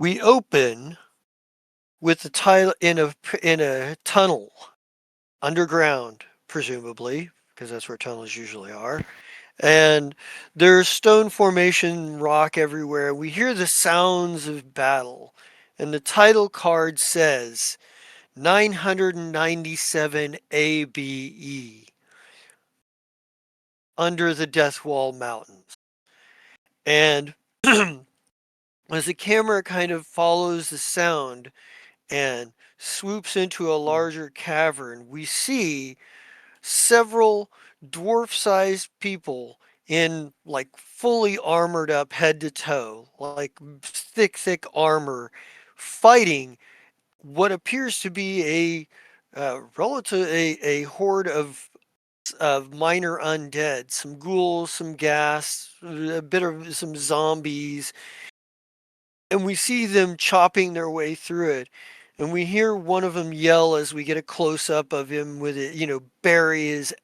We open with the title in a tunnel underground, presumably, because that's where tunnels usually are. And there's stone formation, rock everywhere. We hear the sounds of battle. And the title card says 997 ABE, Under the Death Wall Mountains. And as the camera kind of follows the sound and swoops into a larger cavern, we see several dwarf-sized people in like fully armored up head to toe, like thick armor, fighting what appears to be a horde of minor undead, some ghouls, some ghast, a bit of some zombies, and we see them chopping their way through it. And we hear one of them yell as we get a close up of him with it, bury his,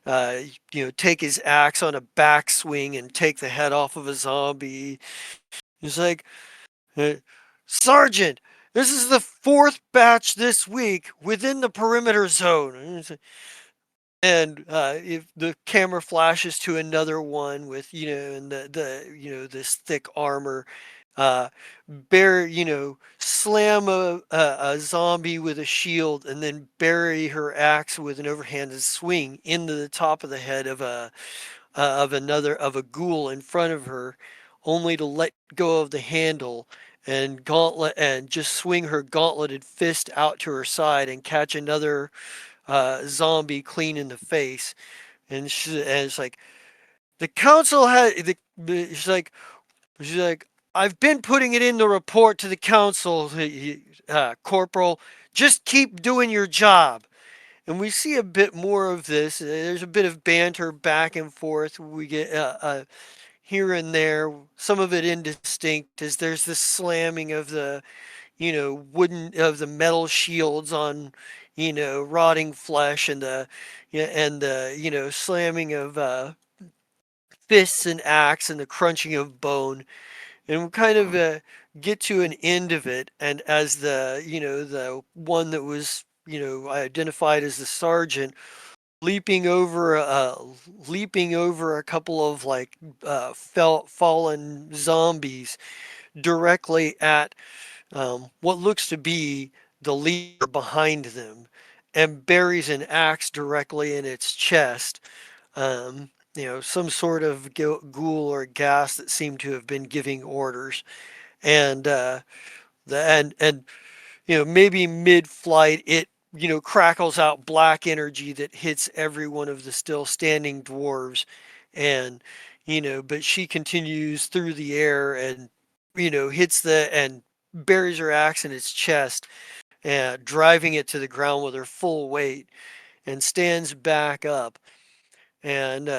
uh, take his axe on a backswing and take the head off of a zombie. He's like, uh, Sergeant, this is the fourth batch this week within the perimeter zone. And if the camera flashes to another one with, and this thick armor, uh, slam a zombie with a shield and then bury her axe with an overhanded swing into the top of the head of a ghoul in front of her, only to let go of the handle and gauntlet and just swing her gauntleted fist out to her side and catch another zombie clean in the face. And it's like the council had she's like, I've been putting it in the report to the council, Corporal. Just keep doing your job. And we see a bit more of this. There's a bit of banter back and forth. We get here and there, some of it indistinct, as there's the slamming of the, the metal shields on, rotting flesh, and the, yeah, and the, slamming of fists and axe and the crunching of bone. And we kind of get to an end of it. And as the one that was, identified as the sergeant, leaping over a couple of like fallen zombies directly at what looks to be the leader behind them, and buries an axe directly in its chest. Some sort of ghoul or gas that seemed to have been giving orders. And maybe mid-flight it crackles out black energy that hits every one of the still standing dwarves. And but she continues through the air and hits and buries her axe in its chest, and driving it to the ground with her full weight, and stands back up and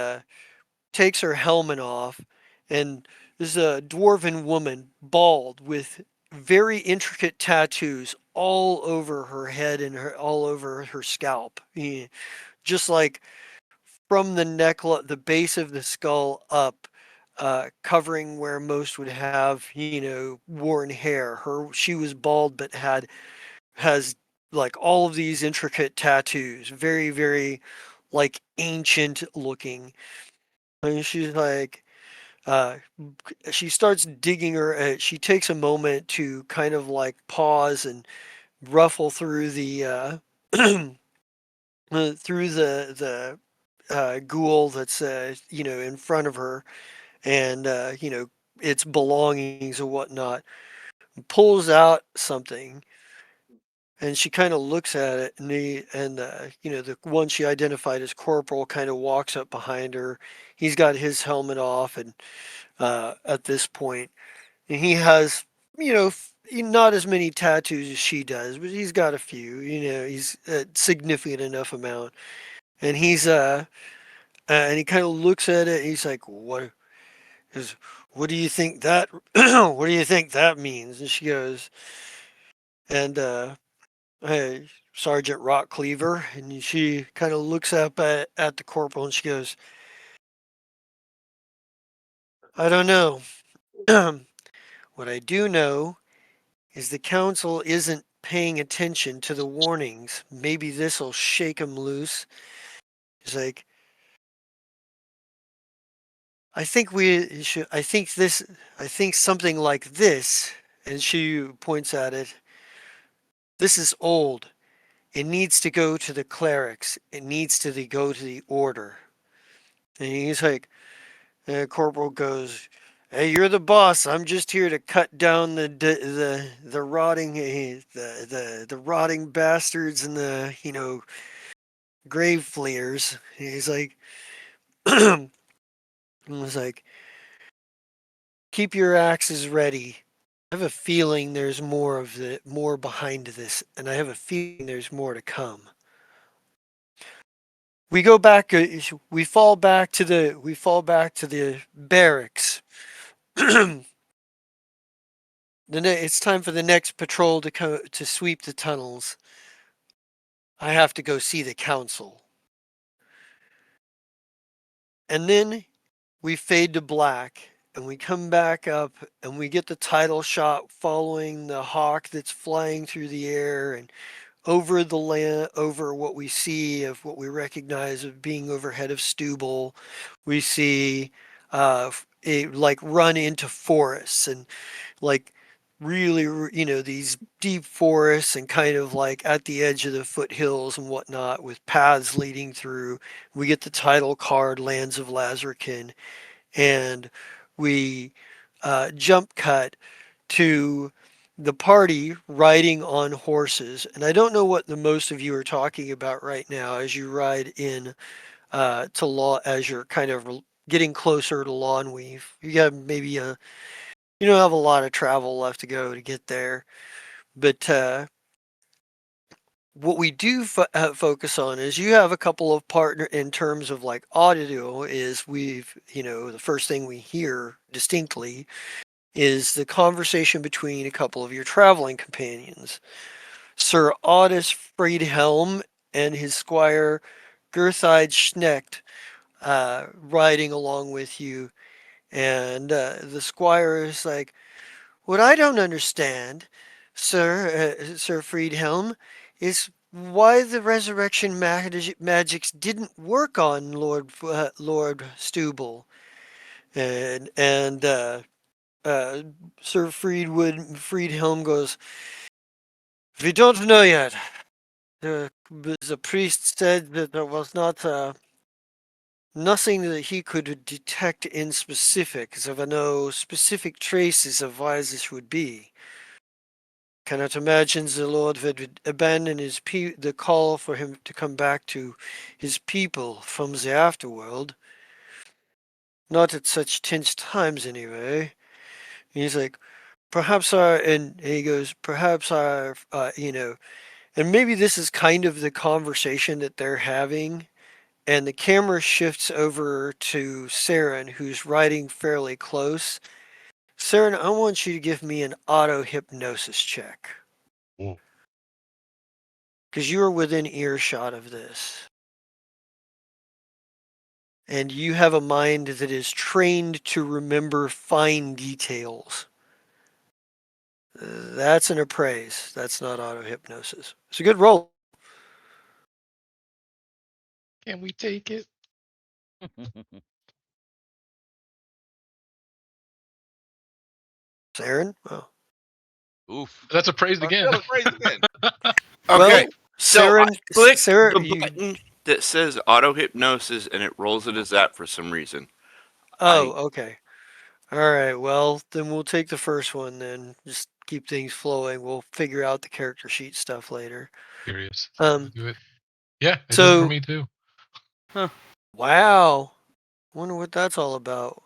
takes her helmet off. And there's a dwarven woman, bald, with very intricate tattoos all over her head and all over her scalp. Just like from the the base of the skull up, covering where most would have, worn hair. She was bald, but has like all of these intricate tattoos, very, very like ancient looking. And she's like, uh, she starts digging her. She takes a moment to kind of like pause and ruffle through the through the ghoul that's in front of her, and its belongings and whatnot. Pulls out something, and she kind of looks at it, and the one she identified as Corporal kind of walks up behind her. He's got his helmet off, and at this point, and he has, not as many tattoos as she does, but he's got a few. He's a significant enough amount, and and he kind of looks at it. And he's like, is what do you think that what do you think that means? And she goes, and hey, Sergeant Rock Cleaver. And she kind of looks up at the corporal, and she goes, I don't know. What I do know is the council isn't paying attention to the warnings. Maybe this'll shake 'em loose. He's like, I think we should, I think something like this, and she points at it, this is old. It needs to go to the clerics. It needs to go to the order. And he's like, Corporal goes, "Hey, you're the boss. I'm just here to cut down the rotting the rotting bastards and the grave fleers." He's like, he was like, "Keep your axes ready. I have a feeling there's more behind this, and I have a feeling there's more to come." We go back. We fall back to the barracks. It's time for the next patrol to sweep the tunnels. I have to go see the council. And then we fade to black and we come back up and we get the title shot following the hawk that's flying through the air and over the land, over what we see of what we recognize of being overhead of Stubble. We see it like run into forests and like really, these deep forests and kind of like at the edge of the foothills and whatnot with paths leading through. We get the title card, Lands of Lazrikaan, and we jump cut to the party riding on horses. And I don't know what the most of you are talking about right now as you ride in to law, as you're kind of getting closer to Lawnweave. You got maybe you don't have a lot of travel left to go to get there. But what we do focus on is you have a couple of partner in terms of like audio is the first thing we hear distinctly is the conversation between a couple of your traveling companions. Sir Audis Friedhelm and his squire Gerthide Schnecht riding along with you. And the squire is like, "What I don't understand, Sir Friedhelm, is why the resurrection magics didn't work on Lord Stubble." And uh, Sir Friedhelm goes, "We don't know yet. The priest said that there was nothing that he could detect in specific, so there were no specific traces of why this would be. Cannot imagine the Lord would abandon the call for him to come back to his people from the afterworld. Not at such tense times, anyway." And he's like, and he goes, "Perhaps and maybe this is kind of the conversation that they're having." And the camera shifts over to Saren, who's riding fairly close. Saren, I want you to give me an auto hypnosis check. Because you are within earshot of this. And you have a mind that is trained to remember fine details. That's an appraise. That's not auto hypnosis. It's a good roll. Can we take it? Saren? Oh. Oof. That's appraised again. Appraised again. Okay, Well, so I Saren, click Sarah, the button that says auto hypnosis and it rolls it as that for some reason. Oh, okay. All right. Well, then we'll take the first one then. Just keep things flowing. We'll figure out the character sheet stuff later. Curious. Um. Do it. Yeah, it does for So, me too. wow. Wonder what that's all about.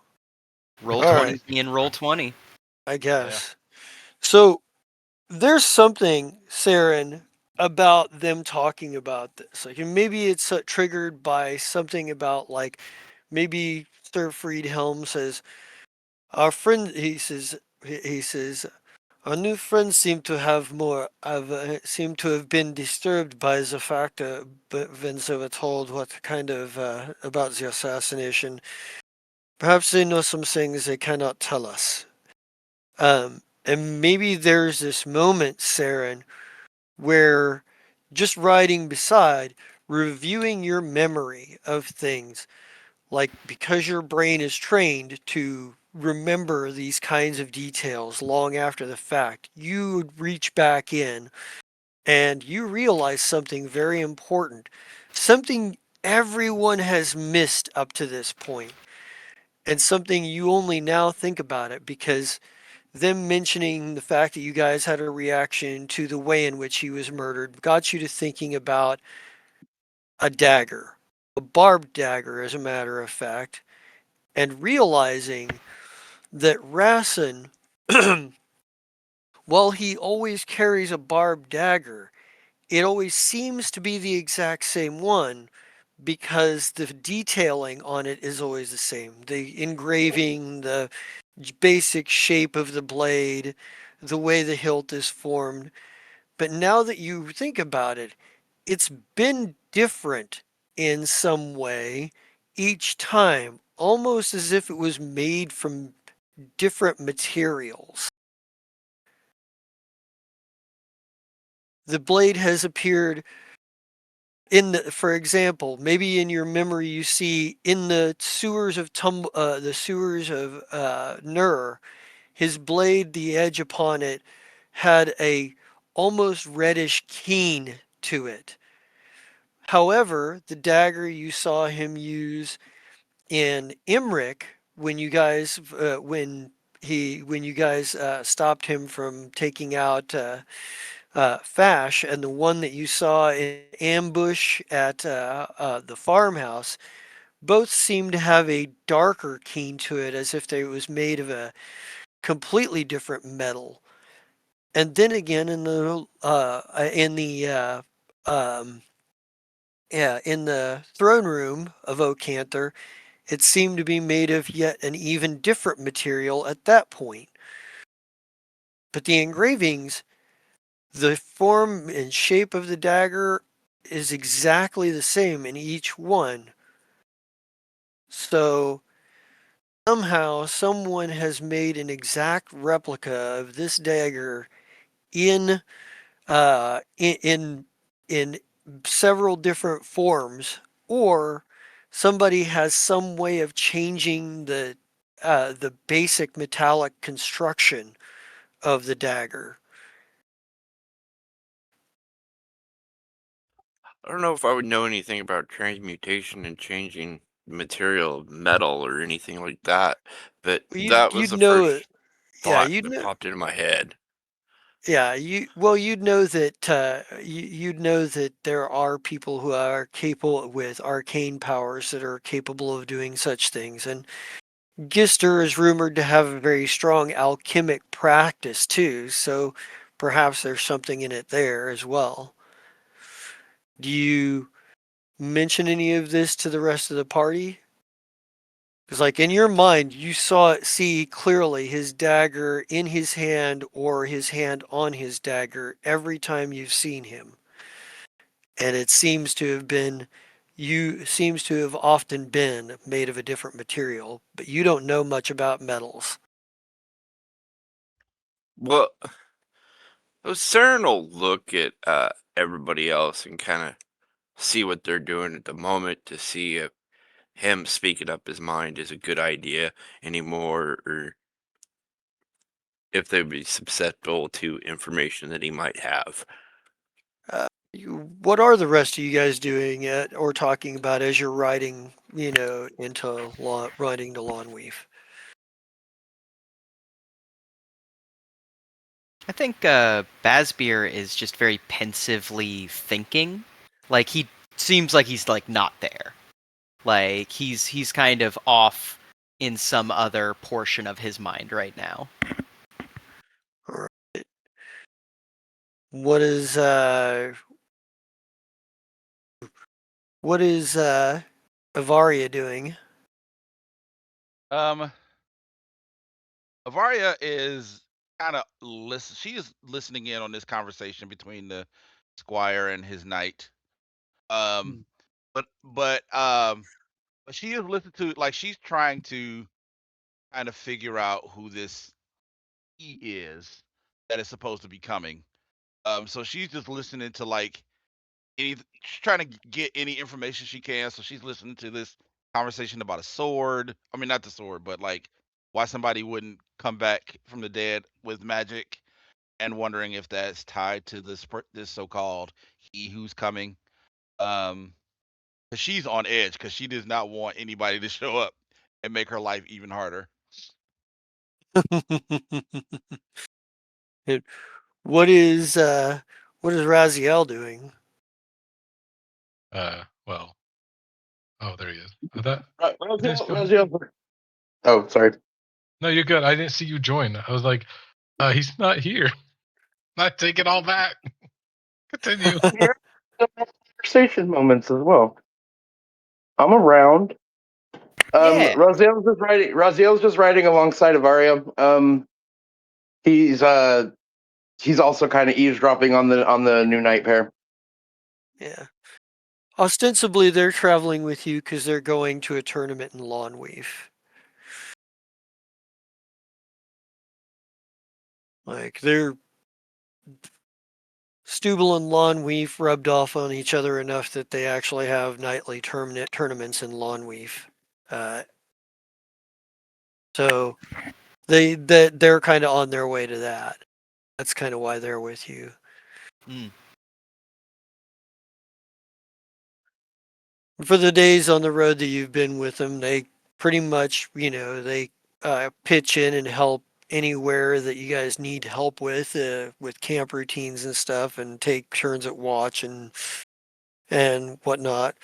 Roll All 20 right. being roll 20. I guess. So there's something, Saren, about them talking about this. Like, and maybe it's triggered by something about like maybe Sir Friedhelm says, "Our friend," he says, "our new friends seem to have been disturbed by the fact when they were told what kind of about the assassination. Perhaps they know some things they cannot tell us." And maybe there's this moment, Saren, where just riding beside, reviewing your memory of things, like because your brain is trained to remember these kinds of details long after the fact, you would reach back in and you realize something very important, something everyone has missed up to this point, and something you only now think about it because them mentioning the fact that you guys had a reaction to the way in which he was murdered got you to thinking about a dagger, a barbed dagger, as a matter of fact, and realizing that Rassen, while he always carries a barbed dagger, it always seems to be the exact same one because the detailing on it is always the same. The engraving, the basic shape of the blade, the way the hilt is formed. But now that you think about it, it's been different in some way each time, almost as if it was made from different materials. The blade has appeared in the, for example, maybe in your memory you see in the sewers of Nur, his blade, the edge upon it, had a almost reddish keen to it. However, the dagger you saw him use in Imric when you guys stopped him from taking out Fash, and the one that you saw in ambush at the farmhouse, both seem to have a darker keen to it, as if they was made of a completely different metal. And then again, um, in the throne room of Ocanther, it seemed to be made of yet an even different material at that point. But the engravings, the form and shape of the dagger is exactly the same in each one. So somehow someone has made an exact replica of this dagger in uh, in in several different forms, or somebody has some way of changing the basic metallic construction of the dagger. I don't know if I would know anything about transmutation and changing material of metal or anything like that, but You'd that was you'd the know it. first Yeah, thought you'd that know. popped into my head. Yeah, you'd know that you'd know that there are people who are capable with arcane powers that are capable of doing such things, and Gister is rumored to have a very strong alchemic practice too, so perhaps there's something in it there as well. Do you mention any of this to the rest of the party? Because, like, in your mind, you see clearly his dagger in his hand or his hand on his dagger every time you've seen him. And it seems to have often been made of a different material, but you don't know much about metals. Well, CERN will look at everybody else and kind of see what they're doing at the moment to see if him speaking up his mind is a good idea anymore, or if they'd be susceptible to information that he might have. What are the rest of you guys doing or talking about as you're riding, into riding to Lawnweave? I think Basbeer is just very pensively thinking. Like he seems like he's like not there. Like he's kind of off in some other portion of his mind right now. All right. What is Avaria doing? Um, Avaria is kind of listen. She is listening in on this conversation between the squire and his knight. Um, Hmm. but she is listening to, like, she's trying to kind of figure out who this he is that is supposed to be coming. So she's just listening to like she's trying to get any information she can. So she's listening to this conversation about a sword. I mean, not the sword, but like why somebody wouldn't come back from the dead with magic, and wondering if that's tied to this so-called he who's coming. 'Cause she's on edge because she does not want anybody to show up and make her life even harder. And what is Raziel doing? Well. Oh, there he is. I thought. Oh, sorry. No, you're good. I didn't see you join. I was like, he's not here. I take it all back. Continue. Yeah, conversation moments as well. I'm around. Yeah. Raziel's just riding alongside of Arya. He's also kind of eavesdropping on the new night pair. Yeah. Ostensibly, they're traveling with you because they're going to a tournament in Lawnweave. Like, Stubble and Lawnweave rubbed off on each other enough that they actually have nightly tournaments in Lawnweave. So they're kind of on their way to that. That's kind of why they're with you. Mm. For the days on the road that you've been with them, they pretty much, they pitch in and help anywhere that you guys need help with camp routines and stuff, and take turns at watch and whatnot.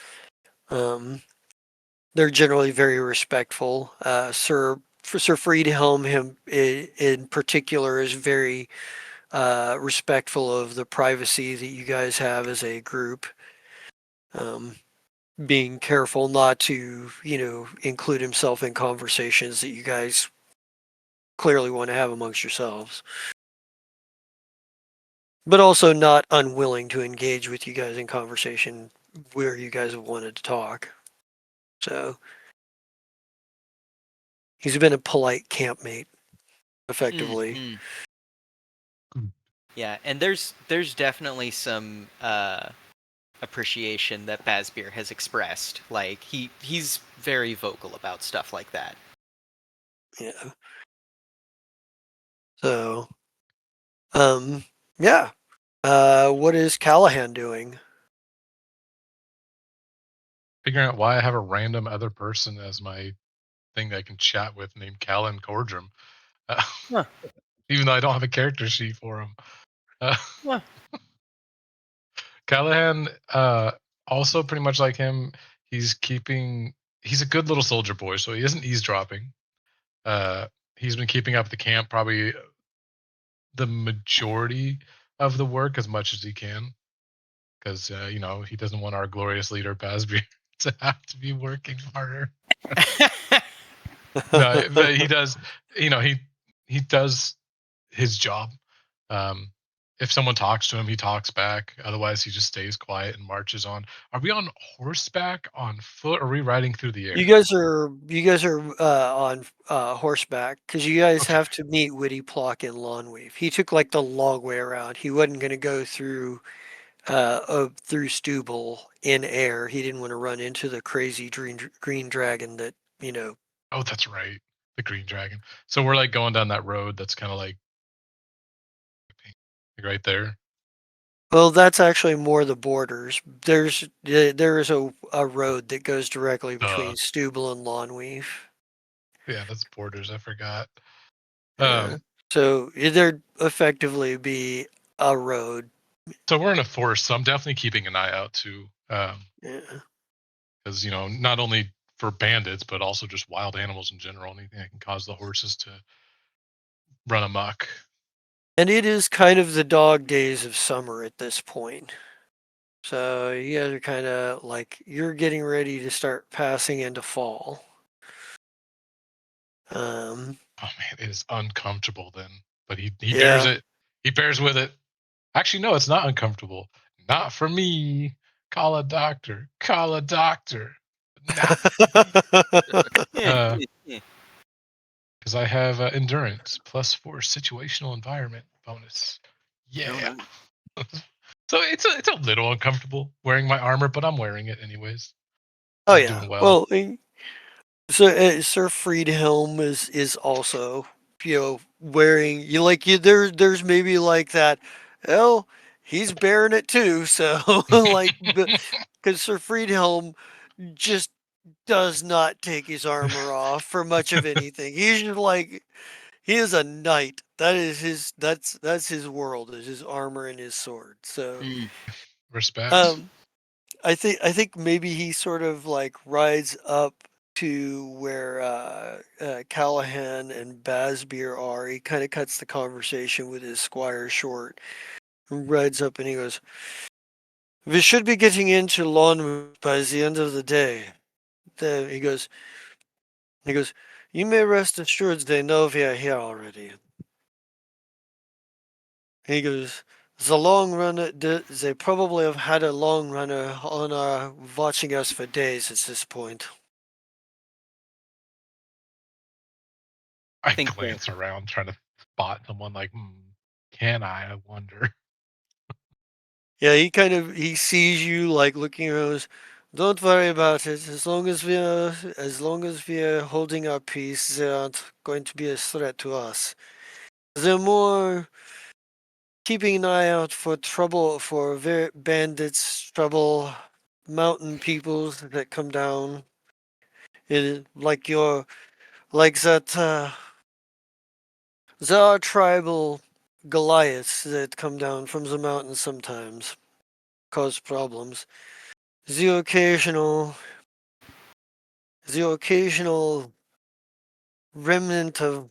They're generally very respectful. Sir Friedhelm, him in particular, is very respectful of the privacy that you guys have as a group. Being careful not to, include himself in conversations that you guys clearly want to have amongst yourselves. But also not unwilling to engage with you guys in conversation where you guys have wanted to talk. So he's been a polite campmate, effectively. Mm-hmm. Yeah, and there's definitely some appreciation that Bazbeer has expressed. Like he's very vocal about stuff like that. Yeah. So, yeah. What is Callahan doing? Figuring out why I have a random other person as my thing that I can chat with named Callan Cordrum. Huh. Even though I don't have a character sheet for him. Huh. Callahan, also pretty much like him, he's a good little soldier boy, so he isn't eavesdropping. He's been keeping up the camp probably the majority of the work as much as he can. Because, he doesn't want our glorious leader, Basby, to have to be working harder. No, but he does, he does his job. If someone talks to him, he talks back. Otherwise, he just stays quiet and marches on. Are we on horseback, on foot, or are we riding through the air? You guys are on horseback because you guys have to meet Witty Plock in Lawnweave. He took like the long way around. He wasn't going to go through Stubble in air. He didn't want to run into the crazy green dragon that Oh, that's right, the green dragon. So we're like going down that road that's kind of like right there. Well, that's actually more the borders. There is a road that goes directly between Stubble and Lawnweave. Yeah, that's borders. I forgot. Yeah. So there'd effectively be a road. So we're in a forest, so I'm definitely keeping an eye out too. Yeah. Because not only for bandits, but also just wild animals in general. Anything that can cause the horses to run amok. And it is kind of the dog days of summer at this point. So you guys are kind of like, you're getting ready to start passing into fall. Oh man, it is uncomfortable then. But he Yeah. bears it. He bears with it. Actually, no, it's not uncomfortable. Not for me. Call a doctor. Call a doctor. Not for me. Because because I have endurance +4 situational environment bonus. Yeah. Oh, So it's a little uncomfortable wearing my armor, but I'm wearing it anyways. Oh I'm yeah. doing well. Well, so Sir Friedhelm is also wearing there's maybe like that. Well, he's bearing it too. So like because Sir Friedhelm just does not take his armor off for much of anything. He's just like he is a knight. That is his. That's his world. Is his armor and his sword. So, Respect. I think maybe he sort of like rides up to where Callahan and Basbeer are. He kind of cuts the conversation with his squire short. Rides up and he goes, "We should be getting into Lawnwood by the end of the day." Then he goes, "You may rest assured they know we are here already." He goes, "The long runner, they probably have had a long runner on watching us for days at this point." I think glance around trying to spot someone like, can I wonder? Yeah, he sees you like looking around. Goes, "Don't worry about it. As long as we are holding our peace, they aren't going to be a threat to us. They're more keeping an eye out for trouble, for bandits, trouble, mountain peoples that come down. Like that. There are tribal Goliaths that come down from the mountains sometimes, cause problems. The occasional remnant of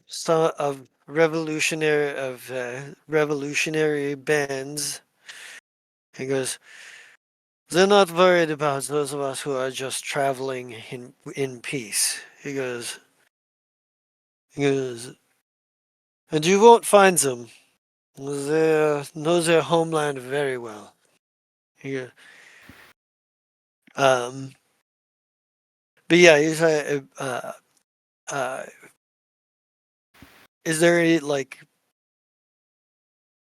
revolutionary bands. He goes, they're not worried about those of us who are just traveling in peace. He goes, and you won't find them. They know their homeland very well. He goes, um, but yeah, uh, is there any like?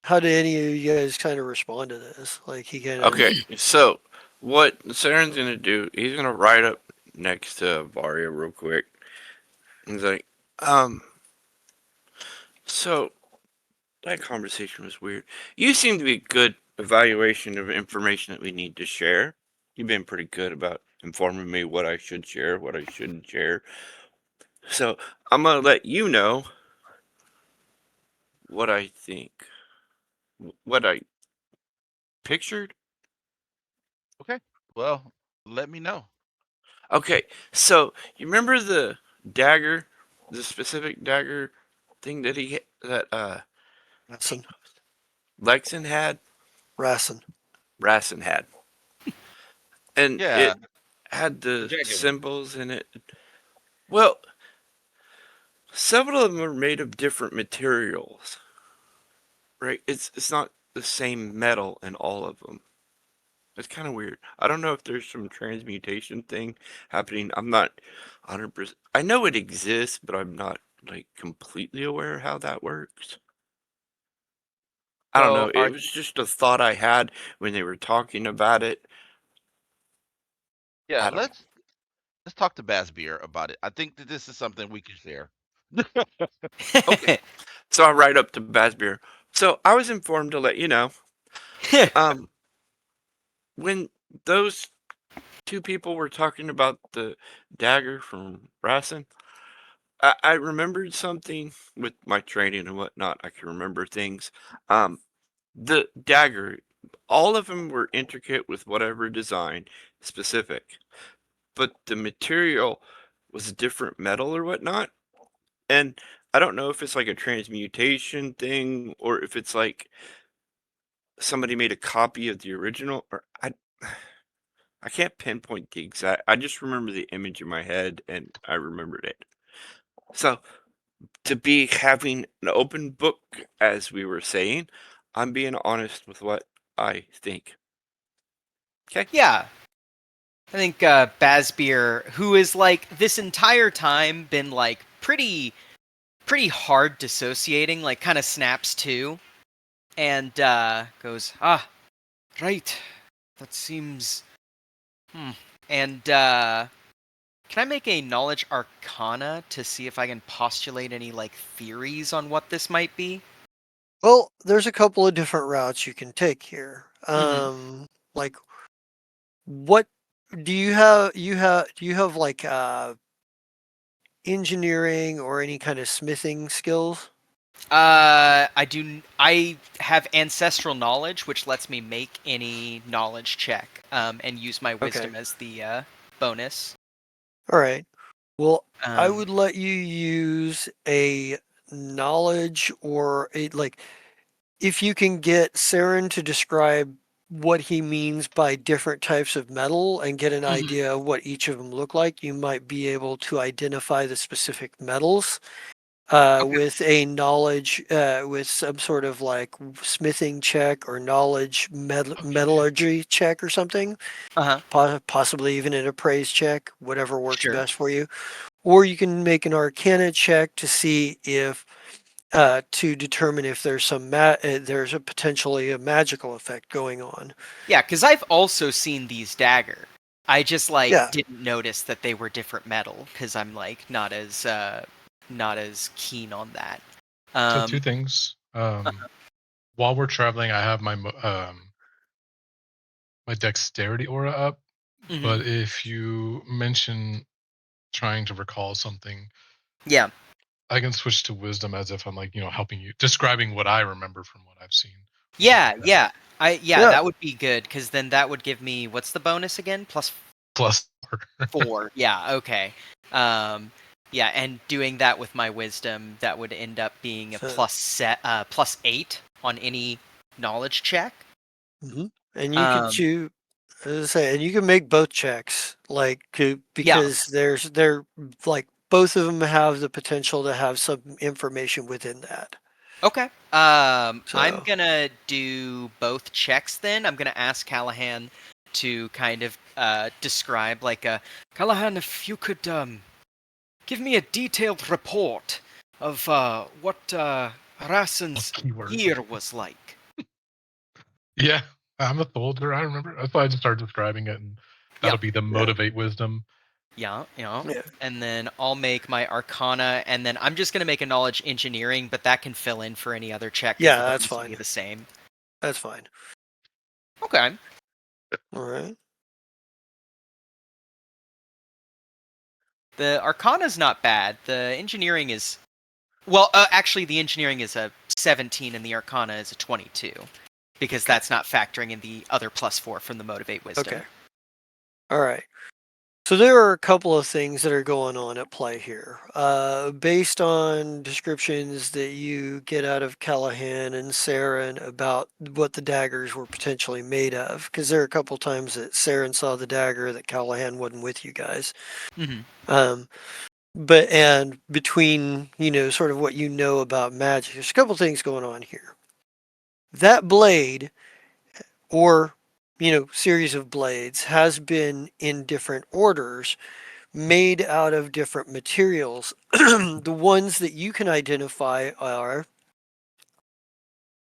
How did any of you guys kind of respond to this? Like he kind of Okay, so what Saren's gonna do? He's gonna ride up next to Varia real quick. He's like, um, so that conversation was weird. You seem to be a good evaluation of information that we need to share. You've been pretty good about informing me what I should share, what I shouldn't share. So I'm gonna let you know what I think, what I pictured. Okay. Well, let me know. Okay, so you remember the dagger, the specific dagger thing that Rassin, Lexan had, Rassin. Rassen had, and Yeah. it had the Jagged one. symbols in it. Well, several of them are made of different materials, right? It's not the same metal in all of them. It's kind of weird. I don't know if there's some transmutation thing happening. I'm not 100%. I know it exists, but I'm not like completely aware how that works. I don't know. So It was just a thought I had when they were talking about it. yeah, I don't know. let's talk to Basbeer about it. I think that this is something we can share. Okay. So I write up to Basbeer. So I was informed to let you know. Um, when those two people were talking about the dagger from Rassen, I remembered something with my training and whatnot. I can remember things. The dagger, all of them were intricate with whatever design specific, but the material was a different metal or whatnot. And I don't know if it's like a transmutation thing or if it's like somebody made a copy of the original or I can't pinpoint the exact. I just remember the image in my head and I remembered it. So to be having an open book, as we were saying, I'm being honest with what I think. Okay. Yeah. I think Basbeer, who is like this entire time been like pretty pretty hard dissociating, like kind of snaps to, and goes, right. That seems. And can I make a knowledge arcana to see if I can postulate any like theories on what this might be? Well, there's a couple of different routes you can take here. Like, what do you have? Do you have like engineering or any kind of smithing skills? I do. I have ancestral knowledge, which lets me make any knowledge check, and use my Okay. wisdom as the bonus. All right. Well, I Um, would let you use a knowledge or a like if you can get Saren to describe what he means by different types of metal and get an idea of what each of them look like, you might be able to identify the specific metals with a knowledge, with some sort of like smithing check or knowledge metallurgy check or something, possibly even an appraise check, whatever works Sure. best for you. Or you can make an arcana check to see if to determine if there's there's a potentially a magical effect going on. Yeah, because I've also seen these dagger. I just like Yeah. didn't notice that they were different metal because I'm like not as keen on that. So two things. While we're traveling, I have my my dexterity aura up. But if you mention trying to recall something, yeah, I can switch to wisdom as if I'm like, helping you, describing what I remember from what I've seen. yeah, Like that. yeah. Yeah. That would be good because then that would give me what's the bonus again? Plus 4. Yeah, okay. Yeah, and doing that with my wisdom, that would end up being a plus 8 on any knowledge check. And you could choose, as I say, and you can make both checks, like because they're like both of them have the potential to have some information within that. Okay. I'm So gonna do both checks then. I'm gonna ask Callahan to kind of describe like Callahan, if you could give me a detailed report of what Rassen's keyword. year was like. Yeah, I'm a soldier. I remember. That's why I just started describing it, and that'll be the motivate wisdom. Yeah. yeah. And then I'll make my Arcana, and then I'm just gonna make a knowledge engineering, but that can fill in for any other check. 'Cause Yeah, the that's bonus will fine. be the same. That's fine. Okay. All right. The Arcana's not bad. The engineering is, well, actually, the engineering is a 17, and the Arcana is a 22, because that's not factoring in the other +4 from the motivate wisdom. Okay. All right. So there are a couple of things that are going on at play here. Based on descriptions that you get out of Callahan and Saren about what the daggers were potentially made of, because there are a couple times that Saren saw the dagger that Callahan wasn't with you guys. But and between sort of what you know about magic, there's a couple things going on here. That blade, or series of blades, has been in different orders, made out of different materials. The ones that you can identify are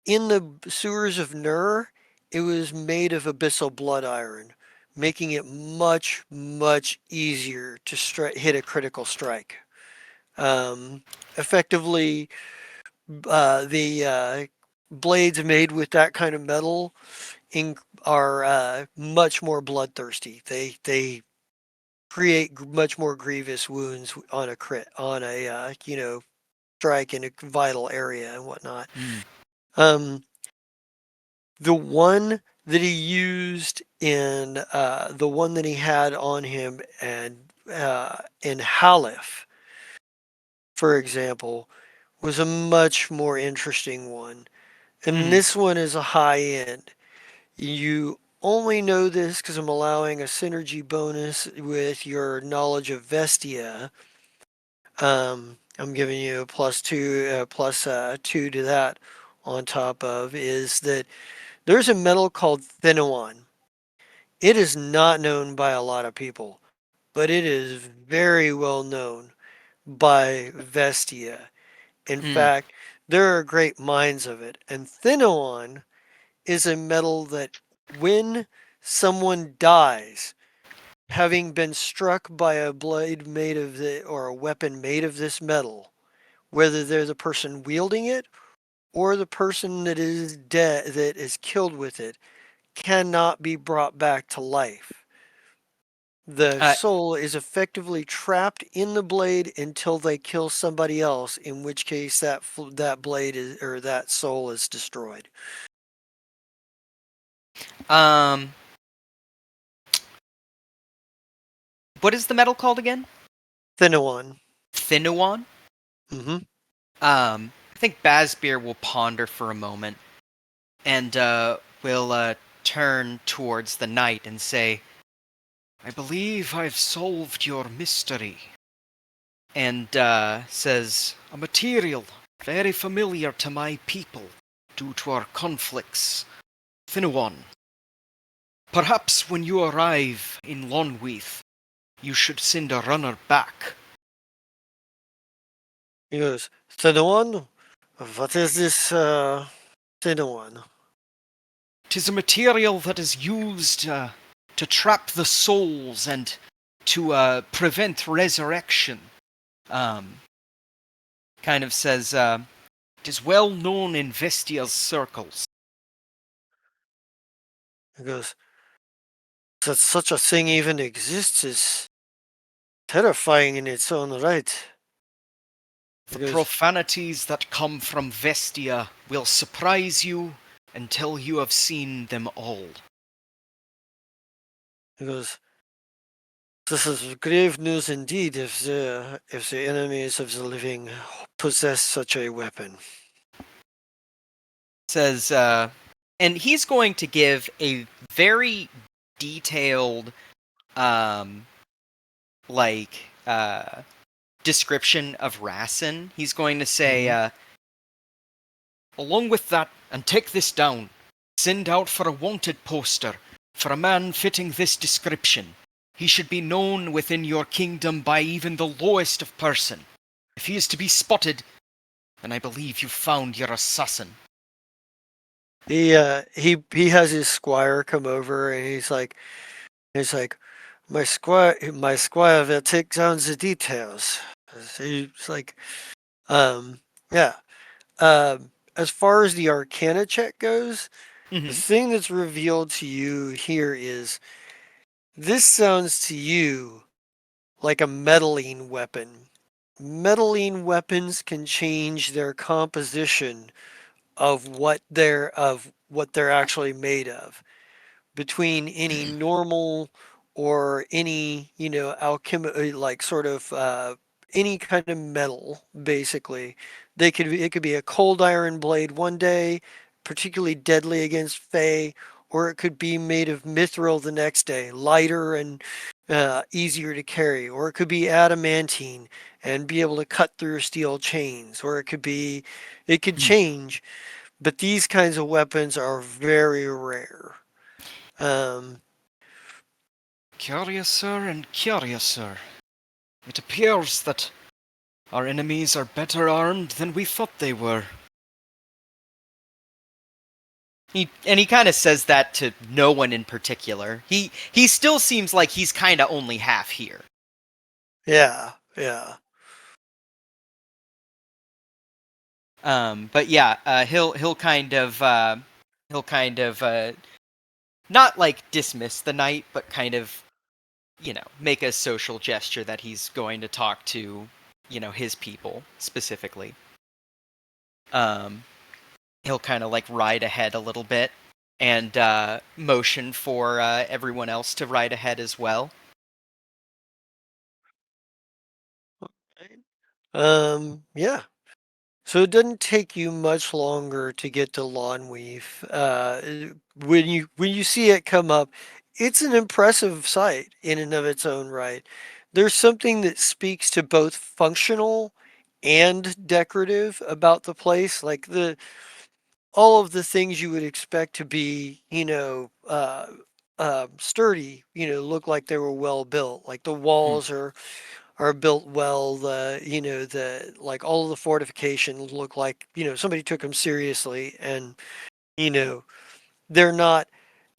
in the sewers of Nur, it was made of abyssal blood iron, making it much, much easier to hit a critical strike. Effectively, the blades made with that kind of metal are much more bloodthirsty. They create much more grievous wounds on a crit, on a strike in a vital area and whatnot. The one that he used in the one that he had on him and in Halif, for example, was a much more interesting one. And this one is a high end. You only know this because I'm allowing a synergy bonus with your knowledge of Vestia. I'm giving you a +2 to that on top of is that there's a metal called Thinouan. It is not known by a lot of people, but it is very well known by Vestia. In Hmm. fact, there are great mines of it. And Thinoon is a metal that when someone dies, having been struck by a blade made of or a weapon made of this metal, whether they're the person wielding it or the person that is dead, that is killed with it, cannot be brought back to life. The Uh, soul is effectively trapped in the blade until they kill somebody else, in which case that blade is, or that soul is destroyed. um, what is the metal called again? Thinoon. Thinuon? Mm-hmm. I think Bazbeer will ponder for a moment and will turn towards the knight and say, I believe I've solved your mystery. And says, a material very familiar to my people due to our conflicts. Thinuon. Perhaps when you arrive in Lonweath, you should send a runner back. He goes, Thinoon? What is this Thinoon? 'Tis a material that is used to trap the souls and to prevent resurrection. Kind of says, it is well known in Vestia's circles. He goes, that such a thing even exists is terrifying in its own right. The He goes, profanities that come from Vestia will surprise you until you have seen them all. he goes, this is grave news indeed if the enemies of the living possess such a weapon. Says, and he's going to give a very detailed, um, like, description of Rassen. He's going to say, along with that, and take this down, send out for a wanted poster for a man fitting this description. He should be known within your kingdom by even the lowest of person. If he is to be spotted, then I believe you've found your assassin. He has his squire come over and he's like my squire will take down the details. He's like yeah. As far as the Arcana check goes, the thing that's revealed to you here is this sounds to you like a metalline weapon. Metalline weapons can change their composition of what they're actually made of. Between any normal or any like sort of any kind of metal, basically. It could be a cold iron blade one day, particularly deadly against Fey, or it could be made of mithril the next day, lighter and easier to carry, or it could be adamantine and be able to cut through steel chains, or it could change, but these kinds of weapons are very rare. Curiouser and curiouser. It appears that our enemies are better armed than we thought they were. He kind of says that to no one in particular. He still seems like he's kind of only half here. Yeah. But yeah, he'll kind of not like dismiss the knight, but kind of make a social gesture that he's going to talk to his people specifically. He'll kind of like ride ahead a little bit and motion for everyone else to ride ahead as well. Yeah. So it doesn't take you much longer to get to Lawnweave. When you see it come up, it's an impressive sight in and of its own right. There's something that speaks to both functional and decorative about the place, like the all of the things you would expect to be, sturdy, look like they were well built. Like the walls are built well. Like all of the fortifications look like somebody took them seriously, and you know they're not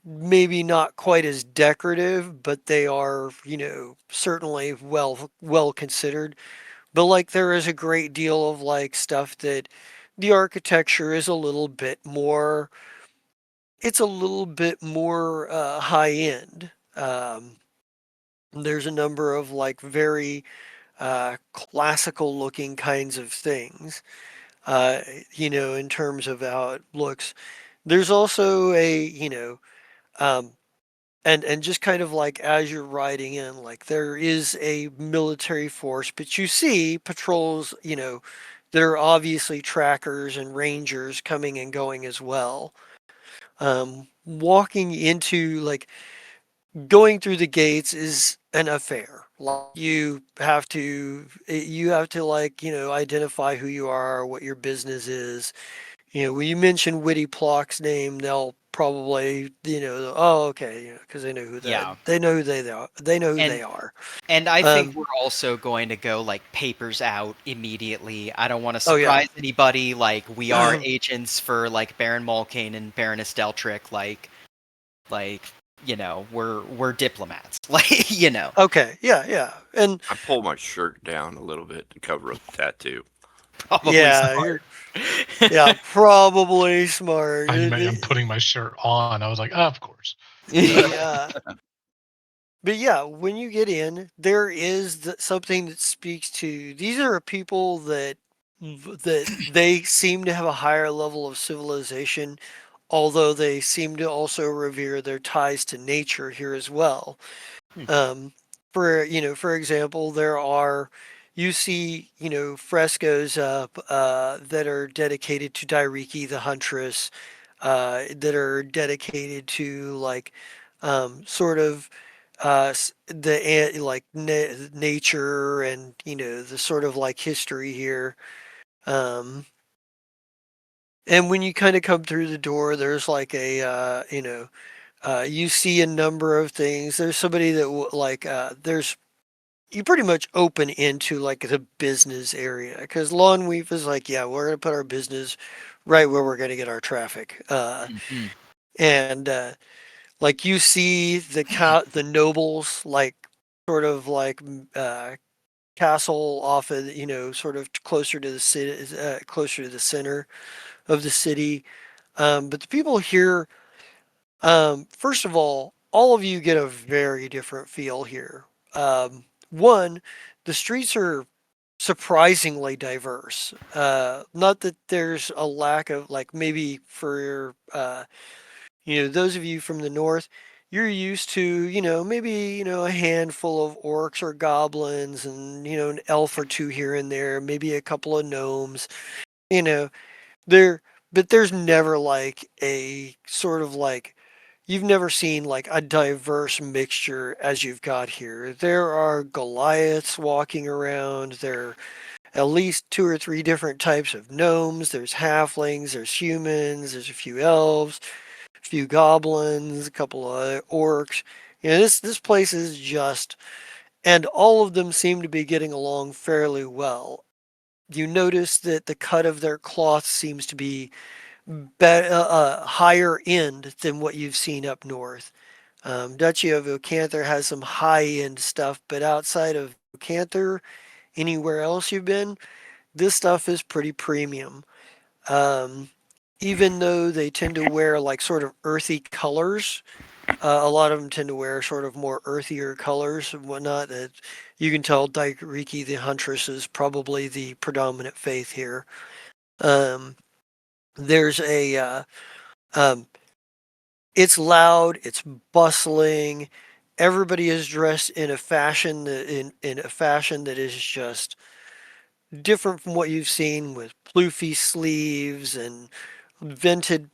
maybe not quite as decorative, but they are certainly well considered. But like there is a great deal of like stuff that the architecture is a little bit more. It's a little bit more high end. There's a number of like very classical looking kinds of things, uh, in terms of how it looks. There's also um, and just kind of like as you're riding in, like there is a military force, but you see patrols, that are obviously trackers and rangers coming and going as well. Walking into like going through the gates is an affair. Like you have to like, identify who you are, what your business is. When you mention Witty Plock's name, they'll probably, oh, okay, because they know who Yeah. they know who they are. They know who And they are. and I think Um, we're also going to go like papers out immediately. I don't want to oh yeah. surprise anybody. Like we are agents for like Baron Malkane and Baroness Deltrick. Like we're diplomats. Like Okay, yeah, and I pull my shirt down a little bit to cover up the tattoo. probably yeah, smart. yeah, probably smart. You meant I'm putting my shirt on. I was like, of course. Yeah. But yeah, when you get in, there is something that speaks to these are people that they seem to have a higher level of civilization, although they seem to also revere their ties to nature here as well. Um, for example, you see frescoes up that are dedicated to Dairiki the Huntress, that are dedicated to like sort of like nature and the sort of like history here. Um, and when you kind of come through the door, there's like you see a number of things. There's somebody that there's you pretty much open into like the business area because Lawn Weave is like, yeah, we're gonna put our business right where we're gonna get our traffic. Mhm. And like you see the nobles like sort of like castle off of sort of closer to the city, closer to the center of the city. But the people here, first of all of you get a very different feel here. One, the streets are surprisingly diverse. Not that there's a lack of like maybe for those of you from the north, you're used to maybe a handful of orcs or goblins and an elf or two here and there, maybe a couple of gnomes. You know, there, but there's never like a sort of like you've never seen like a diverse mixture as you've got here. There are Goliaths walking around. There are at least two or three different types of gnomes. There's halflings, there's humans, there's a few elves, a few goblins, a couple of orcs. This place is just, and all of them seem to be getting along fairly well. You notice that the cut of their cloth seems to be higher end than what you've seen up north. Duchy of Ocanther has some high end stuff, but outside of Ocanther, anywhere else you've been, this stuff is pretty premium. Um, Even though they tend to wear like sort of earthy colors, a lot of them tend to wear sort of more earthier colors and whatnot. That you can tell Dairiki the Huntress is probably the predominant faith here. Um, there's a um, it's loud, it's bustling. Everybody is dressed in a fashion in a fashion that is just different from what you've seen with ploofy sleeves and vented,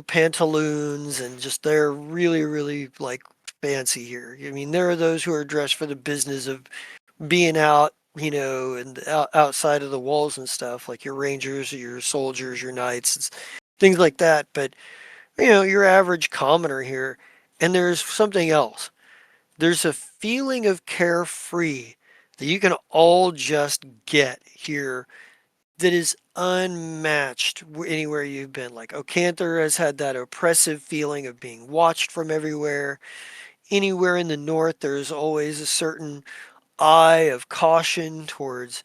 pantaloons, and just they're really, really like fancy here. I mean, there are those who are dressed for the business of being out, and outside of the walls and stuff, like your rangers, your soldiers, your knights, things like that. But your average commoner here, and there's something else. There's a feeling of carefree that you can all just get here that is unmatched anywhere you've been. Like Ocanther has had that oppressive feeling of being watched from everywhere. Anywhere in the north, there's always a certain eye of caution towards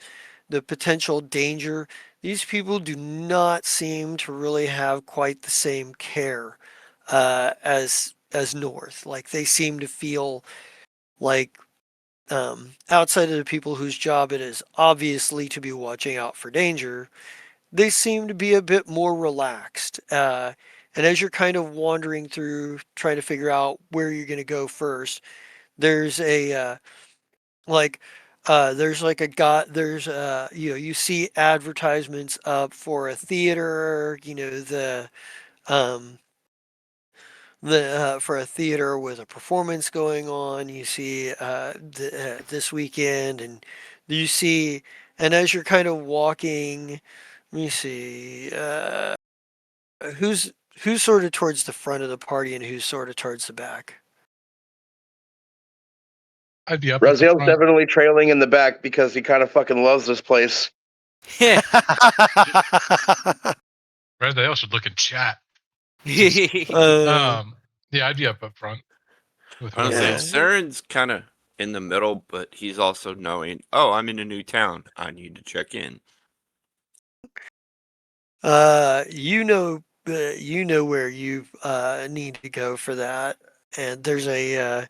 the potential danger. These people do not seem to really have quite the same care as North. Like they seem to feel like outside of the people whose job it is obviously to be watching out for danger, they seem to be a bit more relaxed. And as you're kind of wandering through, trying to figure out where you're going to go first, there's a like there's like a guy there's you see advertisements up for a theater, um the for a theater with a performance going on. You see this weekend, and you see, and as you're kind of walking, let me see, who's sort of towards the front of the party and who's sort of towards the back. I'd be up at the Raziel's front. definitely trailing in the back because he kind of fucking loves this place. Raziel should look in chat. Uh, Yeah, I'd be up front with I don't whoever say Yeah. else. Saren's kind of in the middle, but he's also knowing, oh, I'm in a new town. I need to check in. You know where you need to go for that, and there's a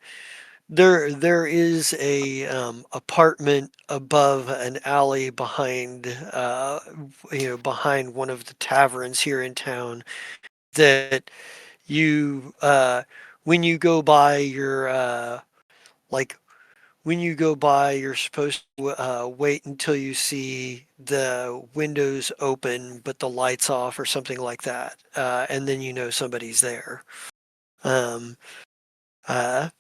there is a apartment above an alley behind behind one of the taverns here in town that you when you go by your like when you go by, you're supposed to wait until you see the windows open but the lights off or something like that, and then you know somebody's there. Um, uh,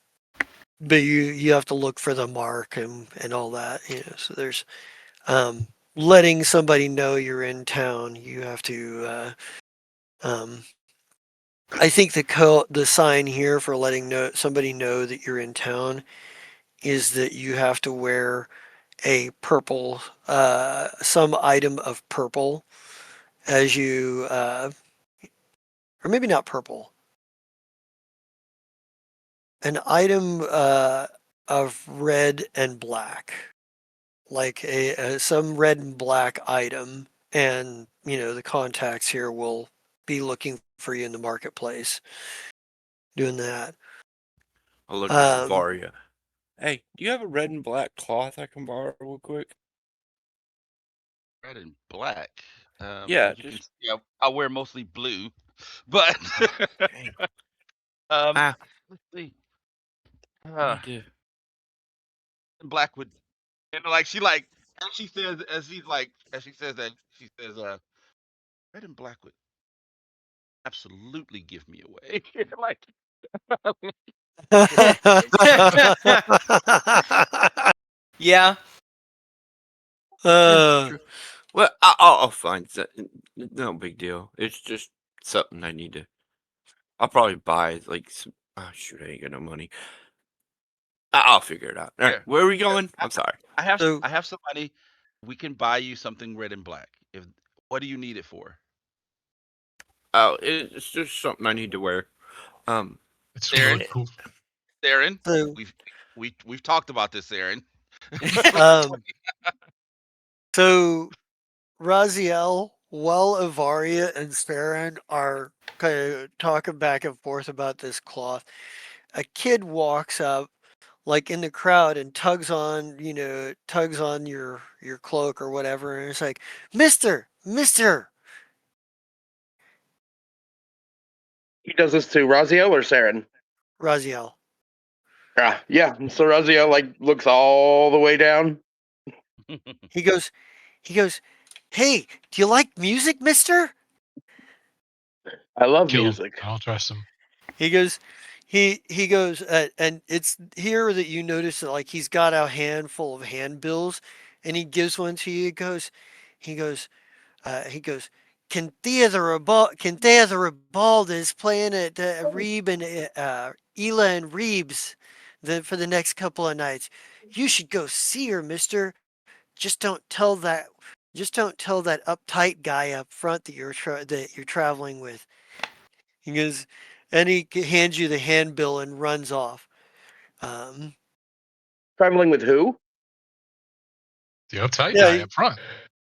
but you have to look for the mark and all that. So there's um, letting somebody know you're in town. You have to. Um, I think the sign here for letting somebody know that you're in town is that you have to wear a purple, some item of purple as you, or maybe not purple, an item of red and black, like some red and black item, and the contacts here will be looking for you in the marketplace, doing that. I'll look at Um, Varia. Hey, do you have a red and black cloth I can borrow real quick? Red and black. Yeah, As you can just see, I wear mostly blue, but dang. um, Ah, let's see. I Uh, need to. black would, like as she says, as she says that she says, red and black would absolutely give me away. Like, Yeah. Yeah, uh, true. Well, I'll find that. No big deal. It's just something I need to. I'll probably buy like some. Oh shoot, I ain't got no money. I'll figure it out. All right, here, where are we here, going? I'm sorry. so I have some money. We can buy you something red and black. If What do you need it for? Oh, it's just something I need to wear. Um, It's gonna Darren, look cool. Darren, so we've talked about this, Darren. um, so Raziel, while Avaria and Farron are kind of talking back and forth about this cloth, a kid walks up, like in the crowd, and tugs on your cloak or whatever, and it's like, Mister, He does this to Raziel or Saren? Raziel. Yeah. So Raziel looks all the way down. He goes, he goes, Hey, do you like music, Mister? I love Kill him. music. I don't trust him. He goes, he goes, and it's here that you notice that like he's got a handful of handbills, and he gives one to you. He goes, he goes. Can Theodore Bald is playing at Reeb and Ela and Reeb's for the next couple of nights. You should go see her, mister. Just don't tell that uptight guy up front that you're traveling with." He goes, and he hands you the handbill and runs off. Um, Traveling with who? The uptight yeah, guy up front.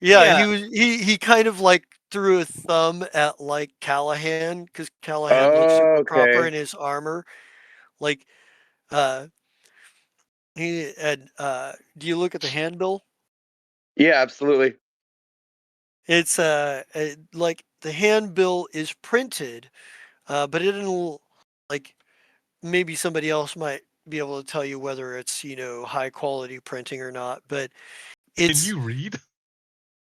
yeah, Yeah. he kind of like threw a thumb at like Callahan because Callahan looks super proper Okay. in his armor. Like, uh, do you look at the handbill? Yeah, absolutely. It's like the handbill is printed, but it didn't like maybe somebody else might be able to tell you whether it's high quality printing or not. But Can it's you read?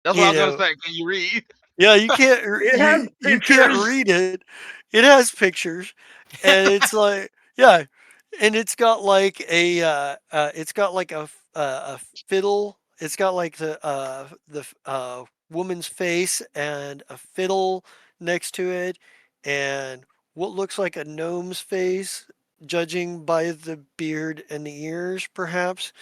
That's what I you was gonna know say. Can you read? yeah It has you can't pictures. read it. It has pictures, and it's like yeah, and it's got like a fiddle. It's got like the woman's face and a fiddle next to it, and what looks like a gnome's face, judging by the beard and the ears, perhaps,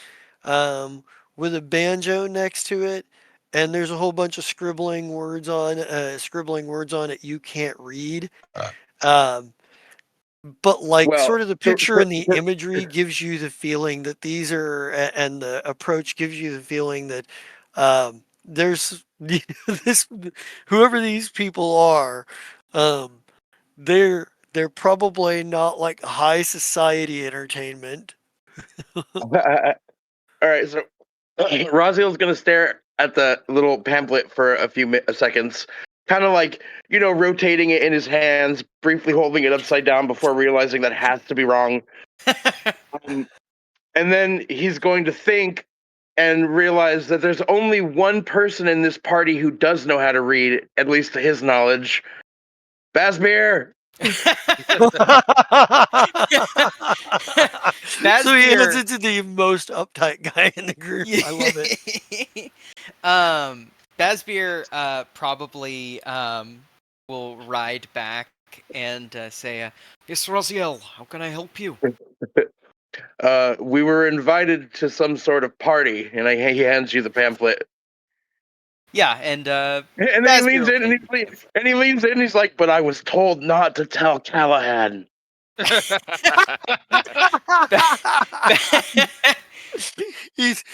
um, with a banjo next to it. And there's a whole bunch of scribbling words on it you can't read. Uh, Um, but like Well, sort of the picture and the imagery gives you the feeling that and the approach gives you the feeling that there's this whoever these people are, um, they're probably not like high society entertainment. all right. So Raziel's gonna stare at the little pamphlet for a few seconds, kind of like rotating it in his hands, briefly holding it upside down before realizing that has to be wrong. And then he's going to think and realize that there's only one person in this party who does know how to read, at least to his knowledge. Bazbear. So he hands it to the most uptight guy in the group. I love it. Bazbear probably will ride back and say, "Yes, Raziel, how can I help you?" We were invited to some sort of party, and he hands you the pamphlet. Yeah, and And then Bazbear he leans will in and take he leans in and he's like, "But I was told not to tell Callahan." He's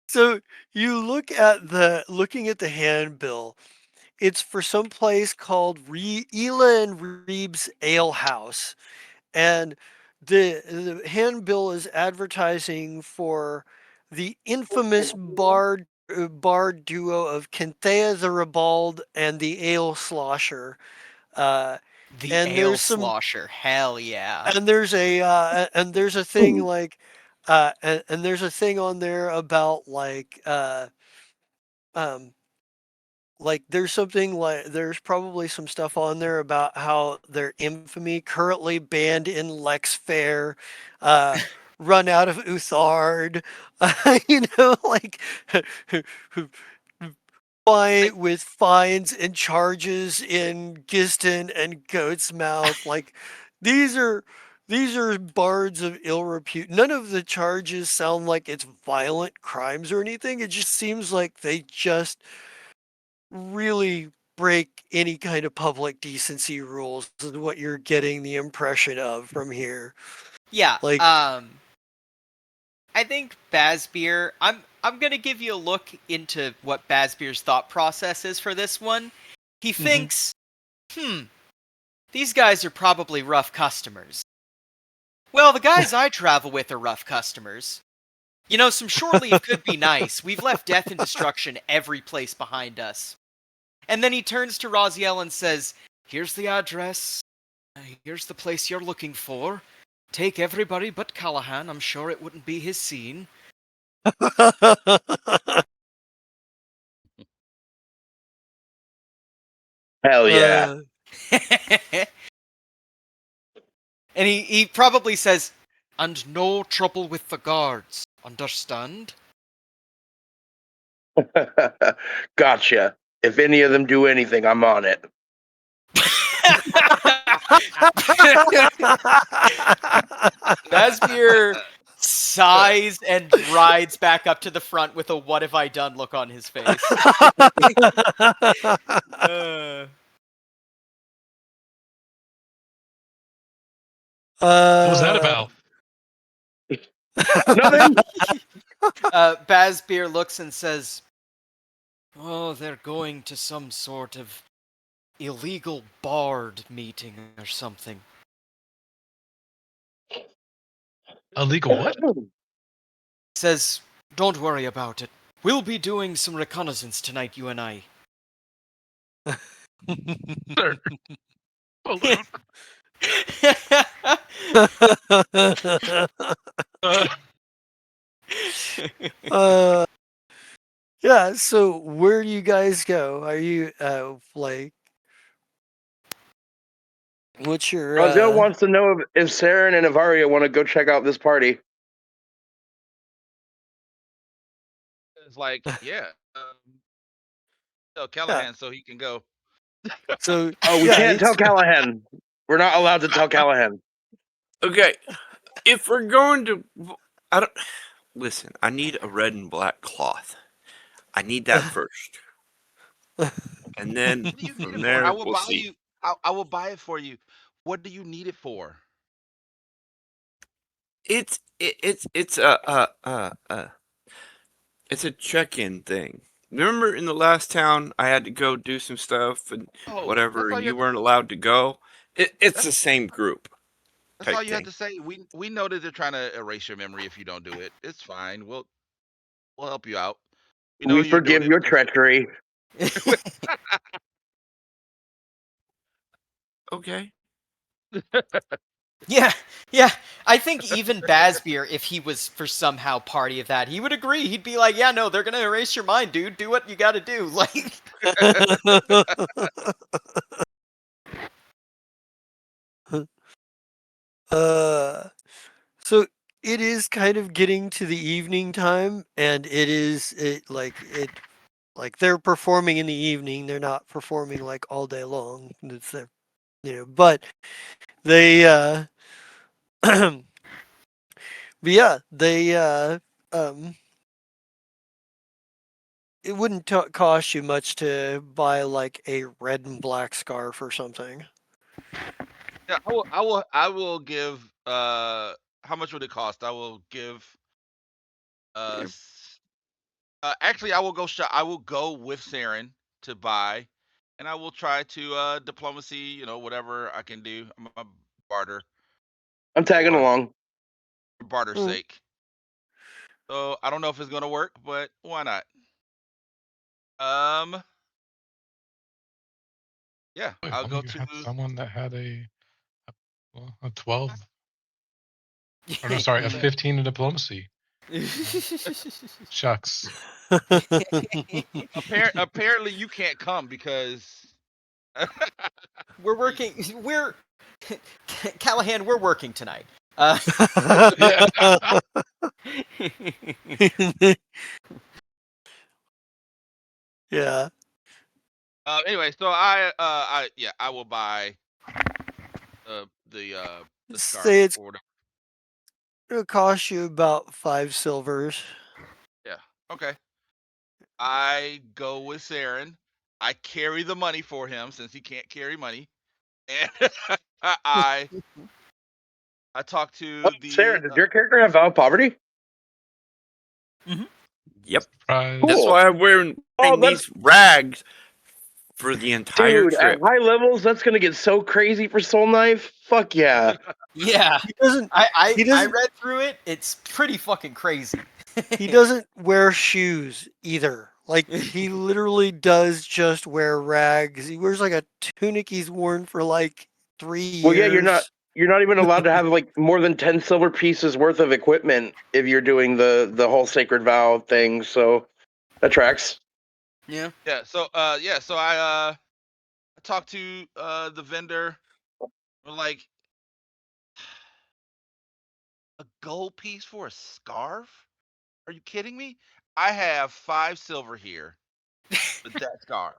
so you looking at the handbill. It's for some place called Ela and Reeb's Ale House, and the handbill is advertising for the infamous bar duo of Kenthea the Ribald and the Ale Slosher. Uh, the and ale there's some slosher. Hell yeah! and there's a thing like and there's a thing on there about um there's probably some stuff on there about how their infamy currently banned in Lex Fair, uh, run out of Uthard, like with fines and charges in Giston and Goat's Mouth. Like these are bards of ill repute. None of the charges sound like it's violent crimes or anything. It just seems like they just really break any kind of public decency rules is what you're getting the impression of from here. Yeah. Like I think Bazbear. I'm gonna give you a look into what Bazbear's thought process is for this one. He thinks, these guys are probably rough customers. Well, the guys I travel with are rough customers. Some shore leave could be nice. We've left death and destruction every place behind us. And then he turns to Raziel and says, "Here's the address. Here's the place you're looking for. Take everybody but Callahan. I'm sure it wouldn't be his scene." Hell yeah. And he probably says, "And no trouble with the guards. Understand?" Gotcha. If any of them do anything, I'm on it. Bazbear sighs and rides back up to the front with a "what have I done" look on his face. What was that about? Nothing. Bazbeer looks and says, "Oh, they're going to some sort of illegal bard meeting or something." Illegal what? Says, "Don't worry about it. We'll be doing some reconnaissance tonight, you and I." Balloon. Yeah, so where do you guys go? Are you like what's your Raziel wants to know if Saren and Avaria want to go check out this party. It's like, yeah, tell Callahan so he can go. so Oh, we yeah, can't tell it's- Callahan. We're not allowed to tell Callahan. Okay, if we're going to, I don't listen. I need a red and black cloth. I need that first, and then What do you need from it for? there I will we'll buy see. you. I will buy it for you. What do you need it for? It's it's a check-in thing. Remember in the last town I had to go do some stuff and Oh, whatever, that's all and you. you weren't allowed to go. It's the That's same group that's type all you have thing. to say. We know that they're trying to erase your memory if you don't do it. It's fine. We'll help you out. We know We you're doing forgive it your because treachery. Okay. Yeah, yeah. I think even Bazbeer, if he was for somehow party of that, he would agree. He'd be like, "Yeah, no, they're gonna erase your mind, dude. Do what you gotta do." Like, uh so it is kind of getting to the evening time, and like they're performing in the evening. They're not performing like all day long. It's their, but they but yeah, they it wouldn't cost you much to buy like a red and black scarf or something. yeah, I will give. How much would it cost? I will give. Actually, I will go. I will go with Saren to buy, and I will try to diplomacy. Whatever I can do. I'm a barter I'm tagging for along. barter's Mm. sake. So I don't know if it's gonna work, but why not? Um, yeah, Wait, I'll well, go you to. had someone that had a 12, or no, sorry, a 15 in diplomacy. Shucks. Apparently, you can't come because. we're working. We're Callahan. We're working tonight. Yeah. Yeah. Anyway, so I will buy the scarf Say it's or whatever. it'll cost you about 5 silvers. Yeah. Okay. I go with Saren. I carry the money for him since he can't carry money, and I talk Oh, to the. Saren, does your character have vow of poverty? Yep. Surprise. That's Cool. why I'm wearing Oh, these rags for the entire dude, at trip. high levels, that's gonna get so crazy for Soul Knife. Fuck yeah. Yeah, He doesn't. I He doesn't. read through it. It's pretty fucking crazy. He doesn't wear shoes either. Like he literally does just wear rags. He wears like a tunic he's worn for like 3 Well, yeah, years. you're not even allowed to have like more than 10 silver pieces worth of equipment if you're doing the whole sacred vow thing. So that tracks. Yeah. Yeah. So I talk to the vendor. We're like, a gold piece for a scarf? Are you kidding me? I have 5 silver here with that scarf.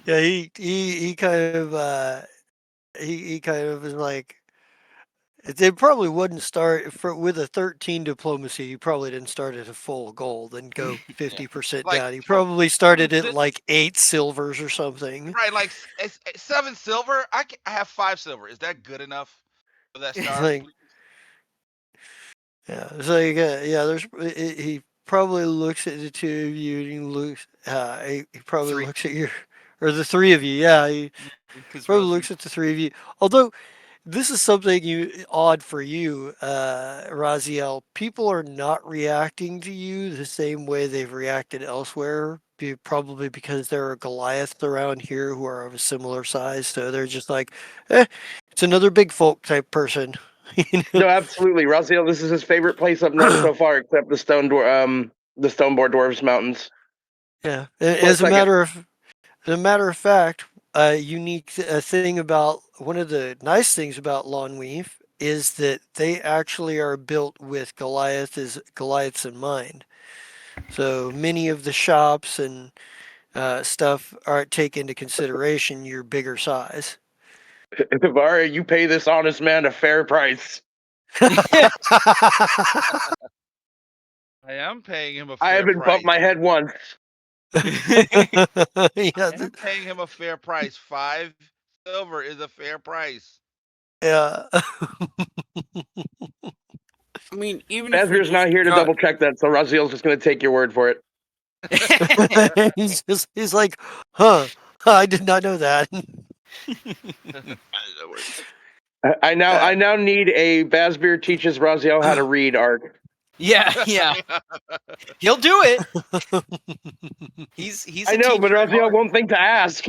Yeah, he kind of he kind of is like, They probably wouldn't start with a 13 diplomacy. You probably didn't start at a full gold and go 50% Like down. You probably started at sil- like 8 silvers or something. right, like 7 silver. I have 5 silver. Is that good enough for that It's star? like, yeah, it's like, yeah. He probably looks at the two of you, and he looks. He probably Three. looks at your, or the three of you. Yeah, he Because probably looks at the three of you. Although this is something odd for you, Raziel. People are not reacting to you the same way they've reacted elsewhere. Probably because there are Goliaths around here who are of a similar size, so they're just like, it's another big folk type person. No, absolutely. Raziel, this is his favorite place up north so far, except the the Stoneboard Dwarves Mountains. Yeah. Close second. As a matter of fact, a unique thing about one of the nice things about Lawnweave is that they actually are built with Goliaths in mind. So many of the shops and stuff aren't take into consideration your bigger size. Varia, you pay this honest man a fair price. I am paying him a I fair haven't price. bumped my head once. Yeah, I am paying him a fair price. 5 silver is a fair price. yeah. I mean, even if we Bazir's not just here to got, double check that, so Raziel's just going to take your word for it. He's like, huh? I did not know that. I now need a Bazbeer teaches Raziel how to read art. yeah. He'll do it. He's I a know, but teacher at Raziel heart. won't think to ask.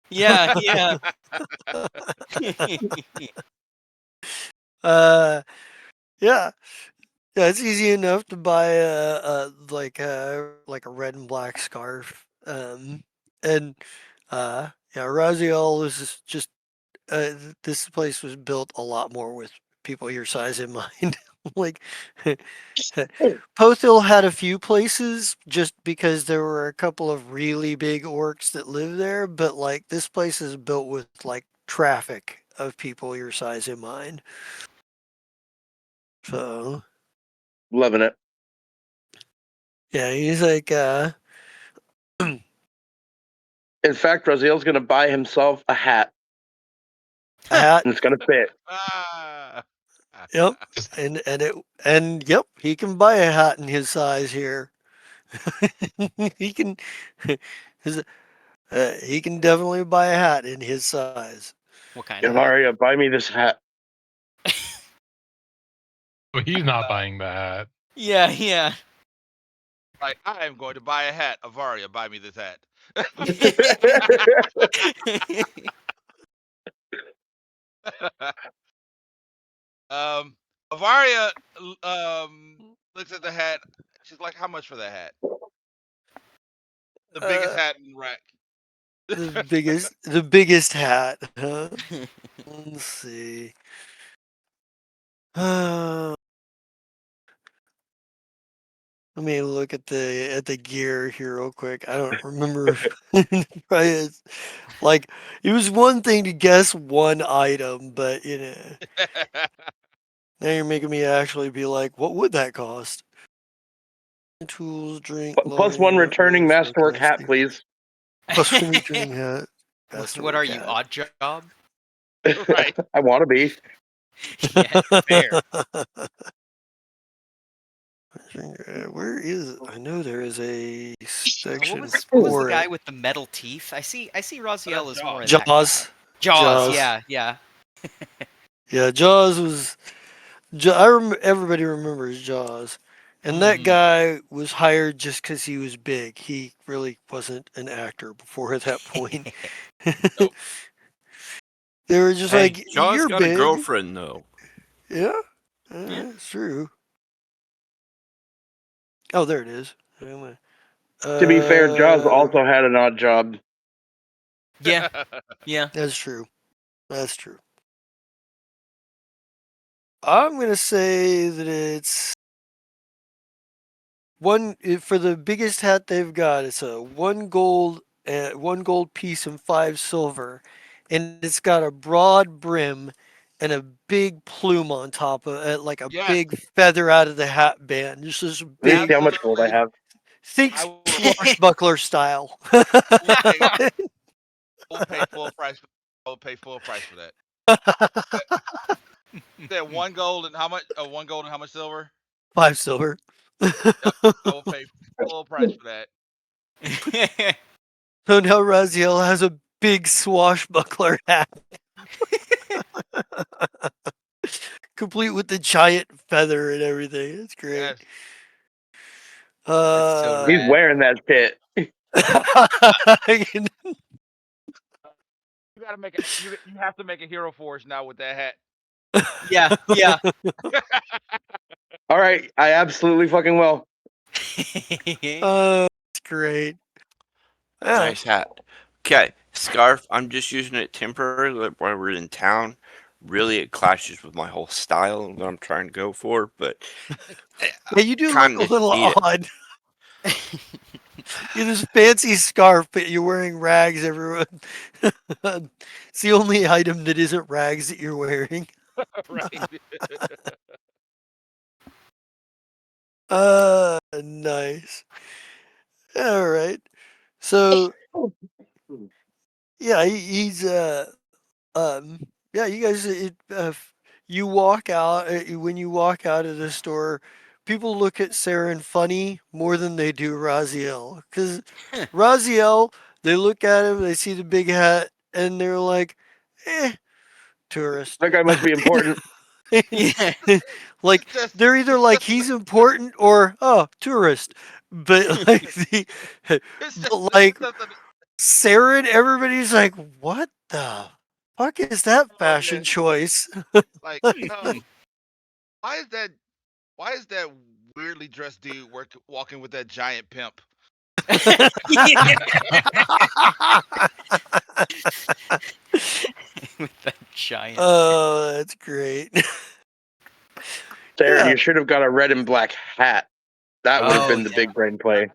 Yeah. uh, yeah. Yeah, it's easy enough to buy like a red and black scarf. And yeah, Raziel is just this place was built a lot more with people your size in mind. Like Pothil had a few places just because there were a couple of really big orcs that live there, but like this place is built with like traffic of people your size in mind. So Loving it. yeah, he's like In fact, Raziel's going to buy himself a hat, a hat. and it's going to fit. Ah. Yep. And yep, he can buy a hat in his size here. He can his, he can definitely buy a hat in his size. What kind of hat? Varia, buy me this hat. Well, he's not buying the hat. Yeah. Like, I am going to buy a hat. Avaria, buy me this hat. Avaria looks at the hat. She's like, "How much for that hat? The biggest hat in the rack." The biggest hat, huh? Let's see. Let me look at the gear here real quick. I don't remember. Probably like it was one thing to guess one item, but now you're making me actually be like, what would that cost? Tools, drink, Plus one returning masterwork hat, please. Plus one returning hat. What are you, odd job? Right. I want to be. Yeah, fair. Where is it? I know there is a section What for was the guy it. with the metal teeth? I see Raziel as more in Jaws. that. Jaws, Jaws. yeah. Yeah, Jaws was. Everybody remembers Jaws, and that Mhm. guy was hired just because he was big. He really wasn't an actor before at that point. They were just hey, like, Jaws "You're got big." a girlfriend though. Yeah, Yeah. it's true. Oh, there it is. Anyway. To be fair, Jaws also had an odd job. Yeah. That's true. That's true. I'm gonna say that it's for the biggest hat they've got. It's a 1 gold, 1 gold piece and 5 silver, and it's got a broad brim, and a big plume on top of it, like a Yes. big feather out of the hat band. Just this Let me big, see how much gold I have. think I will- swashbuckler style. I will pay full price. I will pay full price for that. That 1 gold and how much? 1 gold and how much silver? 5 silver. I will pay full price for that. So now Raziel has a big swashbuckler hat. Complete with the giant feather and everything. It's great. Yes. That's so He's rad. wearing that shit. You gotta make it. You have to make a hero forge now with that hat. Yeah, yeah. All right, I absolutely fucking will. It's great. Yeah. Nice hat. Okay, scarf. I'm just using it temporarily while we're in town. Really, it clashes with my whole style and what I'm trying to go for, but Yeah, you do look kind a of little need it. odd. You have this fancy scarf, but you're wearing rags, everyone. It's the only item that isn't rags that you're wearing. Right. Nice. All right. So yeah, he's yeah, you guys you walk out when you walk out of the store, people look at Saren funny more than they do Raziel, cuz Raziel, they look at him, they see the big hat and they're like, tourist. That guy must be important. Yeah. Like Just- they're either like he's important or tourist. But like It's but just like something. Saren, everybody's like, what the fuck is that fashion man. choice? Like, why is that? Why is that weirdly dressed dude walking with that giant pimp? With that giant. Oh, that's great. Darren, Yeah. you should have got a red and black hat. That would have Oh, been the yeah. big brain play.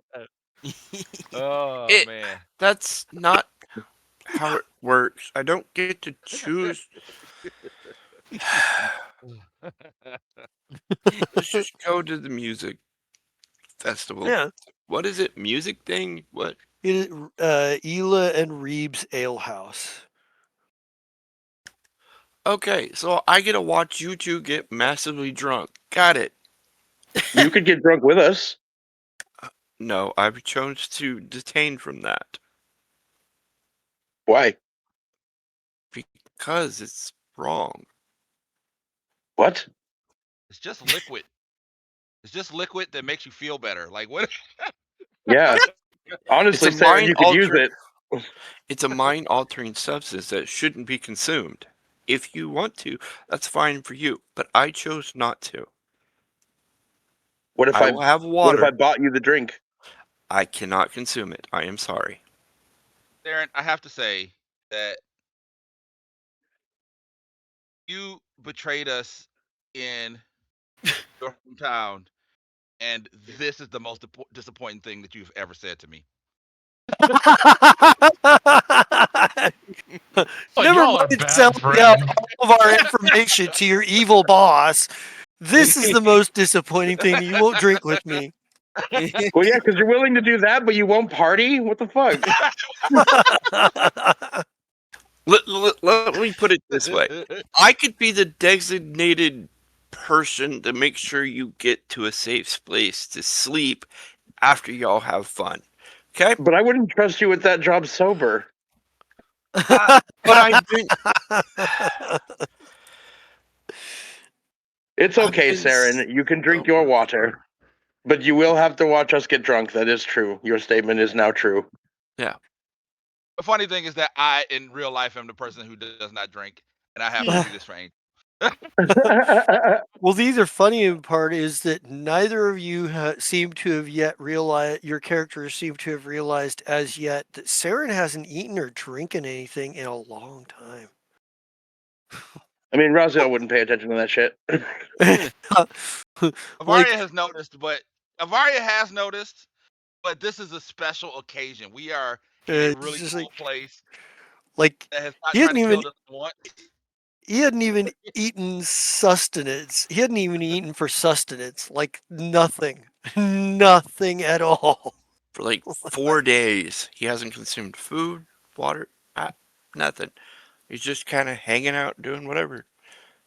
Oh It- man. That's not how it works. I don't get to choose. Let's just go to the music festival. Yeah. What is it? Music thing? What? It is Ela and Reeves Ale House. Okay, so I get to watch you two get massively drunk. Got it. You could get drunk with us. No, I've chose to detain from that Why? because it's wrong. What? It's just liquid. It's just liquid that makes you feel better. Like what? Yeah. Honestly, It's a Sarah, you could use mind-altering- it. It's a mind-altering substance that shouldn't be consumed. If you want to, that's fine for you, but I chose not to. What if I I will have what if water. I bought you the drink? I cannot consume it. I am sorry. Darren, I have to say that you betrayed us in your hometown, and this is the most disappointing thing that you've ever said to me. Oh, Never y'all are mind bad selling out friends. all of our information to your evil boss. This is the most disappointing thing. You won't drink with me. Well, yeah, because you're willing to do that, but you won't party. What the fuck? Let me put it this way. I could be the designated person to make sure you get to a safe place to sleep after y'all have fun. Okay? But I wouldn't trust you with that job sober. But I've been It's I've okay, been Saren. You can drink your sober. water, but you will have to watch us get drunk. That is true. Your statement is now true. The funny thing is that I, in real life, am the person who does not drink, and I have to do this for Angel. Well, the other funny part is that neither of you seem to have yet realized, your characters seem to have realized as yet that Saren hasn't eaten or drinking anything in a long time. I mean, Raziel wouldn't pay attention to that shit. Avaria has noticed, but this is a special occasion. We are in a It's really just cool place like that has not he tried hasn't to even kill us once. he hadn't even eaten sustenance. He hadn't even eaten for sustenance. Like nothing. Nothing at all. For like 4 days, he hasn't consumed food, water, nothing. He's just kind of hanging out, doing whatever.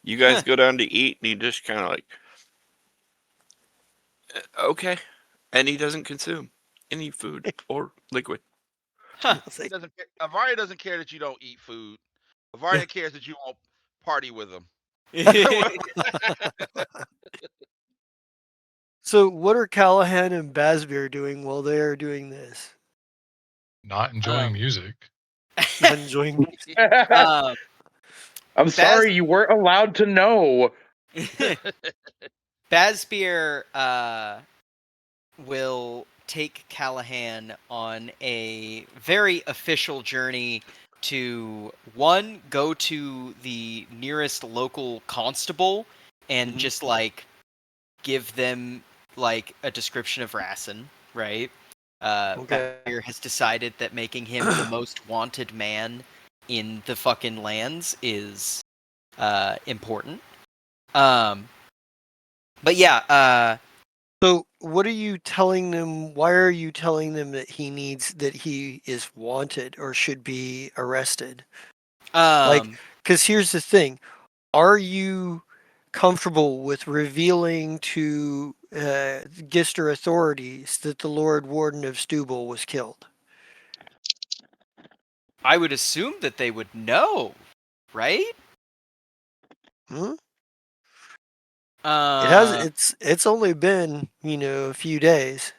You guys go down to eat, and he just kind of like, okay. And he doesn't consume any food or liquid. Huh. He doesn't. Avaria doesn't care that you don't eat food. Avaria cares that you won't party with him. So what are Callahan and Basbeer doing while they are doing this? Not enjoying Um, music. Not enjoying um, I'm sorry, you weren't allowed to know. Basbeer will take Callahan on a very official journey to go to the nearest local constable and just like give them like a description of Rassen, right? Okay. Basbeer has decided that making him the most wanted man in the fucking lands is important. But yeah, So what are you telling them? Why are you telling them that he is wanted or should be arrested? Because here's the thing: are you comfortable with revealing to Gister authorities that the Lord Warden of Stubble was killed? I would assume that they would know, right? Hmm? It has. Uh, It's only been a few days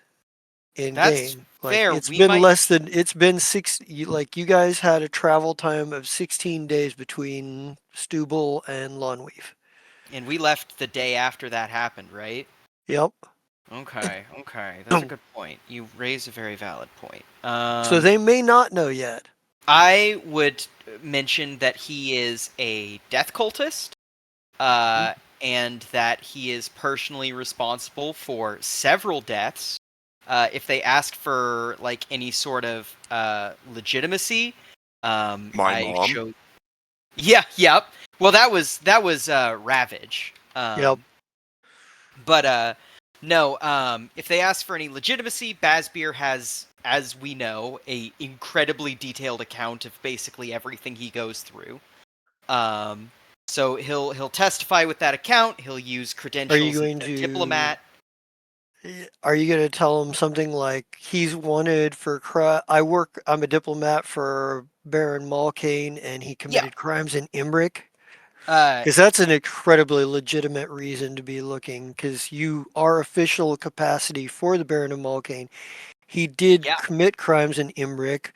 in That's game. fair. It's We been might, less than. It's been you guys had a travel time of 16 days between Stubble and Lawnweave. and we left the day after that happened, right? Yep. Okay, that's a good point. You raise a very valid point. So they may not know yet. I would mention that he is a death cultist, and that he is personally responsible for several deaths. If they ask for like any sort of legitimacy, My I mom. showed. Yeah, yep. Well, that was Ravage. Yep. But no. If they ask for any legitimacy, Basbeer has, as we know, a incredibly detailed account of basically everything he goes through. So he'll testify with that account. He'll use Are you credentials going as a to? diplomat. Are you going to tell him something like he's wanted for I'm a diplomat for Baron Malkane, and he Yeah. committed crimes in Imbric? Uh, Because that's an incredibly legitimate reason to be looking. Because you are official capacity for the Baron of Malkane. He did Yeah. commit crimes in Imbric.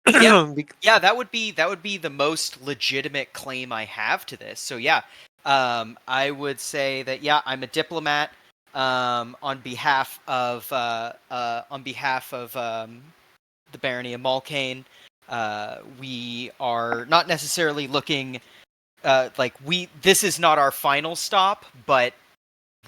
yeah, that would be the most legitimate claim I have to this. So yeah, I would say that I'm a diplomat on behalf of the Barony of Malkane. We are not necessarily looking this is not our final stop, but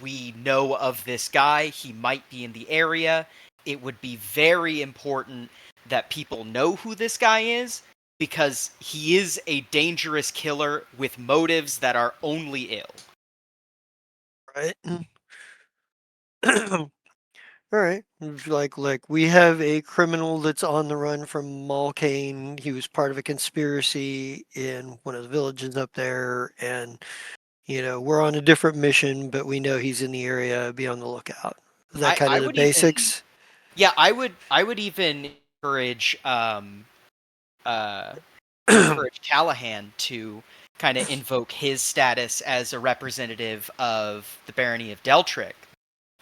we know of this guy. He might be in the area. It would be very important that people know who this guy is, because he is a dangerous killer with motives that are only ill. Right. All right. Like we have a criminal that's on the run from Malkane. He was part of a conspiracy in one of the villages up there, and we're on a different mission, but we know he's in the area. Be on the lookout. Is that kind I of the would even, basics? yeah, I would even encourage encourage Callahan to kind of invoke his status as a representative of the Barony of Deltric.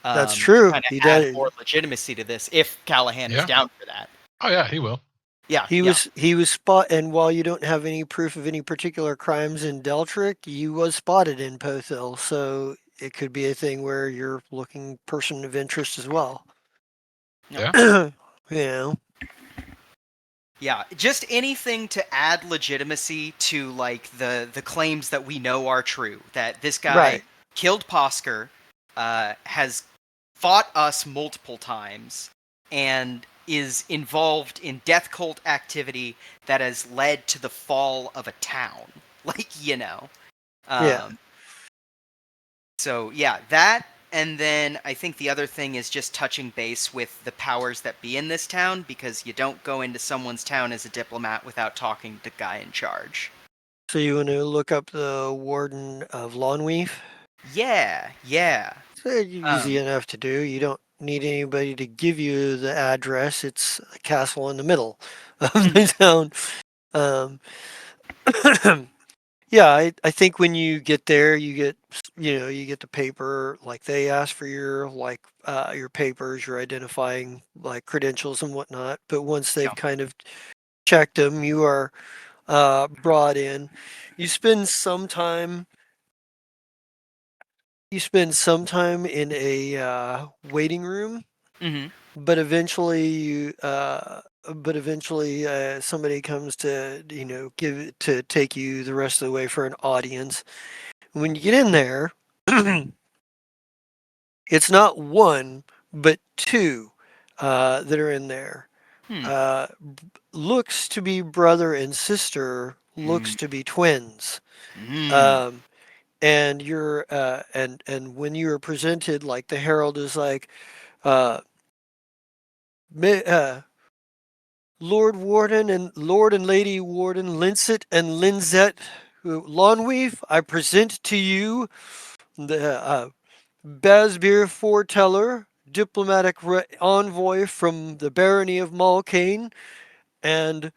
That's To true. kind of He add does. more legitimacy to this, if Callahan is Yeah. down for that. Oh yeah, he will. Yeah, He was spot, and while you don't have any proof of any particular crimes in Deltric, you was spotted in Pothil, so it could be a thing where you're looking person of interest as well. Yeah. Yeah, just anything to add legitimacy to like the claims that we know are true. That this guy Right. killed Posker, has fought us multiple times, and is involved in death cult activity that has led to the fall of a town. Like, Yeah. Um, so yeah, that, and then I think the other thing is just touching base with the powers that be in this town, because you don't go into someone's town as a diplomat without talking to the guy in charge. So you want to look up the Warden of Lawnweave? Yeah. It's easy enough to do. You don't need anybody to give you the address. It's a castle in the middle of the town. Um, yeah, I think when you get there, you get the paper. Like they ask for your papers, your identifying like credentials and whatnot. But once they've Yeah. kind of checked them, you are brought in. You spend some time. You spend some time in a waiting room, Mm-hmm. but eventually somebody comes to take you the rest of the way for an audience. When you get in there, it's not one but two that are in there. Hmm. Looks to be brother and sister. Looks to be twins. Mm. Um, and when you are presented, like the herald is like, uh, may, Lord and Lady Warden Linsett and Linzette Lawnweave, I present to you the Basbeer Foreteller, diplomatic envoy from the Barony of Malkane, and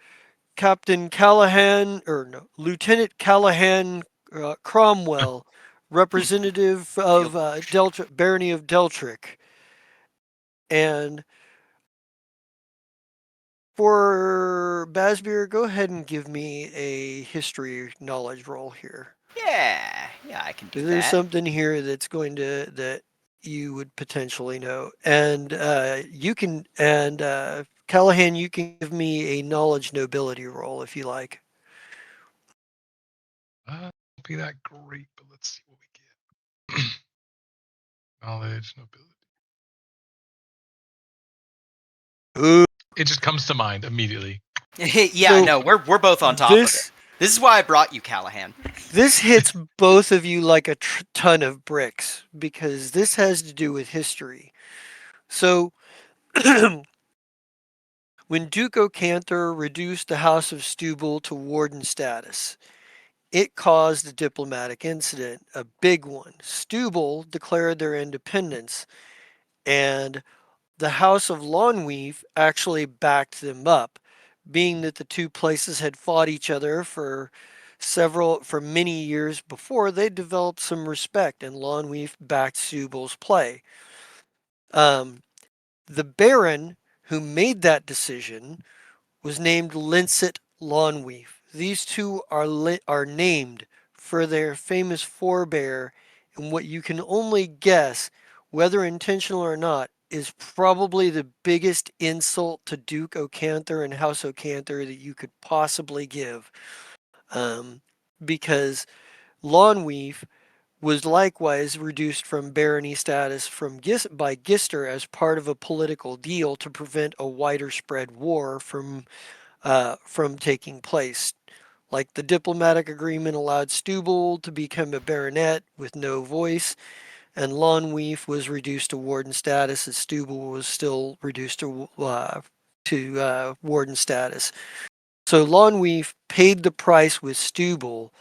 Captain Callahan, or no, Lieutenant Callahan Cromwell, representative of Barony of Deltrick. And for Basbeer, go ahead and give me a history knowledge roll here. Yeah, I can do There's that. something here that you would potentially know, and Callahan, you can give me a knowledge nobility roll if you like. Won't be that great, but let's see what we get. Knowledge, nobility. Ooh. It just comes to mind immediately. Yeah, So no, we're both on top of it. This is why I brought you, Callahan. This hits both of you like a ton of bricks because this has to do with history. So, when Duke Ocanther reduced the House of Stubble to warden status, it caused a diplomatic incident, a big one. Stubble declared their independence, and the House of Lawnweave actually backed them up, being that the two places had fought each other for many years before. They developed some respect, and Lawnweave backed Subal's play. The Baron who made that decision was named Linsett Lawnweave. These two are named for their famous forebear, and what you can only guess, whether intentional or not, is probably the biggest insult to Duke Ocanther and House Ocanther that you could possibly give. Because Lawnweave was likewise reduced from barony status by Gister as part of a political deal to prevent a wider spread war from taking place. Like the diplomatic agreement allowed Stubble to become a baronet with no voice, and Lawnweave was reduced to warden status, as Stubble was still reduced to warden status. So Lawnweave paid the price with Stubble,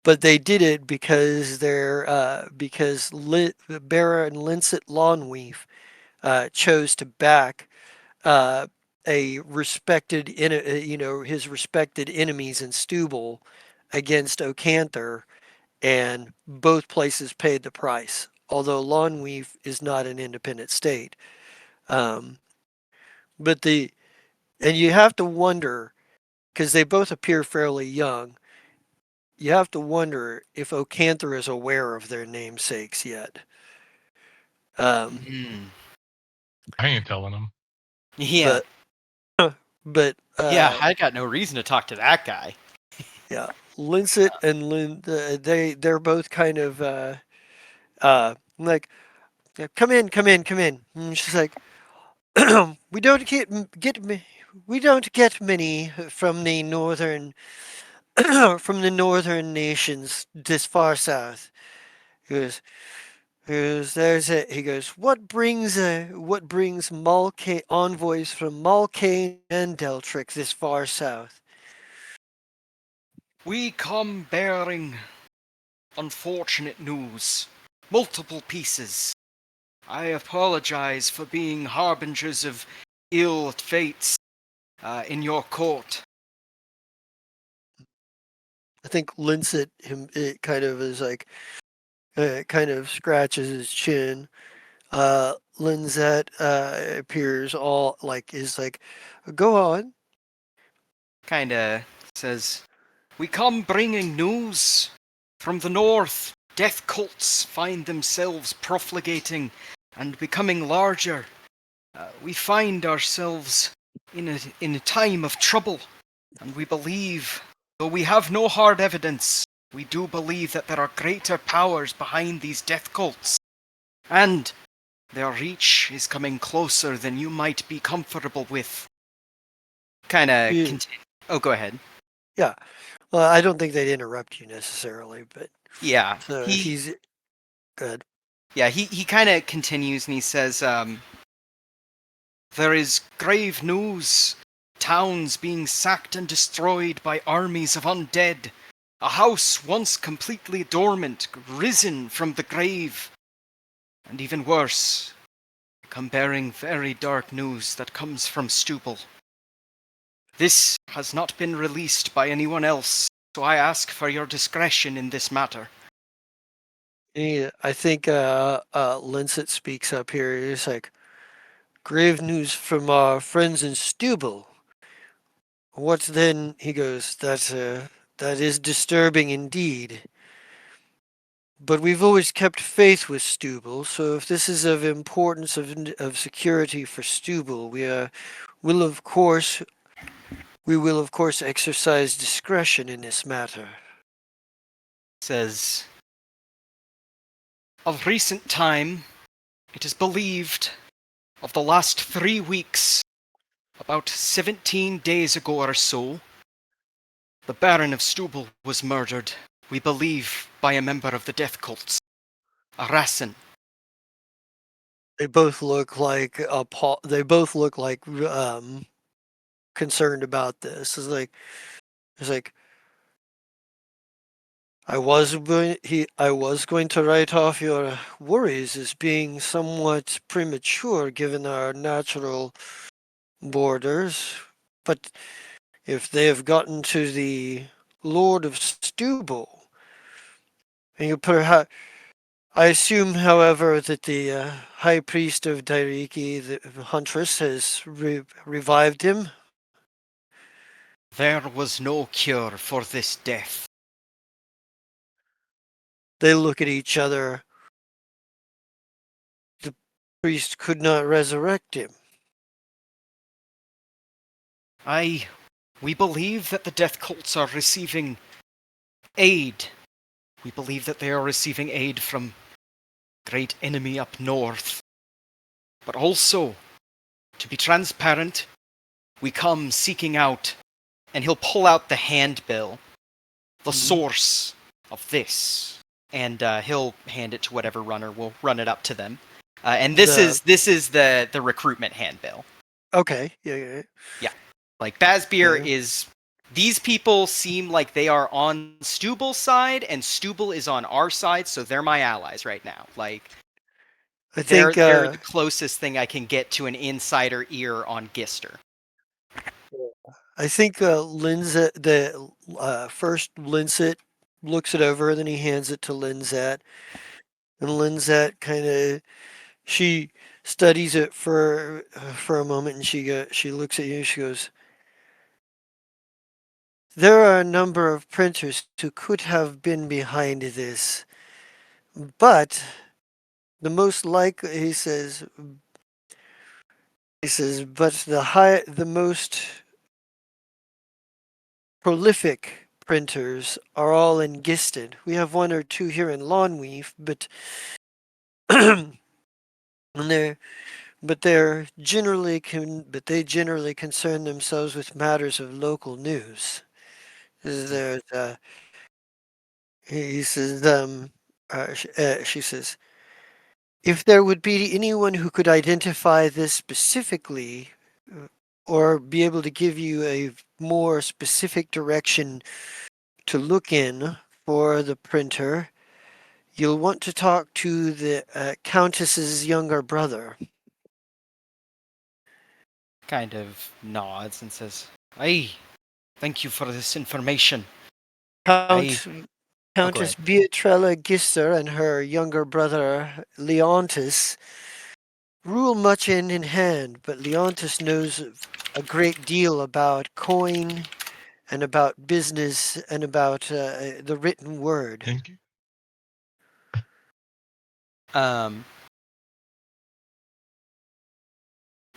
but they did it because Baron Linsett Lawnweave chose to back uh, his respected enemies in Stubble against Ocanther, and both places paid the price. Although Lawnweave is not an independent state, um, but and you have to wonder because they both appear fairly young. You have to wonder if Ocanther is aware of their namesakes yet. Mm. I ain't telling them. Yeah. But Yeah, I got no reason to talk to that guy. yeah, Linsett and they're both kind of like, yeah, come in, come in, come in. And she's like, we don't get we don't get many from the northern from the northern nations this far south. He goes, there's a, he goes, what brings envoys from Malkane and Deltric this far south? We come bearing unfortunate news. Multiple pieces. I apologize for being harbingers of ill fates in your court. I think Linsett it kind of is like kind of scratches his chin. Linsett appears all like is like, go on. Kinda says, we come bringing news. From the north, death cults find themselves profligating and becoming larger. We find ourselves in a time of trouble, and we believe, though we have no hard evidence, we do believe that there are greater powers behind these death cults, and their reach is coming closer than you might be comfortable with. Kinda Yeah. continue. Oh, go ahead. Yeah. Well, I don't think they'd interrupt you necessarily, but Yeah, so he's good. Yeah, he kind of continues and he says, there is grave news. Towns being sacked and destroyed by armies of undead. A house once completely dormant, risen from the grave. And even worse, come bearing very dark news that comes from Stubble. This has not been released by anyone else, so I ask for your discretion in this matter. I think Linsett speaks up here. He's like, grave news from our friends in Stubble. What then? He goes, that is disturbing indeed. But we've always kept faith with Stubble, so if this is of importance of security for Stubble, will of course exercise discretion in this matter. Says, of recent time, it is believed, of the last 3 weeks, about 17 days ago or so, the Baron of Stubble was murdered, we believe, by a member of the death cults, a Rassen. They both look like concerned about this. It's like I was going to write off your worries as being somewhat premature given our natural borders, but if they have gotten to the Lord of Stubble, and you perhaps I assume, however, that the High Priest of Dairiki, the Huntress, has revived him. There was no cure for this death. They look at each other. The priest could not resurrect him. We believe that the death cults are receiving aid. We believe that they are receiving aid from great enemy up north. But also, to be transparent, we come seeking out, and he'll pull out the handbill, the source of this, and he'll hand it to whatever runner will run it up to them. And this is the recruitment handbill. Okay, yeah. Like Bazbeer Yeah. is. These people seem like they are on Stubble's side, and Stubble is on our side, so they're my allies right now. Like I they're think the closest thing I can get to an insider ear on Gister. Linsett, first Linsett looks it over, then he hands it to Linsett, and Linsett she studies it for a moment, and she looks at you, and she goes, there are a number of printers who could have been behind this, but the most likely, he says, but the most prolific printers are all in Gisted. We have one or two here in Lawnweave, but they generally concern themselves with matters of local news. There's he says she says, if there would be anyone who could identify this specifically, or be able to give you a more specific direction to look in for the printer, you'll want to talk to the Countess's younger brother. Kind of nods and says, "Aye, thank you for this information." Countess ahead. Beatrella Gister and her younger brother Leontis rule much in hand, but Leontis knows a great deal about coin and about business and about the written word. Thank you.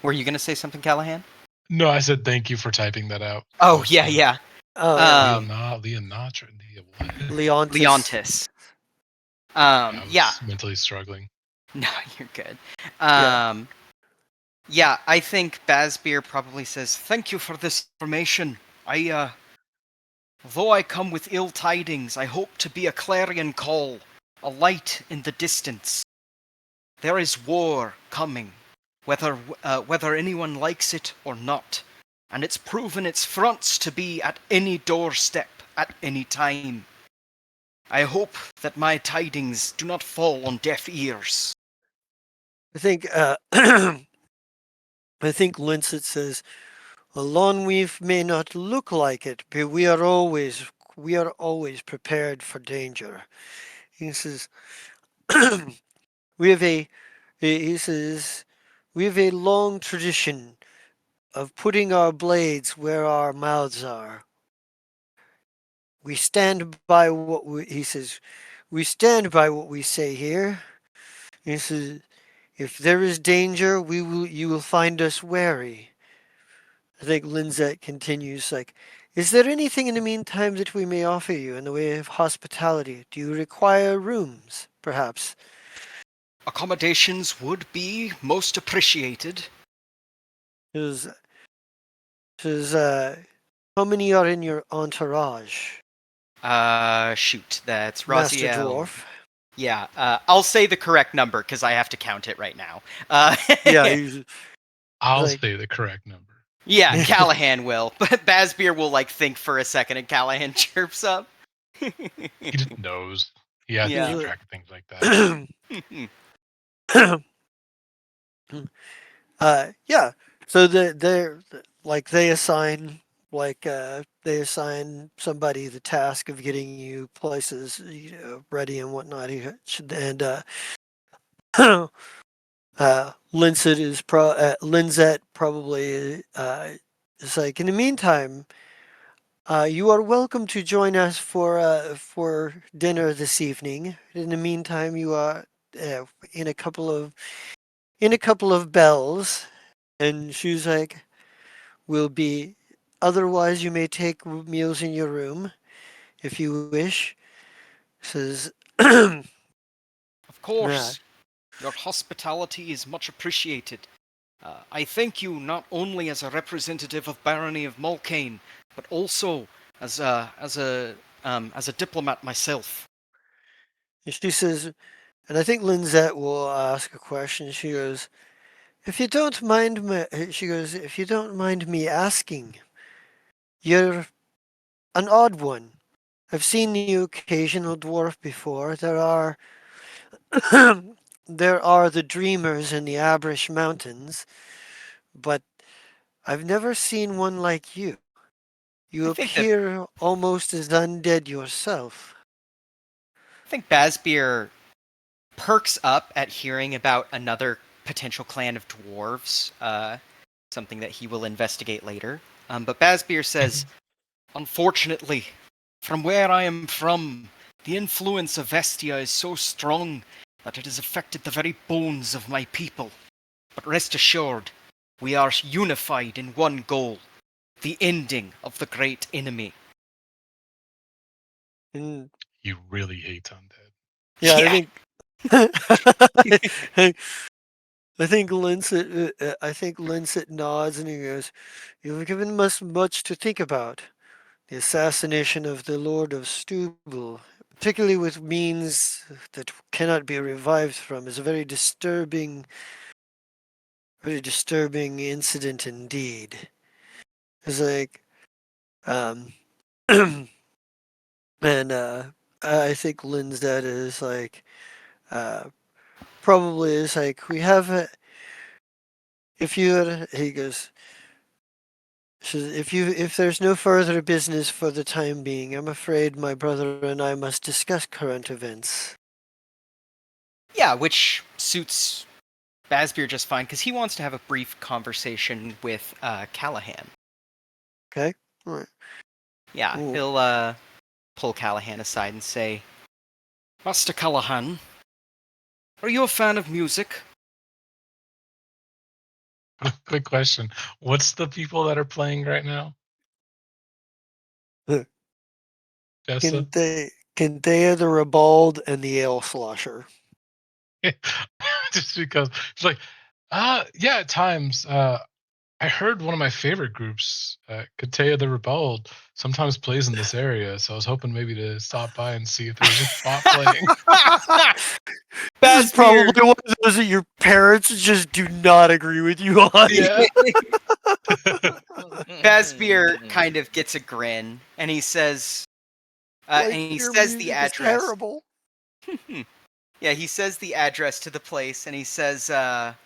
Were you gonna say something, Callahan? No, I said thank you for typing that out. Oh That yeah, was yeah. Oh, yeah. Leonatra. What? Leontis. Leontis. I was Yeah. mentally struggling. No, you're good. Yeah. Yeah, I think Bazbeer probably says, "Thank you for this information. Though I come with ill tidings, I hope to be a clarion call, a light in the distance. There is war coming, whether anyone likes it or not, and it's proven its fronts to be at any doorstep at any time. I hope that my tidings do not fall on deaf ears." I think I think Linsett says, "Well, Longweave may not look like it, but we are always prepared for danger." He says, "We have a," he says, "we have a long tradition of putting our blades where our mouths are. We stand by what he says, we stand by what we say here." He says, "If there is danger, you will find us wary." I think Linzette continues like, "Is there anything in the meantime that we may offer you in the way of hospitality? Do you require rooms, perhaps?" Accommodations would be most appreciated. Says, "How many are in your entourage?" Shoot, that's Master Raziel. Dwarf. Yeah, I'll say the correct number because I have to count it right now. Yeah, he's I'll like- say the correct number. Yeah, Callahan will, but Bazbeer will like think for a second, and Callahan chirps up. He just knows. He has Yeah. to keep track of things like that. Yeah. So they're like they assign somebody the task of getting you places ready and whatnot. And Linzette probably is like, in the meantime, you are welcome to join us for dinner this evening. In the meantime, you are in a couple of bells. And she's like, "Will be. Otherwise, you may take meals in your room if you wish." Says, Of course, your hospitality is much appreciated. I thank you not only as a representative of Barony of Mulcain, but also as a diplomat myself. she says, and I think Linzette will ask a question. She goes, "If you don't mind me," she goes, "if you don't mind me asking, you're an odd one. I've seen the occasional dwarf before. There are the dreamers in the Abrish Mountains, but I've never seen one like you. You I think that- appear almost as undead yourself." I think Bazbeer perks up at hearing about another potential clan of dwarves, something that he will investigate later. But Bazbeer says, "Unfortunately, from where I am from, the influence of Vestia is so strong that it has affected the very bones of my people. But rest assured, we are unified in one goal, the ending of the great enemy." And He really hates undead. yeah, Yeah. I think Linsett nods and he goes, "You've given us much to think about. the assassination of the Lord of Stubble, particularly with means that cannot be revived from, is a very disturbing incident indeed. It's like, um, and I think Lynn's dad is like, probably is like, we have a, if you had, he goes, says, if there's no further business for the time being, I'm afraid my brother and I must discuss current events. Yeah, which suits Basbeer just fine because he wants to have a brief conversation with Callahan. Okay? All right. Yeah, Ooh. he'll pull Callahan aside and say, Master Callahan, are you a fan of music? Quick question: what's the people that are playing right now? Jessa? Kinthea the Ribald and the Ale Slosher. Just because it's like, yeah, at times. I heard one of my favorite groups, Katea the Rebelled, sometimes plays in this area, so I was hoping maybe to stop by and see if there was a spot playing. This is Basbeer. probably one of those that your parents just do not agree with you on. Yeah. Basbeer kind of gets a grin and he says, Like, and he your says the music is address. terrible. Yeah, he says the address to the place and he says, but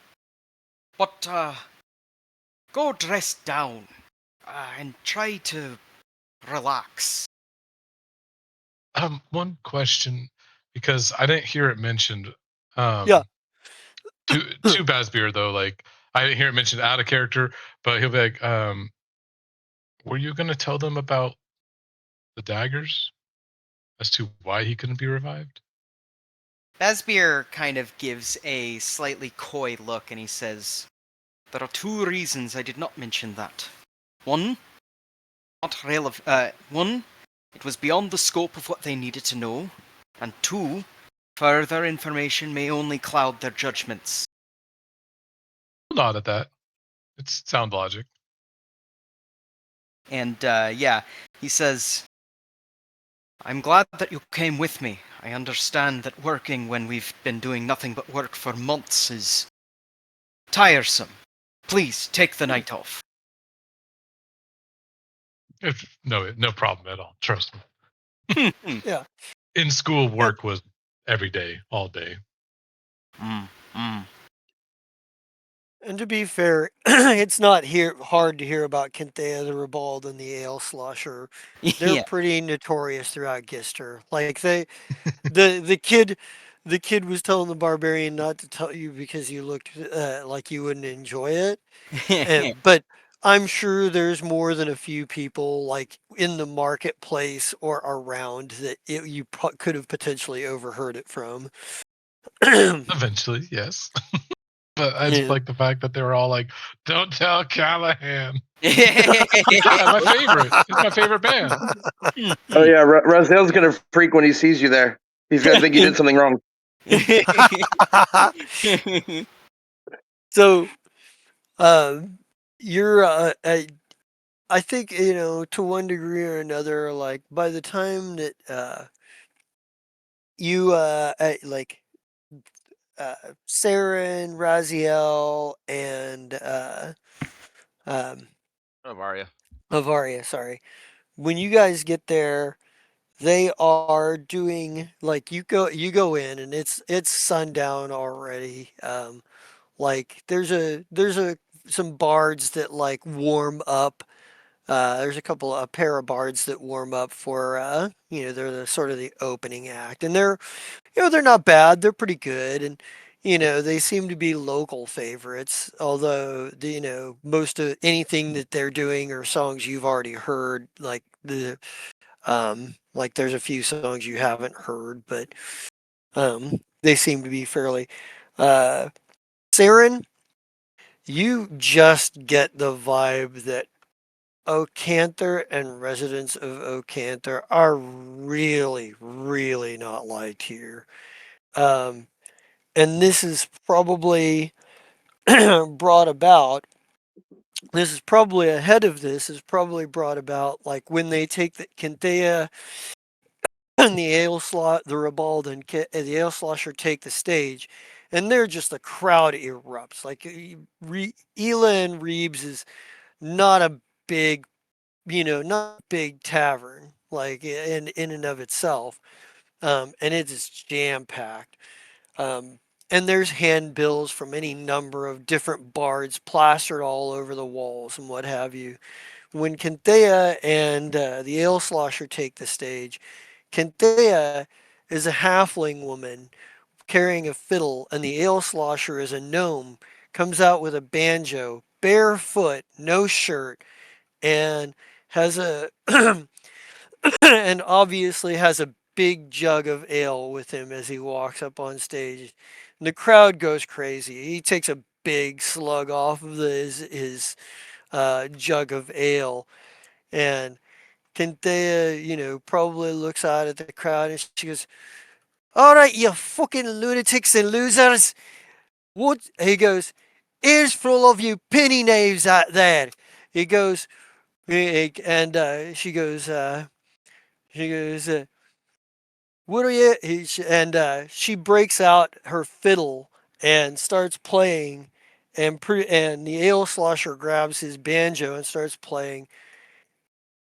go dress down and try to relax. One question, because I didn't hear it mentioned. Yeah. To Basbeer though, like I didn't hear it mentioned out of character, but he'll be like, were you gonna tell them about the daggers as to why he couldn't be revived? Basbeer kind of gives a slightly coy look and he says, there are two reasons I did not mention that. One, one, it was beyond the scope of what they needed to know, and two, further information may only cloud their judgments. Nod at that. It's sound logic. And yeah, he says, I'm glad that you came with me. I understand that working when we've been doing nothing but work for months is tiresome. Please take the night off. No problem at all. Trust me. Yeah. In school, work was every day, all day. And to be fair, it's not hard to hear about Kinthea the Ribald and the Ale Slosher. They're Yeah. pretty notorious throughout Gister. Like the kid was telling the barbarian not to tell you because you looked like you wouldn't enjoy it. But I'm sure there's more than a few people like in the marketplace or around that you could have potentially overheard it from. Eventually, yes. But I just Yeah. like the fact that they were all like, "Don't tell Callahan." Yeah, my favorite. It's my favorite band. Oh yeah, Raziel's gonna freak when he sees you there. He's gonna think you did something wrong. So, you're I think to one degree or another, like by the time that you like Saren, Raziel, and um, Avaria. Avaria, sorry, when you guys get there, they are doing like you go in and it's sundown already. Like there's a some bards that like warm up. There's a pair of bards that warm up for they're the sort of the opening act, and they're not bad. They're pretty good, and they seem to be local favorites. Although most of anything that they're doing are songs you've already heard, like there's a few songs you haven't heard, but they seem to be fairly. Uh, Saren, you just get the vibe that Ocanther and residents of Ocanther are really, really not liked here. Um, and this is probably brought about this is probably ahead of this, is probably brought about like when they take the Kinthea and the ale slot, the Ribald and the ale slosher take the stage, and they're just the crowd erupts. Like Ela and Reeves is not a big, not a big tavern like in and of itself, and it is jam packed. And there's handbills from any number of different bards plastered all over the walls and what have you. When Kinthea and the ale slosher take the stage, Kinthea is a halfling woman carrying a fiddle, and the ale slosher is a gnome, comes out with a banjo, barefoot, no shirt, and has a and obviously has a big jug of ale with him as he walks up on stage. And the crowd goes crazy. He takes a big slug off of his jug of ale, and Kinthea, probably looks out at the crowd and she goes, "All right, you fucking lunatics and losers. What?" He goes, "Ears full of you penny knaves out there." He goes, and she goes, "What are you?" And she breaks out her fiddle and starts playing, and the ale slosher grabs his banjo and starts playing.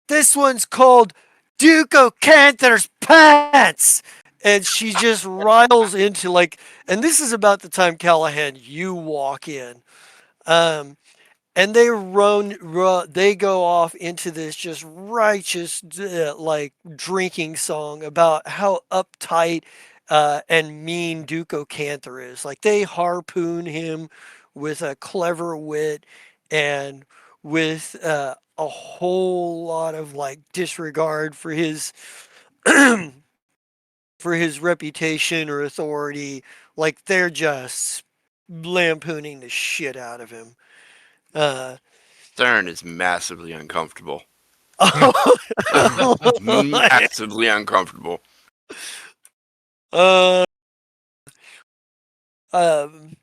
"This one's called Duke O'Canther's Pants." And she just riles into like, and this is about the time, Callahan, you walk in. Um, and they go off into this just righteous like drinking song about how uptight and mean Duke O'Canther is. Like they harpoon him with a clever wit and with a whole lot of like disregard for his for his reputation or authority. Like they're just lampooning the shit out of him. Uh, Stern is massively uncomfortable. like, Massively uncomfortable. uh, um,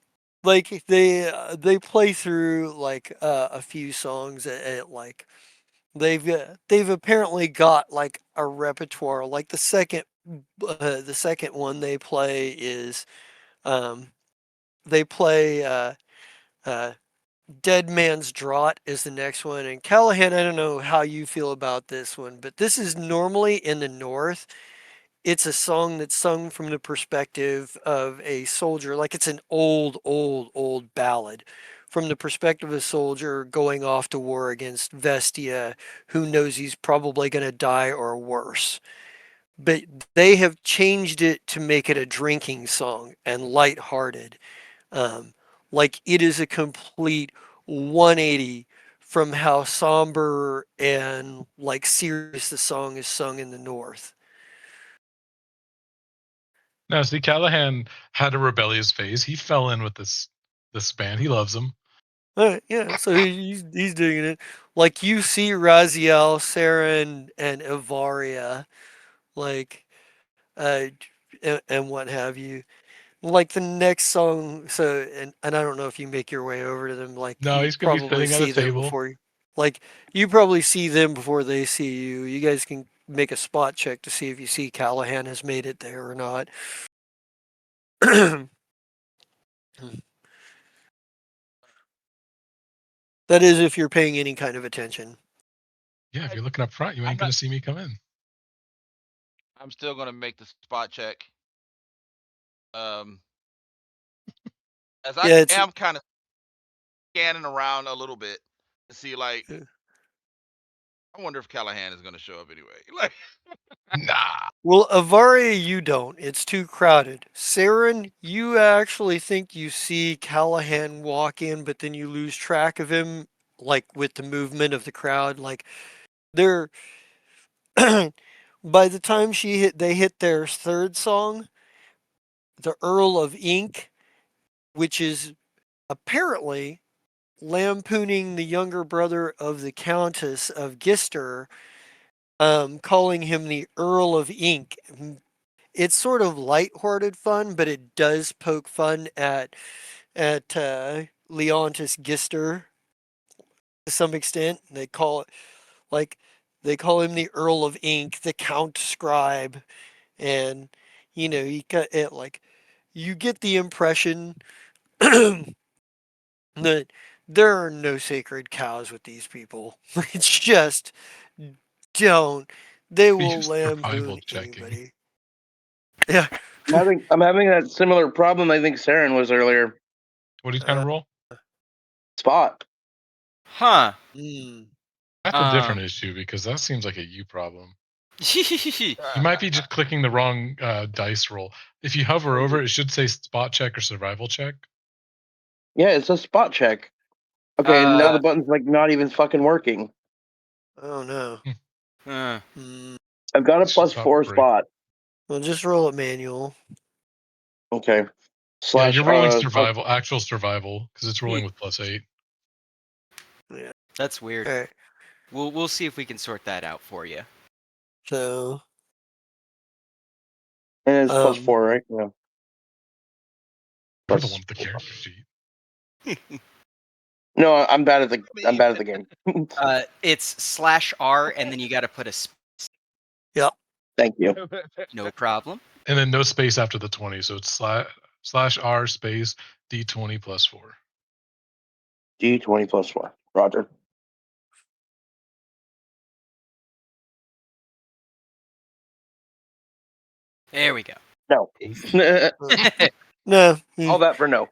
like they play through like a few songs at like they've apparently got like a repertoire. Like the second one they play is um they play uh Dead Man's Draught is the next one. And Callahan, I don't know how you feel about this one, but this is normally in the North. It's a song that's sung from the perspective of a soldier. Like it's an old ballad from the perspective of a soldier going off to war against Vestia, who knows he's probably going to die or worse. But they have changed it to make it a drinking song and lighthearted. Um, like it is a complete 180 from how somber and like serious the song is sung in the North. No, see, Callahan had a rebellious phase. He fell in with this band. He loves them. Yeah, so he's digging it. Like you see Raziel, Sarah, and Evaria, like, uh, and what have you. Like the next song, so and I don't know if you make your way over to them. Like No, you he's gonna be probably sitting at a see them table. before, like you probably see them before they see you. You guys can make a spot check to see if you see Callahan has made it there or not. That is, if you're paying any kind of attention. Yeah, if you're looking up front, you I'm ain't not. gonna see me come in. I'm still gonna make the spot check. Um, as I Yeah, it's am kind of scanning around a little bit to see, like, I wonder if Callahan is gonna show up anyway. Like, Nah. well, Avaria, you don't. It's too crowded. Saren, you actually think you see Callahan walk in, but then you lose track of him, like with the movement of the crowd. Like they're by the time they hit their third song, the Earl of Ink, which is apparently lampooning the younger brother of the Countess of Gister, calling him the Earl of Ink. It's sort of light-hearted fun, but it does poke fun at Leontis Gister. to some extent. They call it like they call him the Earl of Ink, the Count Scribe, and you got it like you get the impression that there are no sacred cows with these people. It's just don't. They will Just survival lampoon checking. anybody. Yeah. I'm having that similar problem. I think Saren was earlier. What are you trying to roll? Spot. Huh. Mm. That's a different issue because that seems like a you problem. You might be just clicking the wrong dice roll. If you hover over it, should say spot check or survival check. Yeah, it's a spot check. Okay, and now the button's like not even fucking working. Oh no. uh, Mm. I've got a It's just +4 not break. spot. Well, just roll it manual. Okay. Yeah, Slash. you're rolling survival, actual survival, because it's rolling with +8. Yeah. that's weird. All right. We'll see if we can sort that out for you. So. And it's +4, right? Yeah. You're the one with the character sheet. No, I'm bad at the game. It's /R and then you got to put a Yep. Thank you. no problem. And then no space after the 20, so it's /R space D20 +4. D20 +4. Roger. There we go. No. No. All that for no.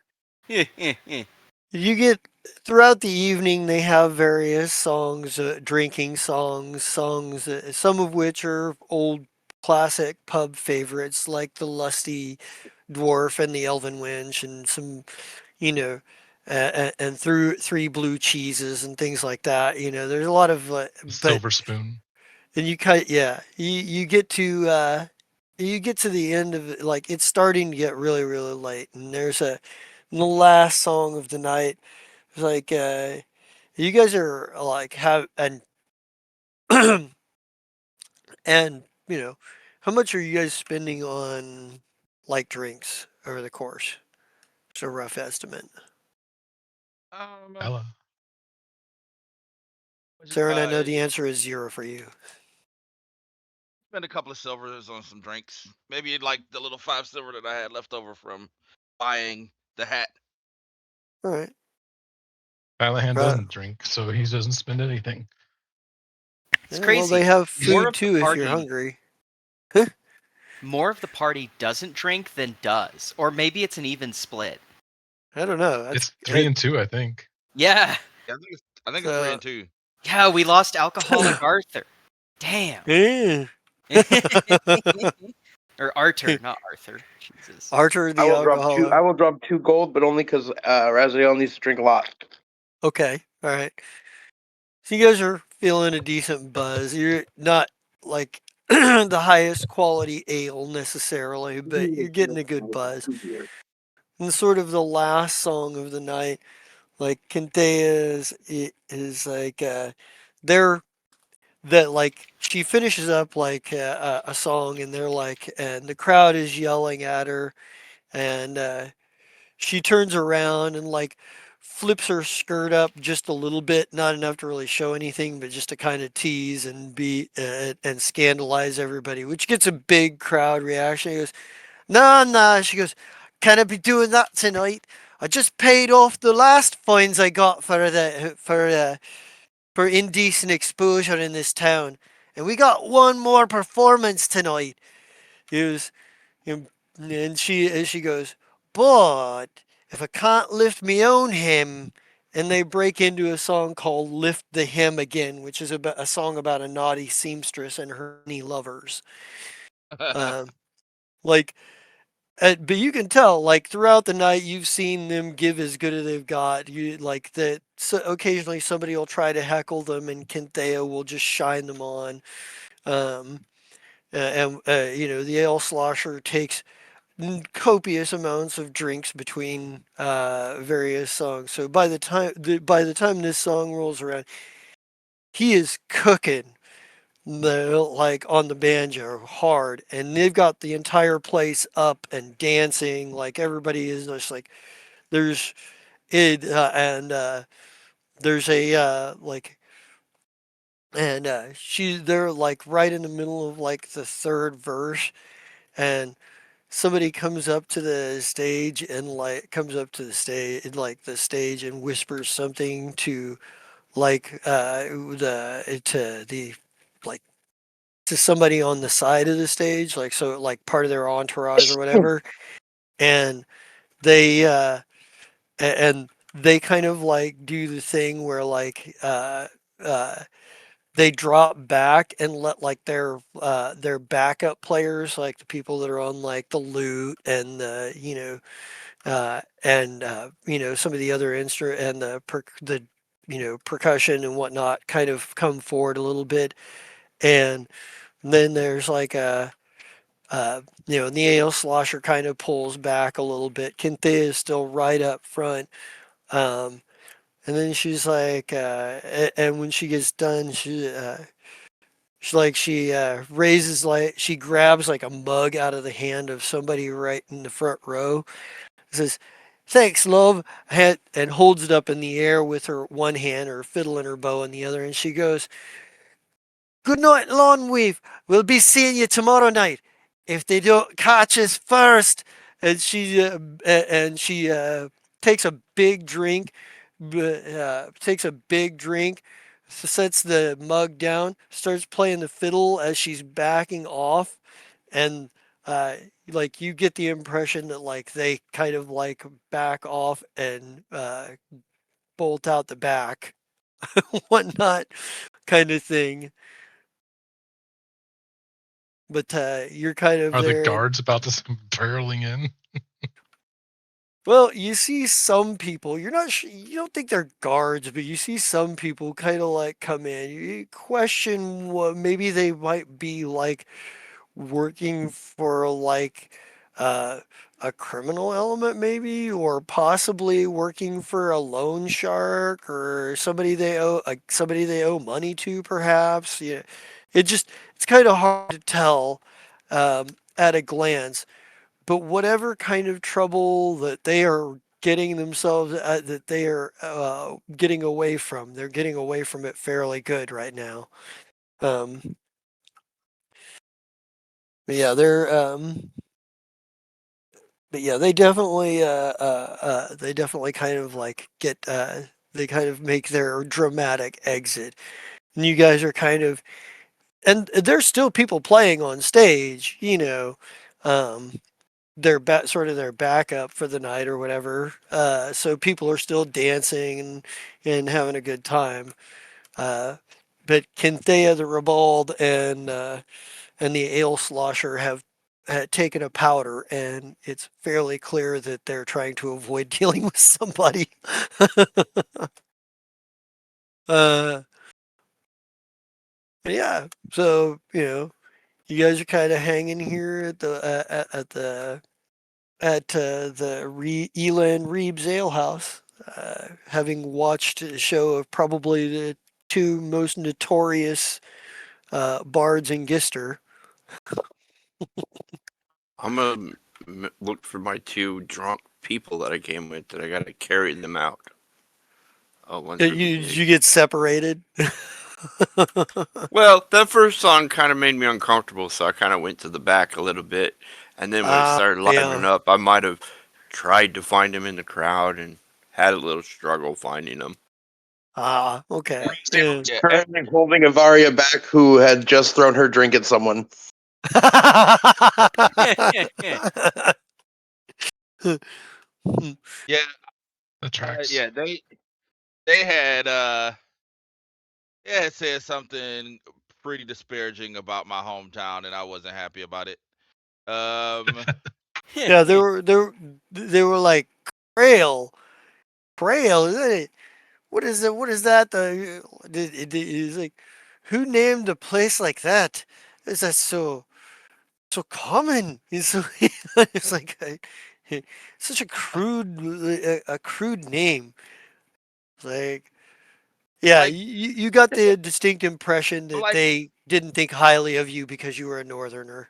You get throughout the evening. They have various songs, drinking songs, some of which are old classic pub favorites, like the Lusty Dwarf and the Elven Wench, and some, and through Three Blue Cheeses and things like that. There's a lot of, but Silver spoon. and you get to the end of it, like it's starting to get really really late, and there's the last song of the night. It's like you guys are like have and how much are you guys spending on like drinks over the course? It's a rough estimate. Ella. Sarah, I know the answer is 0 for you. Spend a couple of silvers on some drinks. Maybe like the little 5 silver that I had left over from buying the hat. All right. Callahan doesn't drink, so he doesn't spend anything. It's Yeah, crazy. well, they have More food of the too if party- you're hungry. More of the party doesn't drink than does, or maybe it's an even split. I don't know. It's 3 and 2, I think. Yeah. Yeah, I think it's 3 and 2. Yeah, we lost alcoholic Arthur. Damn. Yeah. Or Arthur, not Arthur. Jesus. Arthur the I alcoholic. will drop 2 gold, but only because Raziel needs to drink a lot. Okay. All right. So you guys are feeling a decent buzz. You're not like the highest quality ale necessarily, but you're getting a good buzz. And sort of the last song of the night, like Kente is like they're that like she finishes up like a song, and they're like, and the crowd is yelling at her, and she turns around and like flips her skirt up just a little bit, not enough to really show anything, but just to kind of tease and be and scandalize everybody, which gets a big crowd reaction. He goes, "Nah, nah." She goes, "Can I be doing that tonight? I just paid off the last fines I got for indecent exposure in this town, and we got one more performance tonight." He was, and she goes, "But if I can't lift me own hymn," and they break into a song called "Lift the Hymn Again," which is about a song about a naughty seamstress and her many lovers. Like, but you can tell, like throughout the night, you've seen them give as good as they've got. You like that. So occasionally, somebody will try to heckle them, and Kinthea will just shine them on. And the ale slosher takes copious amounts of drinks between various songs. So by the time this song rolls around, he is cooking like on the banjo hard, and they've got the entire place up and dancing. Like everybody is just like there's it, and there's a like, and they're like right in the middle of like the third verse, and somebody comes up to the stage and like comes up to the stage like the stage and whispers something to like the like to somebody on the side of the stage, like so like part of their entourage or whatever, and they and they kind of like do the thing where like they drop back and let like their backup players, like the people that are on like the lute and the some of the other instrument and the percussion and whatnot kind of come forward a little bit, and then there's like the ale slosher kind of pulls back a little bit. Kinthe is still right up front. Um, and then she's like, and when she gets done, she raises like she grabs like a mug out of the hand of somebody right in the front row. Says, "Thanks, love," and holds it up in the air with her one hand, her fiddle and her bow in the other, and she goes, "Good night, Longweave. We'll be seeing you tomorrow night. If they don't catch us first." And she takes a big drink, sets the mug down, starts playing the fiddle as she's backing off, and uh, like you get the impression that like they kind of like back off and bolt out the back, whatnot, kind of thing. But you're kind of Are the there. guards about to come barreling in? Well, you see some people. You don't think they're guards, but you see some people kind of like come in. You question what maybe they might be like working for like uh, a criminal element, maybe, or possibly working for a loan shark or somebody they owe money to, perhaps. Yeah, it's kind of hard to tell at a glance. But whatever kind of trouble that they are getting themselves that they are getting away from, they're getting away from it fairly good right now. Um, but yeah, they definitely kind of like they kind of make their dramatic exit, and you guys are kind of and there's still people playing on stage, um, sort of their backup for the night or whatever. So people are still dancing and having a good time. Uh, but Kinthea the Ribald and the ale slosher have had taken a powder, and it's fairly clear that they're trying to avoid dealing with somebody. uh, yeah, so you guys are kind of hanging here at the Elan Reeves Ale House, having watched a show of probably the two most notorious bards in Gister. I'm gonna look for my two drunk people that I came with. That I gotta carry them out. Once Did you get separated? Well, that first song kind of made me uncomfortable, so I kind of went to the back a little bit. And then when it started livening Yeah. up, I might have tried to find him in the crowd and had a little struggle finding him. Okay. Yeah. Yeah, Currently holding Avaria back, who had just thrown her drink at someone. yeah, The tracks. yeah. They had said something pretty disparaging about my hometown, and I wasn't happy about it. Yeah, they were like Crail. What is it? What is that? He's like, who named a place like that? Is that so common? It's like such a crude name. Like, yeah, like, you got the distinct impression that like they didn't think highly of you because you were a northerner.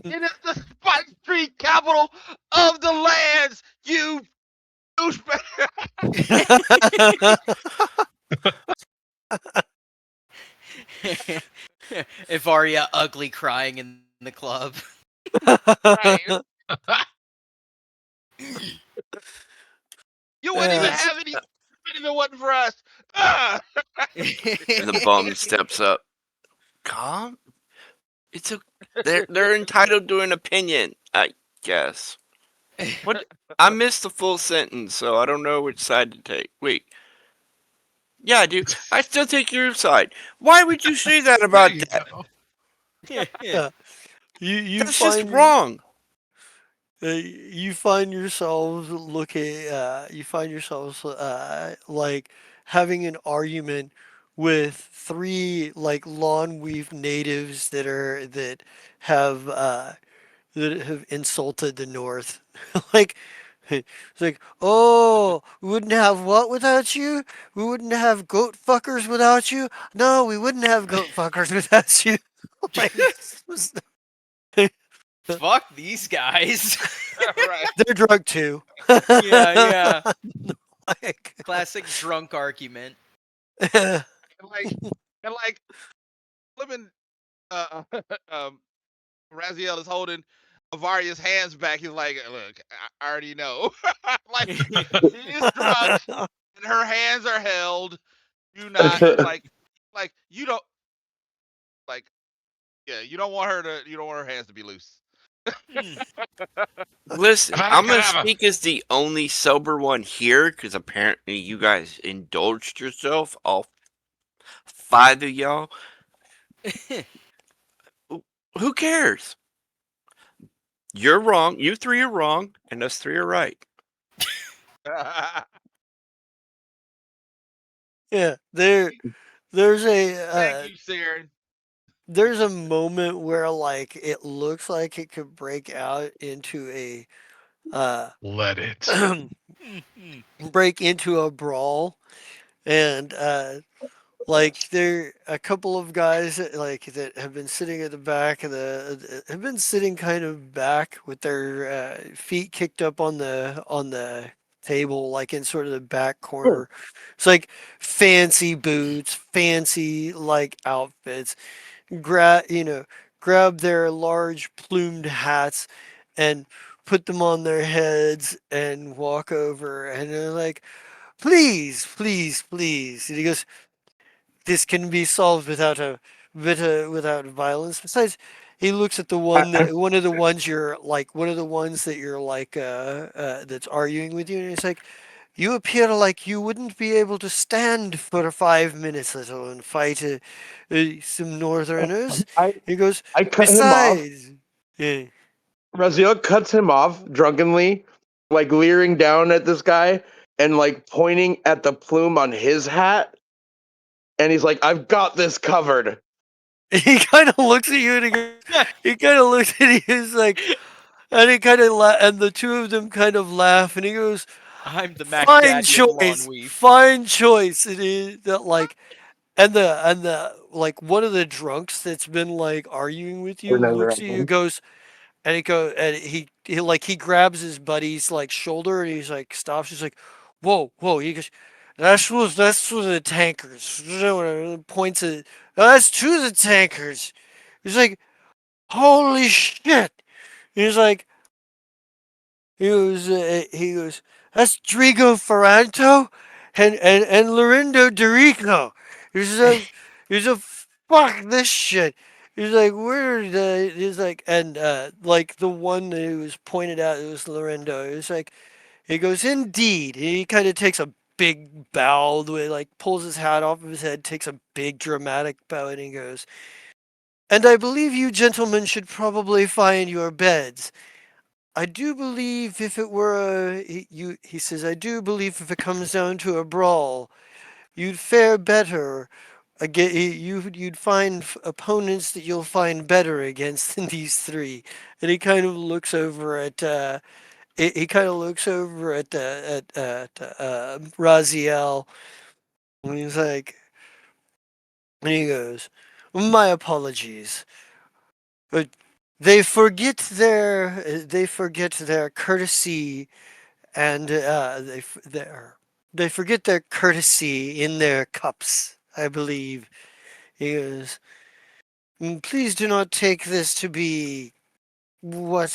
it is the Spice Tree capital of the lands. You Evaria ugly crying in the club. Right. You wouldn't even Yeah. have any if it wasn't for us. Ah! The bum steps up. Calm. It's a. They're entitled to an opinion, I guess. What? I missed the full sentence, so I don't know which side to take. Wait. Yeah, I do. I still take your side. Why would you say that There about you that? go. Yeah. You That's just find wrong. you find yourselves looking you find yourselves like having an argument with three like lawn weave natives that have insulted the North. Like it's like, oh, we wouldn't have what without you? We wouldn't have goat fuckers without you? No, we wouldn't have goat fuckers without you. Like, Fuck these guys. Right. they're drunk too. Yeah. Like, Classic drunk argument. And like flipping um Raziel is holding Avaria's hands back. He's like, look, I already know. Like she's drunk and her hands are held. You not like you don't like yeah, you don't want her hands to be loose. Listen, Avada I'm gonna Kedavra. speak as the only sober one here because apparently you guys indulged yourself, all five of y'all. Who cares? You're wrong. You three are wrong, and us three are right. yeah, there's Thank you, Saren. there's a moment where like it looks like it could break out into a Let it. break into a brawl, and like there a couple of guys that have been sitting at the back of the have been sitting kind of back with their feet kicked up on the table, like in sort of the back corner. It's like fancy boots, fancy like outfits. Grab their large plumed hats and put them on their heads and walk over, and they're like, please, please, please. And he goes, this can be solved without violence. Besides, he looks at the one of the ones you're like one of the ones that you're like that's arguing with you, and he's like, you appear like you wouldn't be able to stand for 5 minutes, let alone fight some northerners. I He goes, I cut him off. besides, yeah. Raziel cuts him off drunkenly, like leering down at this guy and like pointing at the plume on his hat. And he's like, I've got this covered. He kind of looks at you and he kind of looks at you. He's like, and he kind of and the two of them kind of laugh, and he goes, I'm the Mac "Fine Daddy of Lawn choice, Weave. fine choice." It is that like, and the like one of the drunks that's been like arguing with you looks at you, goes, and he like he grabs his buddy's like shoulder, and he's like stops. He's like, "Whoa, whoa!" He goes, that's for the tankers." Points at, that's to the tankers. He's like, "Holy shit!" He's like, he goes, that's Drigo Ferranto and Lorindo Dorico. He's a fuck this shit. He's like, he's like, and like the one that was pointed out, it was Lorindo. He was like, he goes, indeed. He kind of takes a big bow, the way, like pulls his hat off of his head, takes a big dramatic bow, and he goes, and I believe you gentlemen should probably find your beds. I do believe if it were he says, I do believe if it comes down to a brawl, you'd fare better. Again, you'd find opponents that you'll find better against than these three. And he kind of looks over at he kind of looks over at Raziel, and he's like, and he goes, my apologies, but they forget their courtesy and they forget their courtesy in their cups, I believe. He goes, Please do not take this to be what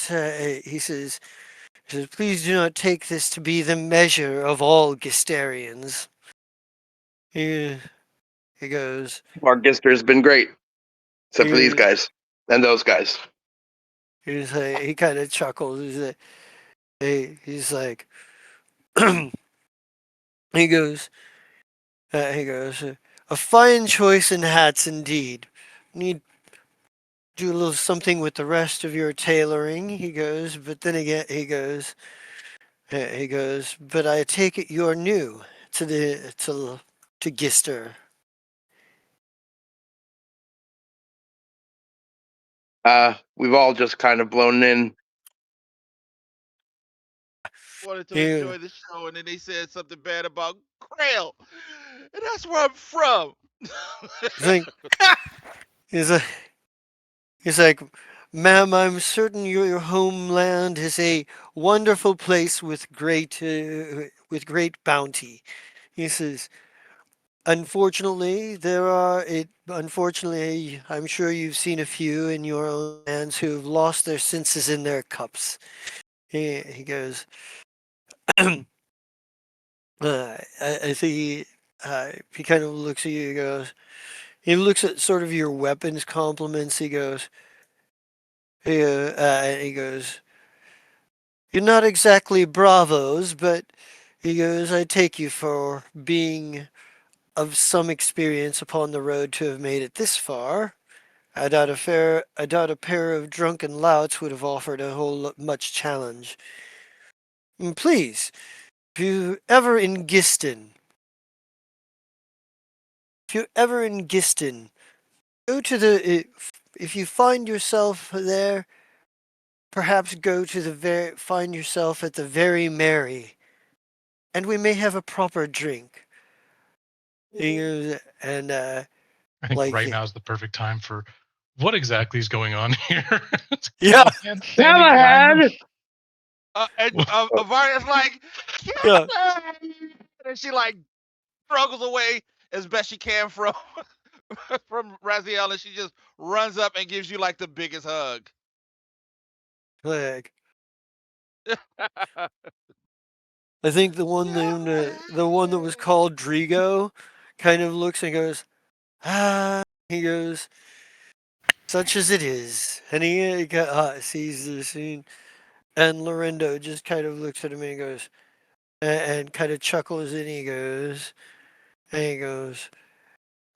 he says, please do not take this to be the measure of all Gistarians. He goes, Our Gister's been great, except for these he, guys and those guys. he kind of chuckles. He's like, he goes, a fine choice in hats indeed. Need do a little something with the rest of your tailoring. He goes, but then again, he goes, but I take it you're new to Gister. We've all just kind of blown in. Wanted to Yeah. enjoy the show, and then they said something bad about Grail, and that's where I'm from. Think he's like, he's like, ma'am, I'm certain your homeland is a wonderful place with great bounty. He says, unfortunately, I'm sure you've seen a few in your own lands who have lost their senses in their cups. He goes, I think he kind of looks at you. He looks at sort of your weapons compliments. He goes, he goes, you're not exactly bravos, but he goes, I take you for being of some experience upon the road to have made it this far. I doubt a pair of drunken louts would have offered a whole much challenge. Please, if you ever in Giston, go to if you find yourself there, perhaps go to find yourself at the Very Merry, and we may have a proper drink. And I think like right now is the perfect time for what exactly is going on here. It's yeah, Callahan standing behind them. Callahan! And Avaria's like, yeah, and she like struggles away as best she can from from Raziel, and she just runs up and gives you like the biggest hug. like I think the one that was called Drigo kind of looks and goes, he goes, such as it is. And he sees the scene. And Lorenzo just kind of looks at him and goes, and kind of chuckles and he goes, he goes,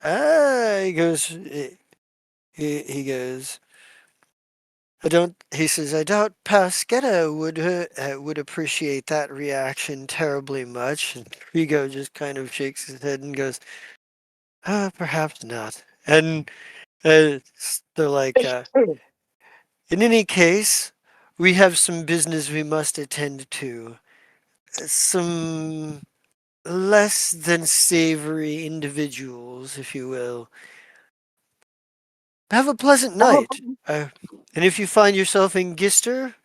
he goes, he says, I doubt Pasquetta would appreciate that reaction terribly much. And Rigo just kind of shakes his head and goes, perhaps not. And they're like, in any case, we have some business we must attend to. Some less than savory individuals, if you will. Have a pleasant night. And if you find yourself in Gister,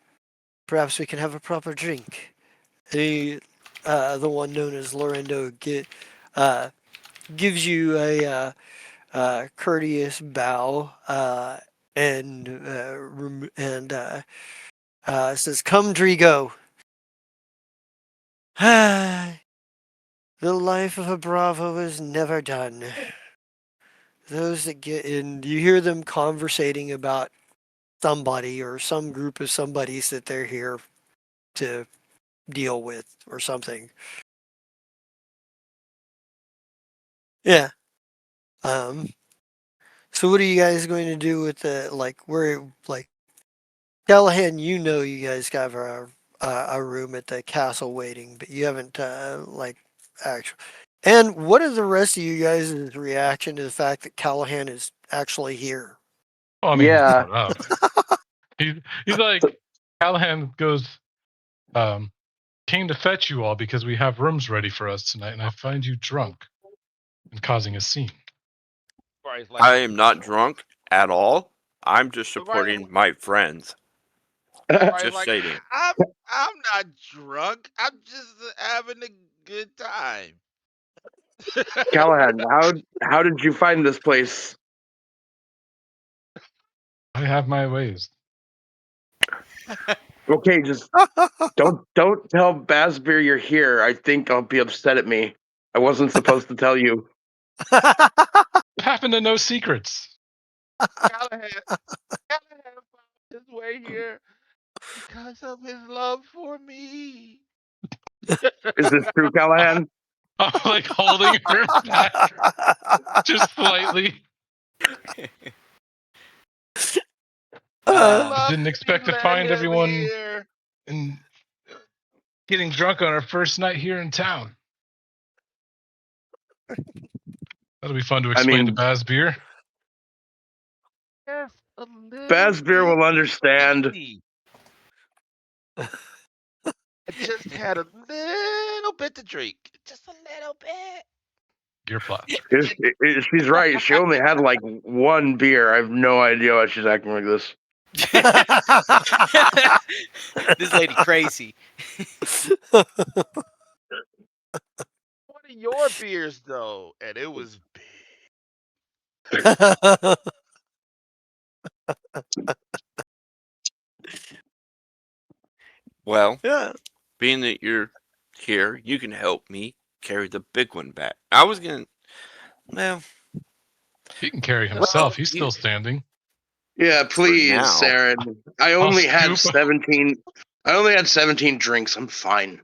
perhaps we can have a proper drink. The one known as Lorendo gives you a courteous bow and says, "Come, Drigo." The life of a bravo is never done. Those that get in, you hear them conversating about somebody or some group of somebodies that they're here to deal with or something. Yeah. So what are you guys going to do with Callahan? You know, you guys have a room at the castle waiting, but you haven't actually. And what is the rest of you guys' reaction to the fact that Callahan is actually here? Oh, I mean, Yeah. shut up. He's like, Callahan goes, came to fetch you all because we have rooms ready for us tonight, and I find you drunk and causing a scene. I am not drunk at all. I'm just Avaria's supporting my friends. Right, Just like stating. I'm not drunk. I'm just having a good time. Callahan, how did you find this place? I have my ways. Okay, just don't tell Basbeer you're here. I think I'll be upset at me. I wasn't supposed to tell you. What happened to no secrets? Callahan found his way here because of his love for me. Is this true, Callahan? I'm like holding her back just slightly. Uh, Didn't expect to Let find him everyone here. in getting drunk on our first night here in town. That'll be fun to I explain to mean, Basbeer. Just a little Basbeer will bit understand. tipsy. I just had a little bit to drink. Just a little bit. Your plaster. She's right. She only had like one beer. I have no idea why she's acting like this. This lady crazy. One of your beers though, and it was big. Well, yeah. being that you're here, you can help me carry the big one back. I was gonna. Well, He can carry himself. He's you- still standing. Yeah, please, now. Saren. I I'll only had scoop. 17. I only had 17 drinks. I'm fine.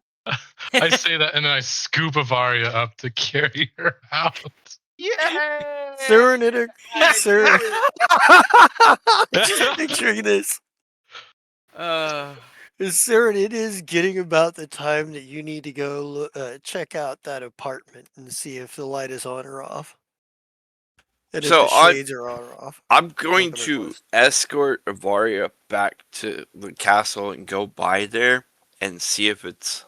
I say that and then I scoop Avaria up to carry her out. Yeah. Saren Saren. It's Picturing this. Saren, it is getting about the time that you need to go check out that apartment and see if the light is on or off. And if the So shades are on or off. I'm going Whatever it to was. escort Avaria back to the castle and go by there and see if it's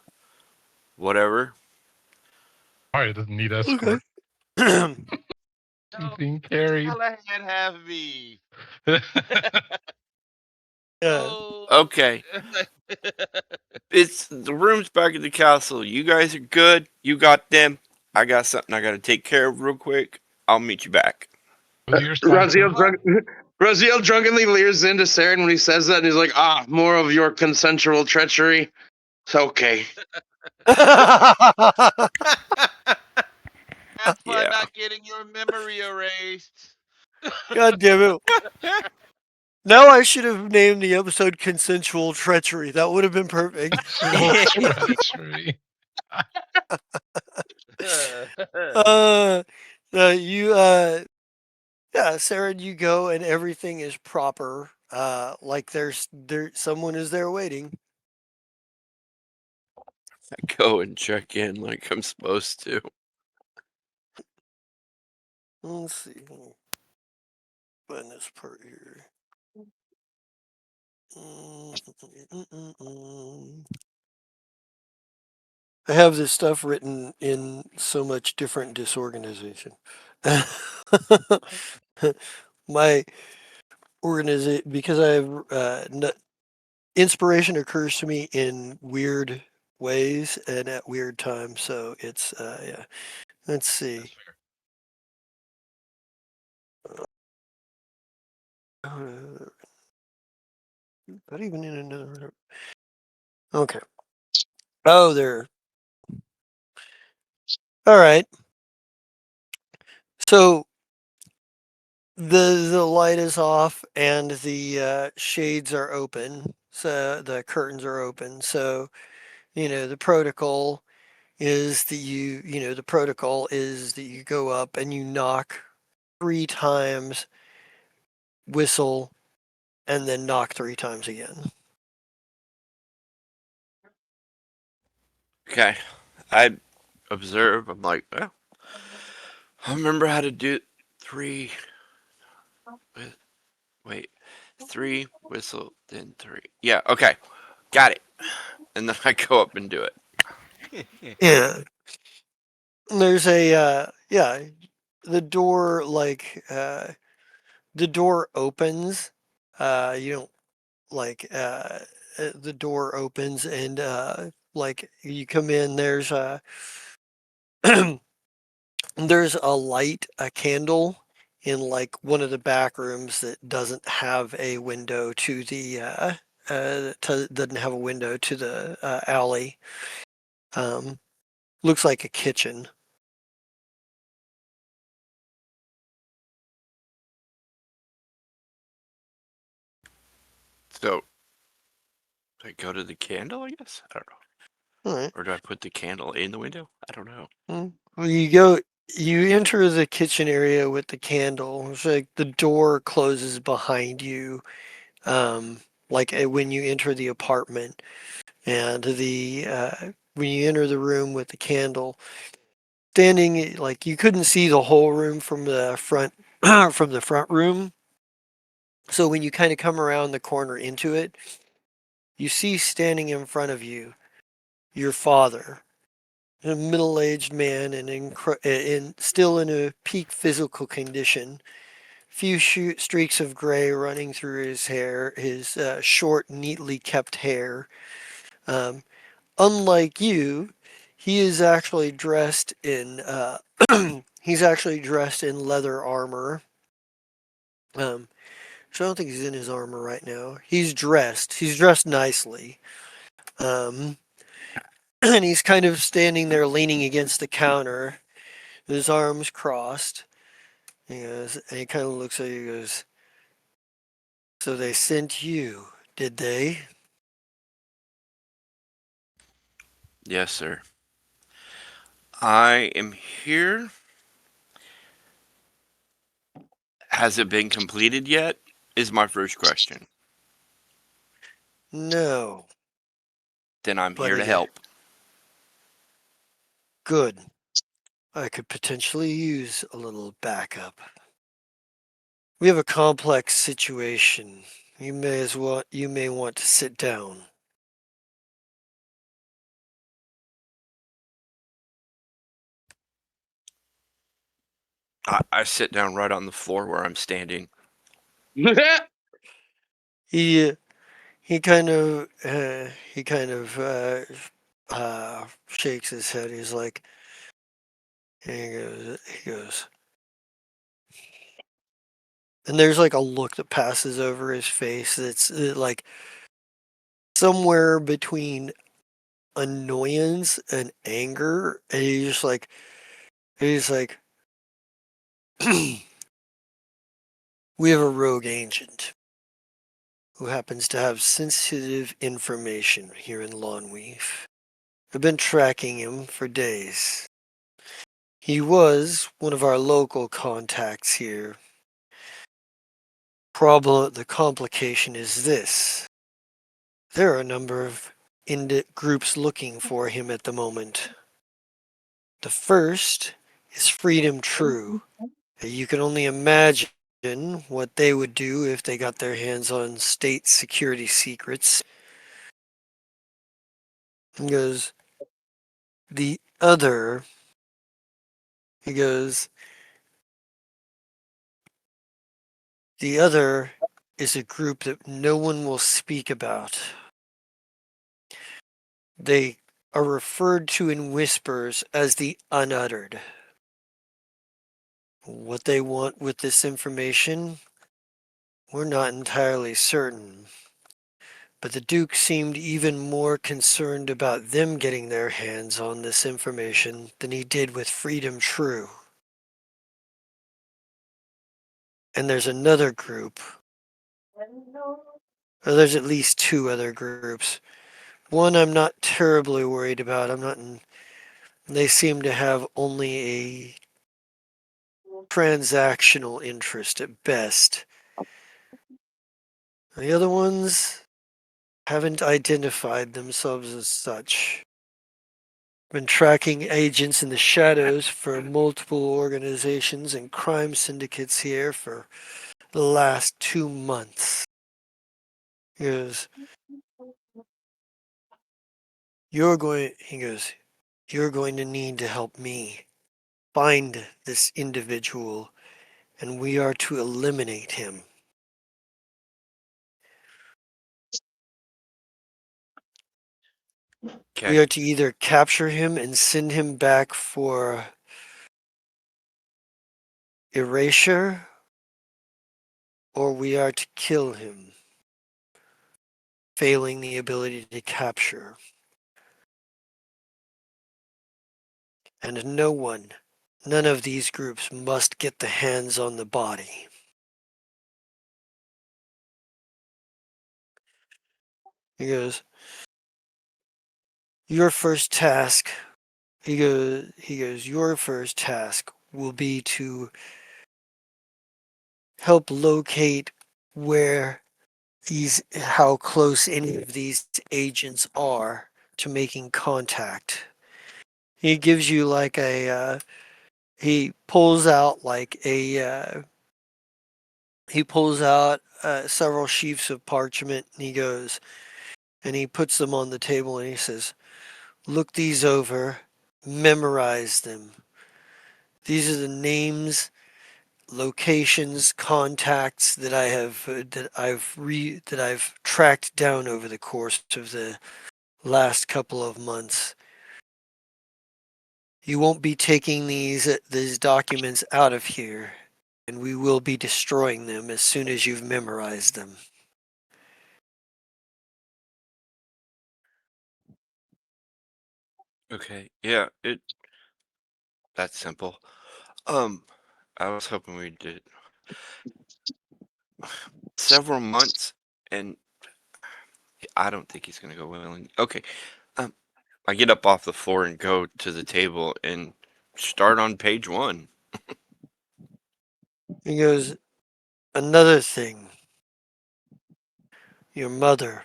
whatever. Avaria doesn't need escort. Okay. She's being carried. Callahan have me. Yeah. Oh. Okay. It's the room's back at the castle. You guys are good. You got them. I got something I got to take care of real quick. I'll meet you back. With your sponsor. Raziel drunkenly leers into Saren when he says that, and he's like, more of your consensual treachery. It's okay. Have fun Yeah. not getting your memory erased. God damn it. Now I should have named the episode Consensual Treachery. That would have been perfect. Treachery. You yeah, Sarah, you go and everything is proper. Like someone is there waiting. I go and check in like I'm supposed to. Let's see. Find this part here. I have this stuff written in so much different disorganization. My organization, because I have inspiration occurs to me in weird ways and at weird times. So it's yeah. Let's see. Not even in another. Okay. Oh, there. All right. So the light is off and the shades are open. So the curtains are open. So the protocol is that you go up and you knock 3 times, whistle, and then knock 3 times again. Okay. I observe. I'm like, well, I remember how to do 3. Wait, 3 whistle, then 3. Yeah. Okay. Got it. And then I go up and do it. Yeah. There's yeah, the door the door opens. You don't like the door opens and like you come in. There's a there's a light, a candle in like one of the back rooms that doesn't have a window to the doesn't have a window to the alley. Looks like a kitchen. So, do I go to the candle, I guess? I don't know. All right. Or do I put the candle in the window? I don't know. Well, you enter the kitchen area with the candle. It's like the door closes behind you, like when you enter the apartment, and the when you enter the room with the candle, standing like you couldn't see the whole room from the front from the front room. So when you kind of come around the corner into it, you see standing in front of you your father, a middle-aged man and still in a peak physical condition. Few streaks of gray running through his hair, his short, neatly kept hair. Um, Unlike you, he is actually dressed in he's actually dressed in leather armor. So I don't think he's in his armor right now. He's dressed. He's dressed nicely. Um, and he's kind of standing there leaning against the counter, his arms crossed. He goes, and he kind of looks at you and goes, "So they sent you, did they?" Yes, sir. I am here. Has it been completed yet? Is my first question. No, Then I'm but here to help. good. I could potentially use a little backup. We have a complex situation. You may want to sit down. I sit down right on the floor where I'm standing. He he kind of shakes his head. He's like, he goes, and there's like a look that passes over his face that's like somewhere between annoyance and anger, and he's like, we have a rogue agent who happens to have sensitive information here in Longweave. I've been tracking him for days. He was one of our local contacts here. The complication is this. There are a number of groups looking for him at the moment. The first is Freedom True. You can only imagine what they would do if they got their hands on state security secrets. He goes, the other, he goes, the other is a group that no one will speak about. They are referred to in whispers as the unuttered. What they want with this information, we're not entirely certain. But the Duke seemed even more concerned about them getting their hands on this information than he did with Freedom True. And there's another group. Or there's at least two other groups. One I'm not terribly worried about. They seem to have only a transactional interest at best. The other ones haven't identified themselves as such. Been tracking agents in the shadows for multiple organizations and crime syndicates here for the last 2 months. He goes, he goes, you're going to need to help me find this individual, and we are to eliminate him. We Okay. are to either capture him and send him back for erasure, or we are to kill him, failing the ability to capture. And none of these groups must get the hands on the body. He goes, your first task, your first task will be to help locate how close any of these agents are to making contact. He gives you like he pulls out several sheafs of parchment, and he puts them on the table, and he says, look these over, memorize them. These are the names, locations, contacts that I've tracked down over the course of the last couple of months. You won't be taking these documents out of here, and we will be destroying them as soon as you've memorized them. Okay. Yeah. That's simple. I was hoping we did several months, and I don't think he's gonna go willing. Okay. Um, I get up off the floor and go to the table and start on page 1. He goes, another thing, your mother.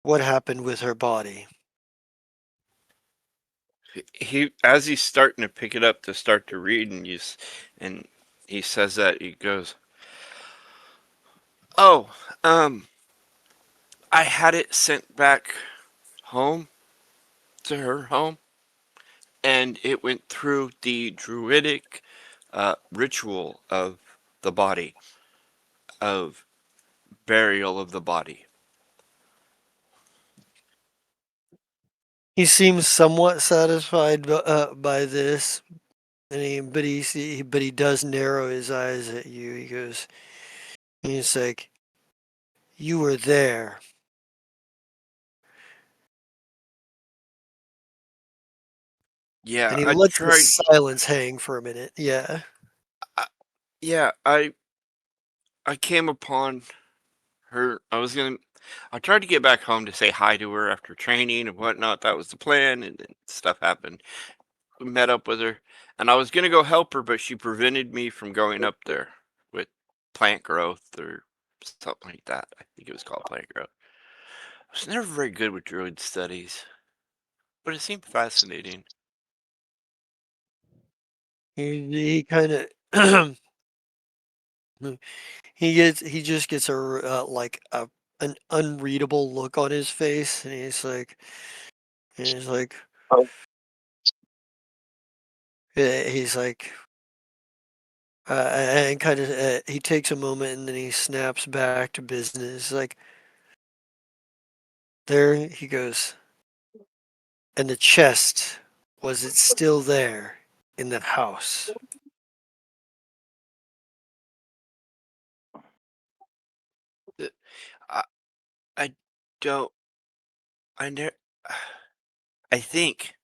What happened with her body? He as he's starting to pick it up to start to read, and he says that he goes, "Oh, I had it sent back home to her home, and it went through the druidic ritual of the body, of burial of the body." He seems somewhat satisfied by this, but he does narrow his eyes at you. He's like, you were there. Yeah, And he I lets the tried. silence hang for a minute. Yeah. I, yeah, I came upon her. I tried to get back home to say hi to her after training and whatnot. That was the plan, and then stuff happened. We met up with her, and I was gonna go help her, but she prevented me from going up there with plant growth or something like that. I think it was called plant growth. I was never very good with druid studies, but it seemed fascinating. He kind of he just gets an unreadable look on his face, and he's like he's like and kind of he takes a moment, and then he snaps back to business. Like, there he goes, and the chest, was it still there in that house? Uh, I, I don't. I never. I think.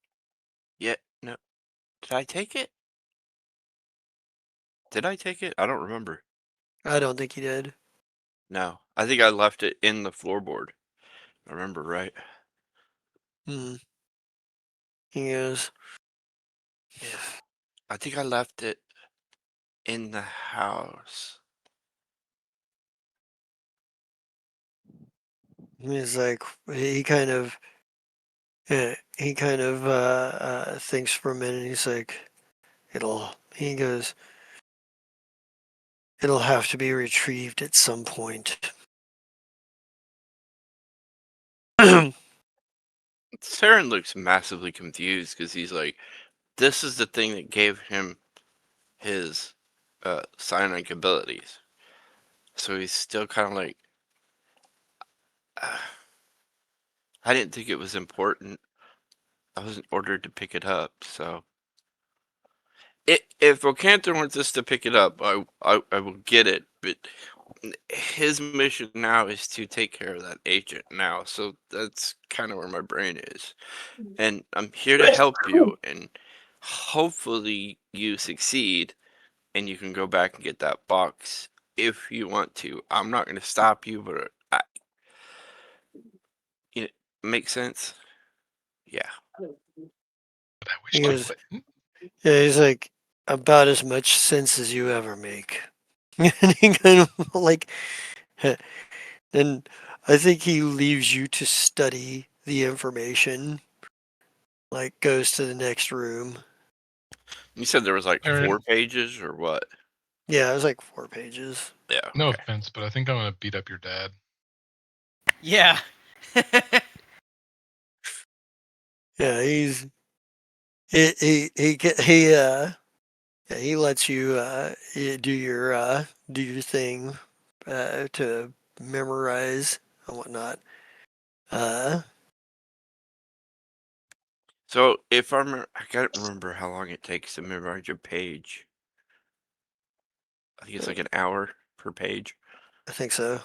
Yeah. No. Did I take it? Did I take it? I don't remember. I don't think he did. No. I think I left it in the floorboard. I remember right. Hmm. He goes, yeah. I think I left it in the house. He's like, he kind of thinks for a minute. He's like, he goes, it'll have to be retrieved at some point. Saren looks massively confused because he's like, this is the thing that gave him his psionic abilities. So he's still kind of like, I didn't think it was important. I wasn't ordered to pick it up, so if Ocanther wants us to pick it up, I will get it. But his mission now is to take care of that agent now, so that's kind of where my brain is. And I'm here to help you, and hopefully you succeed, and you can go back and get that box if you want to. I'm not going to stop you, but you know, makes sense. Yeah. But I wish He you goes, wouldn't. yeah, he's like, about as much sense as you ever make. And he kind of like, and I think he leaves you to study the information, like goes to the next room. You said there was like Aaron, 4 pages or what? Yeah, it was like 4 pages. Yeah. no Okay. offense, but I think I'm gonna beat up your dad. Yeah. Yeah, he lets you do your thing to memorize and whatnot. So if I can't remember how long it takes to memorize your page. I think it's like an hour per page. I think so.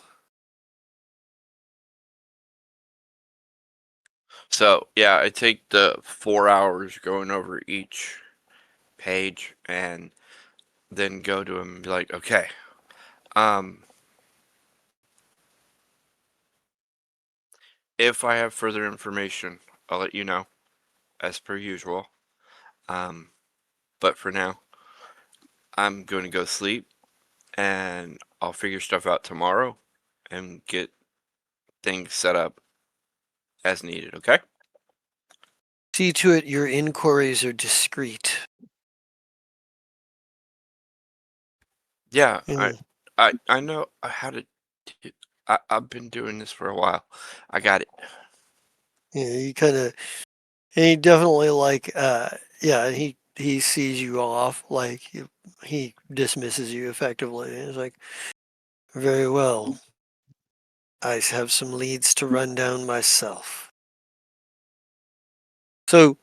So yeah, I take the 4 hours going over each page and then go to him and be like, okay, um, if I have further information, I'll let you know, as per usual. Um, but for now, I'm going to go sleep and I'll figure stuff out tomorrow and get things set up as needed, okay? See to it your inquiries are discreet. Yeah, And I know how to. I've been doing this for a while. I got it. yeah, he kind of, and he definitely like, yeah, he sees you off, like he dismisses you effectively. He's like, very well. I have some leads to run down myself. So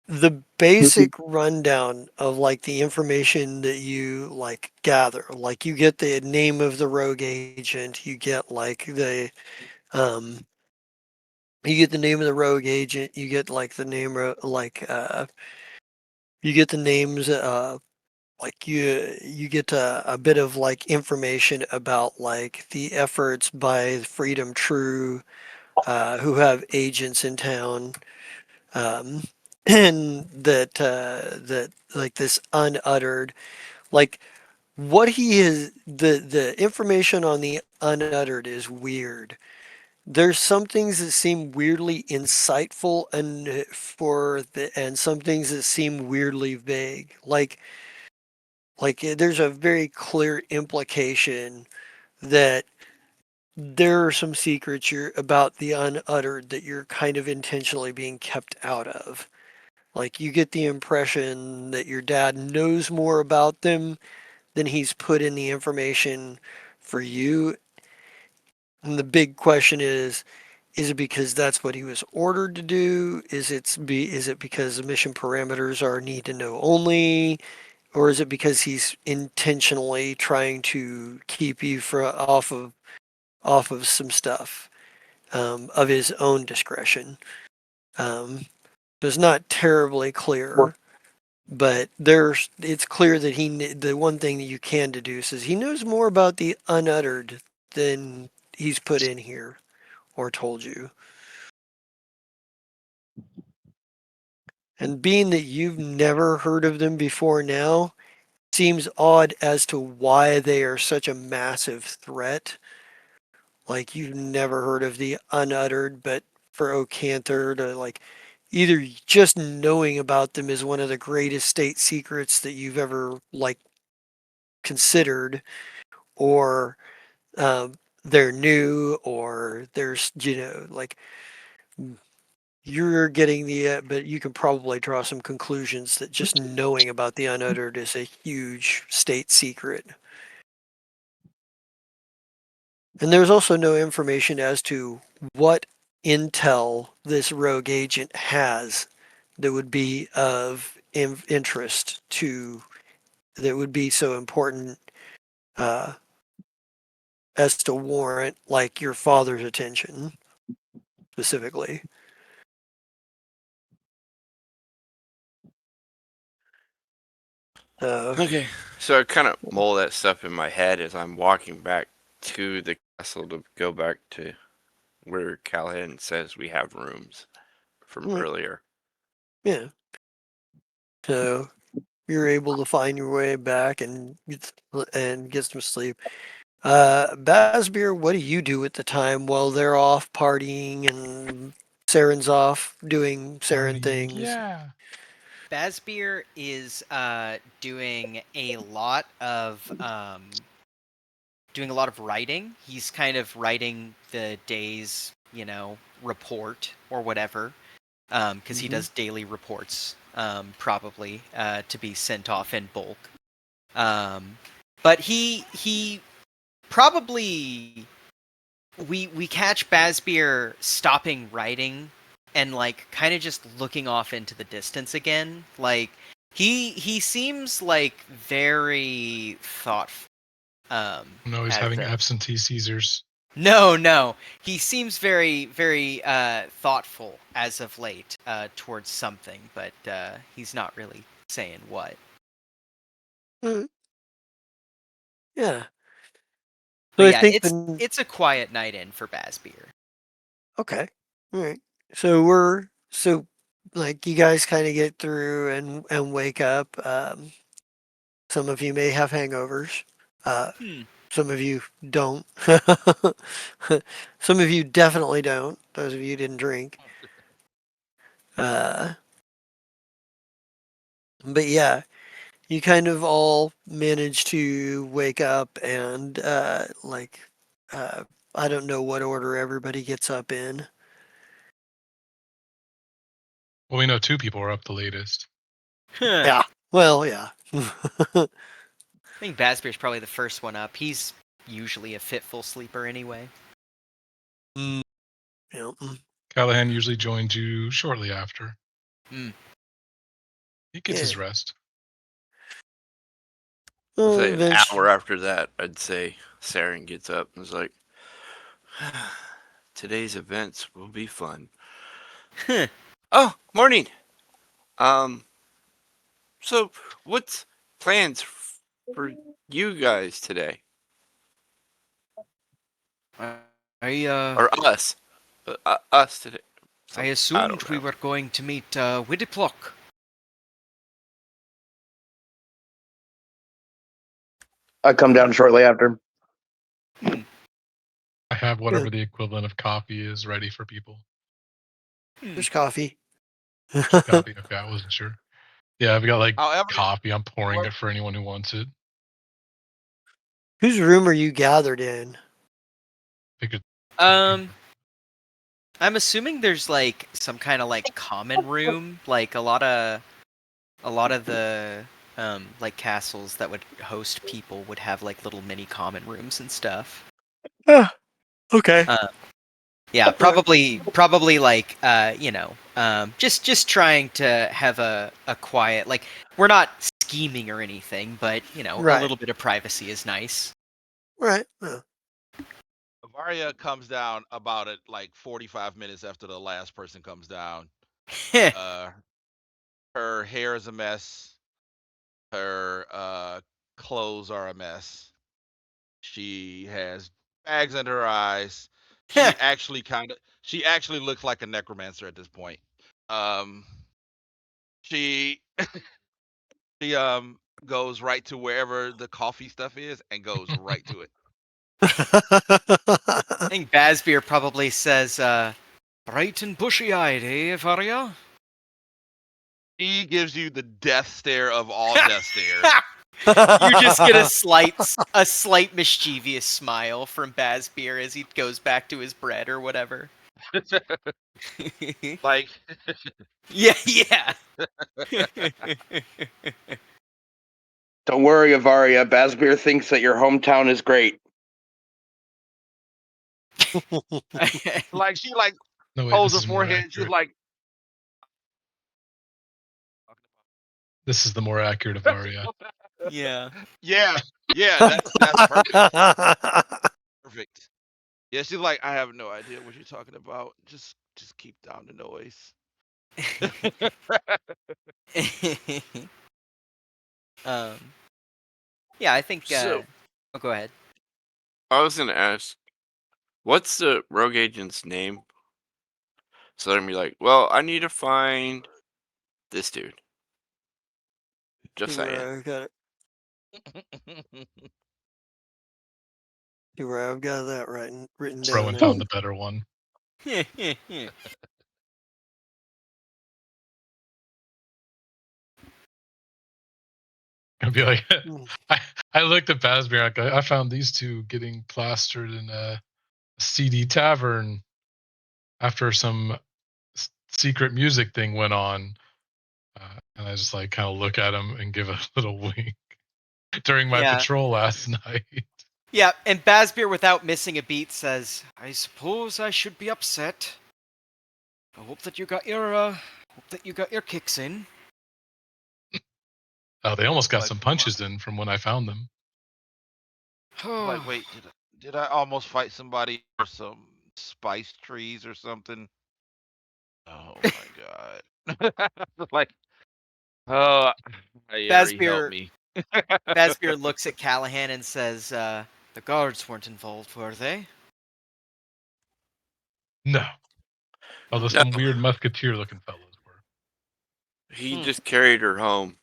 the basic rundown of like the information that you like gather, like you get the name of the rogue agent, um you get the name of the rogue agent, you get like the name you get the names like you get a bit of like information about like the efforts by Freedom True who have agents in town, um, and that like this unuttered, like what he is, the information on the unuttered is weird. There's some things that seem weirdly insightful and some things that seem weirdly vague. There's a very clear implication that there are some secrets about the unuttered that you're kind of intentionally being kept out of. Like you get the impression that your dad knows more about them than he's put in the information for you. And the big question is it because that's what he was ordered to do? Is it because the mission parameters are need to know only? Or is it because he's intentionally trying to keep you off of some stuff of his own discretion? It's not terribly clear, but it's clear that the one thing that you can deduce is he knows more about the unuttered than he's put in here or told you. And being that you've never heard of them before now, seems odd as to why they are such a massive threat. Like you've never heard of the unuttered, but for Ocanther to like either just knowing about them is one of the greatest state secrets that you've ever like considered, or um, they're new, or there's like you're getting but you can probably draw some conclusions that just knowing about the unuttered is a huge state secret. And there's also no information as to what intel this rogue agent has that would be of interest to, that would be so important uh, as to warrant like your father's attention specifically. Okay, so I kind of mull that stuff in my head as I'm walking back to the castle to go back to where Callahan says we have rooms from earlier. Yeah. So you're able to find your way back and get some sleep. Basbeer, what do you do at the time while they're off partying and Saren's off doing Saren things? Yeah. Basbeer is doing a lot of writing. He's kind of writing the day's, report or whatever, because he does daily reports, probably to be sent off in bulk. But he probably we catch Basbeer stopping writing and like kind of just looking off into the distance again. Like he seems like very thoughtful. No, he's as having a- absentee Caesars. No. He seems very, very thoughtful as of late towards something, but he's not really saying what. Yeah. But So I yeah, think it's a quiet night in for Basbeer. okay. All right. So like you guys kind of get through and wake up. Some of you may have hangovers. Some of you don't. Some of you definitely don't. Those of you who didn't drink. But yeah, you kind of all manage to wake up and I don't know what order everybody gets up in. Well, we know 2 people are up the latest. Yeah. Well, yeah. I think Basbeer's probably the first one up. He's usually a fitful sleeper anyway. Yeah. Callahan usually joins you shortly after. He gets his rest. Well, Say an hour after that, I'd say Saren gets up and is like, "Today's events will be fun." Oh, morning. So what's plans for you guys today? Or us? Us today. I don't assumed we know. were going to meet Widiplock. I come down shortly after. I have whatever the equivalent of coffee is ready for people. There's coffee. Coffee. Okay, I wasn't sure. Yeah, I've got like However, coffee. I'm pouring it for anyone who wants it. Whose room are you gathered in? I'm assuming there's like some kind of like common room, like a lot of the like castles that would host people would have like little mini common rooms and stuff. Okay. Yeah, probably like just trying to have a quiet, like we're not scheming or anything, but a Right. little bit of privacy is nice. Right. Varia comes down about it like 45 minutes after the last person comes down. Her hair is a mess. Her clothes are a mess. She has bags under her eyes. She actually looks like a necromancer at this point. She she goes right to wherever the coffee stuff is and goes right to it. I think Basbeer probably says, bright and bushy-eyed, eh, Varia? He gives you the death stare of all death stares. You just get a slight mischievous smile from Basbeer as he goes back to his bread or whatever. Like, yeah. Don't worry, Avaria. Basbeer thinks that your hometown is great. Like she No, wait, holds this her is more forehead. She's accurate. like, This is the more accurate of Arya. Yeah. yeah, that's perfect. Yeah, she's like, I have no idea what you're talking about. Just keep down the noise. um. Yeah, I think. So Oh, go ahead. I was gonna ask, what's the rogue agent's name? So they're gonna be like, well, I need to find this dude. Just See where saying. I've got it. See where I've got that written down. Rowan found the better one. I'd be like, I looked at Basbier. Like, I found these two getting plastered in a seedy tavern after some secret music thing went on, and I just like kind of look at him and give a little wink during my patrol last night. Yeah, and Basbier, without missing a beat, says, "I suppose I should be upset. I hope that you got your kicks in." Oh, they almost got Like, some punches in from when I found them. like, wait, did I almost fight somebody for some spice trees or something? Oh my god! Like, oh, Ari, help Basbier, me. Basbier looks at Callahan and says, "The guards weren't involved, were they?" No, although No, some weird musketeer-looking fellows were. he just carried her home.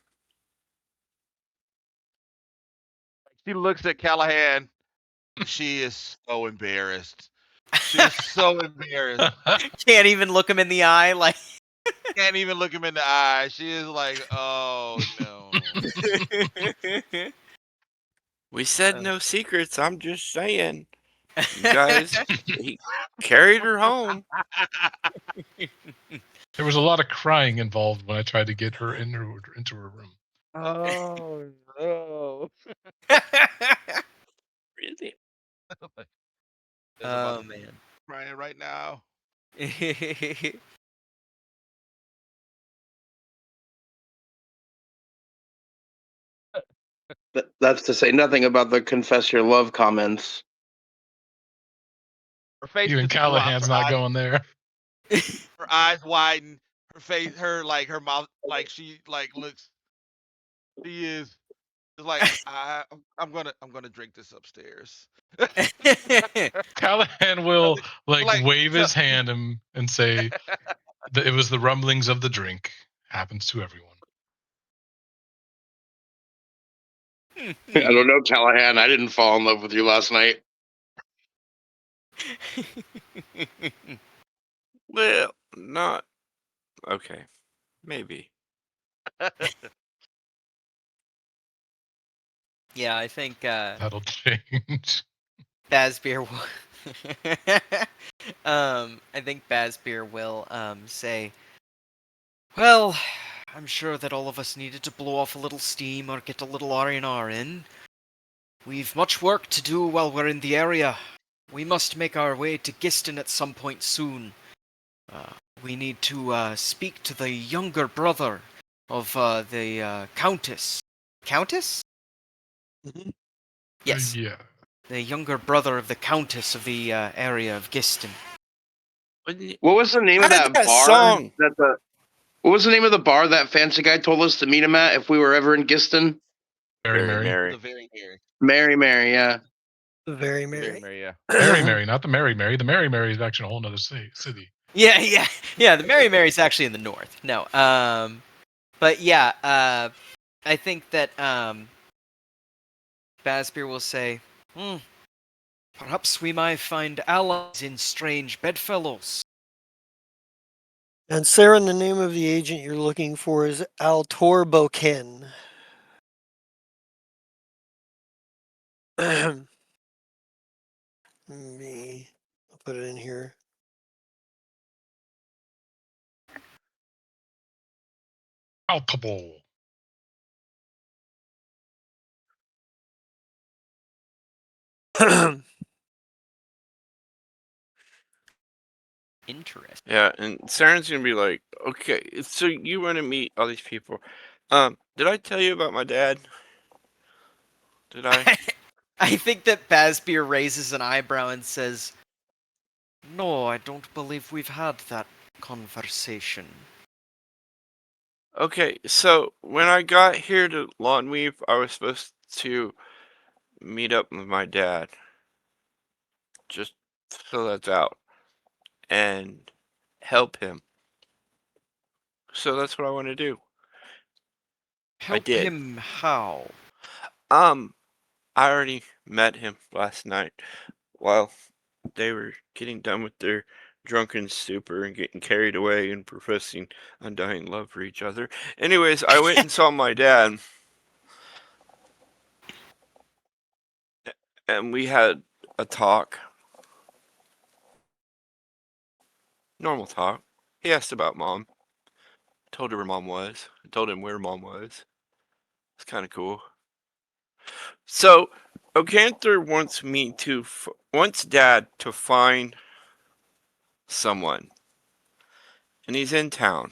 She looks at Callahan. She is so embarrassed. She is so embarrassed. Can't even look him in the eye, like. Can't even look him in the eye. She is like, oh no. We said no secrets. I'm just saying. You guys, he carried her home. There was a lot of crying involved when I tried to get her into her room. Oh no. Really? Oh man. Crying right now. That's to say nothing about the confess your love comments. Her face Even just drops. Callahan's not going there. Her eyes widen. Her face, her mouth, like she like looks. She is just like I'm gonna drink this upstairs. Callahan will like wave so- his hand and say that it was the rumblings of the drink. Happens to everyone. I don't know, Callahan. I didn't fall in love with you last night. Well, not. Okay. Maybe. Yeah, I think That'll change. Basbier will. I think Basbier will say, "Well, I'm sure that all of us needed to blow off a little steam or get a little R&R in. We've much work to do while we're in the area. We must make our way to Giston at some point soon. We need to speak to the younger brother of the Countess. Countess? Mhm. Yes. Yeah. The younger brother of the Countess of the area of Giston." What was the name How of did that that bar? song? What was the name of the bar that fancy guy told us to meet him at if we were ever in Giston? Very Mary. The very Mary. Mary, yeah. Very Very merry. Mary, yeah. Mary Mary, not the Mary Mary. The Mary Mary is actually a whole nother city. Yeah. The Mary Mary's actually in the north. No, but yeah, I think that Basbier will say, perhaps we might find allies in strange bedfellows. And Saren, the name of the agent you're looking for is Altor Boken. I'll put it in here. Palpable. Interesting. Yeah, and Saren's gonna be like, okay, so you want to meet all these people. Did I tell you about my dad? Did I? I think that Bazbeer raises an eyebrow and says, "No, I don't believe we've had that conversation." Okay, so when I got here to Lawnweave, I was supposed to meet up with my dad. Just so that's out. And help him. So that's what I want to do. Help did. him how? I already met him last night while they were getting done with their drunken stupor and getting carried away and professing undying love for each other. Anyways, I went and saw my dad, and we had a talk. Normal talk. He asked about mom. Told her where mom was. I told him where mom was. It's kind of cool. So, Ocanther wants dad to find someone, and he's in town.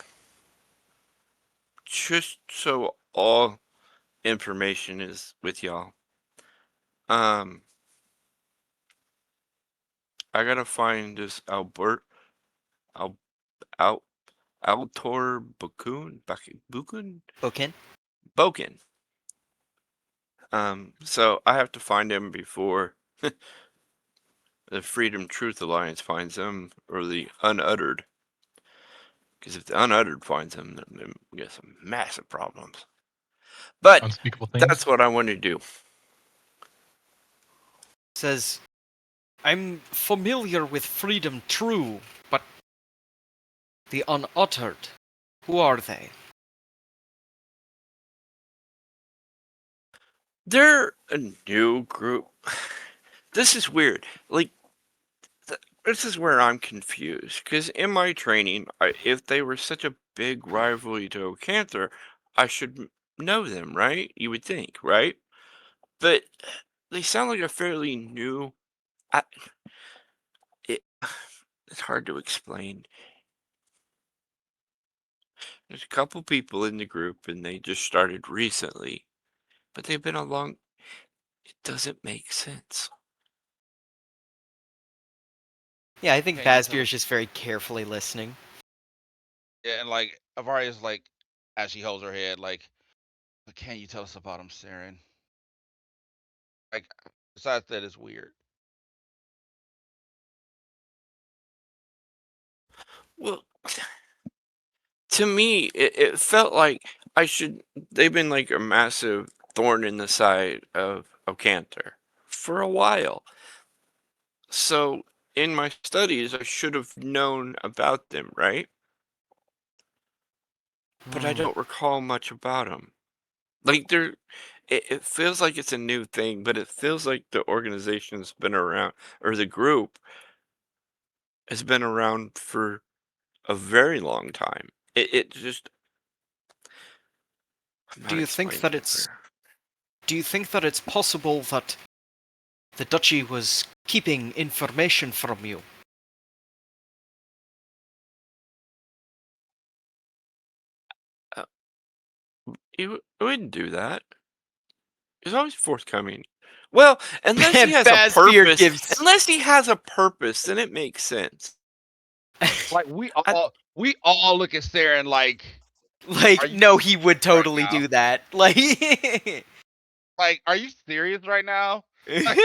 Just so all information is with y'all. Um, I gotta find this Al, Al, Altor Bukun? Boken? Boken. So I have to find him before the Freedom Truth Alliance finds him, or the Unuttered. Because if the Unuttered finds him, then we got some massive problems. But Unspeakable things. that's what I want to do. Says, "I'm familiar with Freedom True, but the Unuttered, who are they?" They're a new group. This is weird. Like, this is where I'm confused. Because in my training, if they were such a big rivalry to Ocanther, I should know them, right? You would think, right? But they sound like a fairly new. I, it, it's hard to explain. There's a couple people in the group, and they just started recently, but they've been along. It doesn't make sense. Yeah, I think Can you tell Bazbeer us? is just very carefully listening. Yeah, and like Avaria's like, as she holds her head, like, but can you tell us about him, Saren? Like, besides that, it's weird. Well, to me, it felt like I should. They've been like a massive thorn in the side of Ocanther for a while. So in my studies, I should have known about them, right? But I Hmm. don't recall much about them. Like it feels like it's a new thing, but it feels like the organization's been around, or the group has been around for a very long time. It just, I'm Do not you think explaining that it it's very. do you think that it's possible that the duchy was keeping information from you? Uh, it wouldn't do that. He's always forthcoming. Well, unless he has a Bazbeer purpose. gives Unless he has a purpose, then it makes sense. Like I, we all look at Saren like, are like you no, he would right totally now? do that. Like Like, are you serious right now? Like,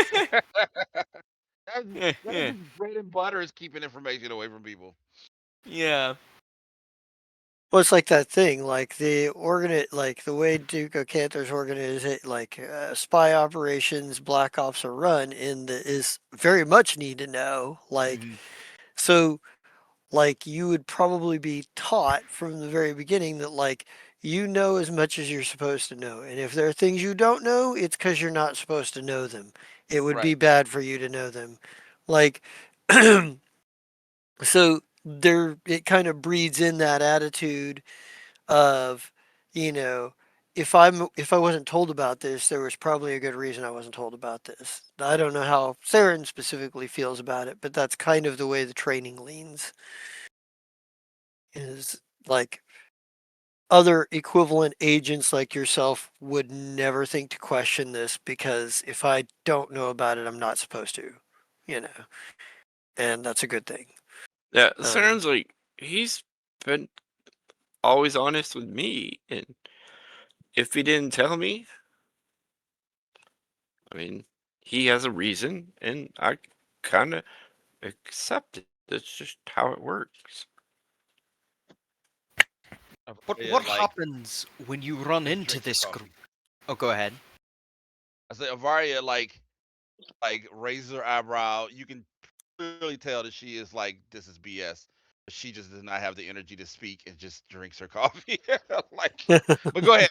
that's his bread and butter is keeping information away from people. yeah. Well, it's like that thing, like like the way Duke O'Cantor's spy operations, black ops are run is very much need to know. Mhm. So, like, you would probably be taught from the very beginning that, like, you know as much as you're supposed to know. And if there are things you don't know, it's because you're not supposed to know them. It would Right. be bad for you to know them. Like, so it kind of breeds in that attitude of, you know, if I wasn't told about this, there was probably a good reason I wasn't told about this. I don't know how Saren specifically feels about it, but that's kind of the way the training leans. Is like other equivalent agents like yourself would never think to question this because if I don't know about it, I'm not supposed to, you know, and that's a good thing. Yeah, Cern's like he's been always honest with me, and if he didn't tell me, I mean, he has a reason, and I kind of accept it. That's just how it works. But Yeah, what like, happens when you run just into drink your this coffee. group? Oh, go ahead. I said Avaria like raises her eyebrow. You can clearly tell that she is like, this is BS. But she just does not have the energy to speak and just drinks her coffee. Like, but go ahead.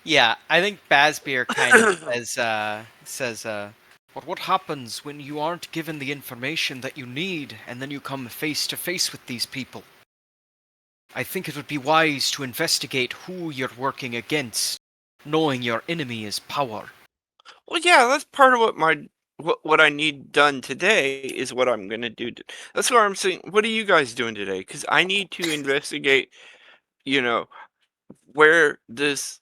Yeah, I think Bazbeer kind of says, but what happens when you aren't given the information that you need and then you come face to face with these people? I think it would be wise to investigate who you're working against, knowing your enemy is power. Well, yeah, that's part of what I need done today is what I'm gonna do. That's what I'm saying. What are you guys doing today? Because I need to investigate, you know, where this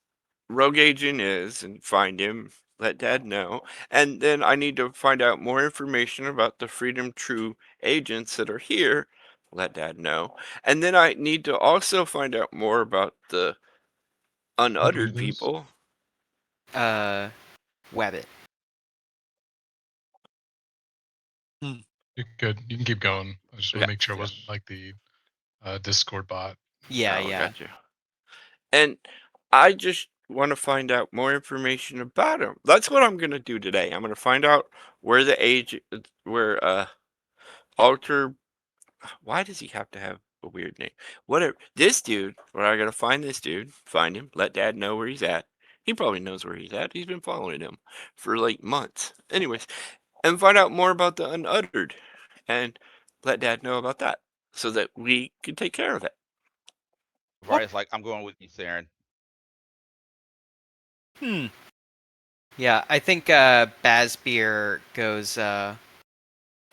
rogue agent is and find him. Let Dad know, and then I need to find out more information about the Freedom True agents that are here. Let Dad know, and then I need to also find out more about the unuttered Who is people. Wabbit. You're good. You can keep going. I just want Okay. to make sure it Yeah. wasn't like the Discord bot. Yeah, Oh, yeah. gotcha. And I just want to find out more information about him. That's what I'm gonna do today. I'm gonna find out where where Alter. Why does he have to have a weird name? Whatever. This dude. Where I gotta find this dude. Find him. Let Dad know where he's at. He probably knows where he's at. He's been following him for like months. Anyways, and find out more about the unuttered, and let Dad know about that, so that we can take care of it. Avaria's like, I'm going with you, Saren. Yeah, I think Bazbeer goes, I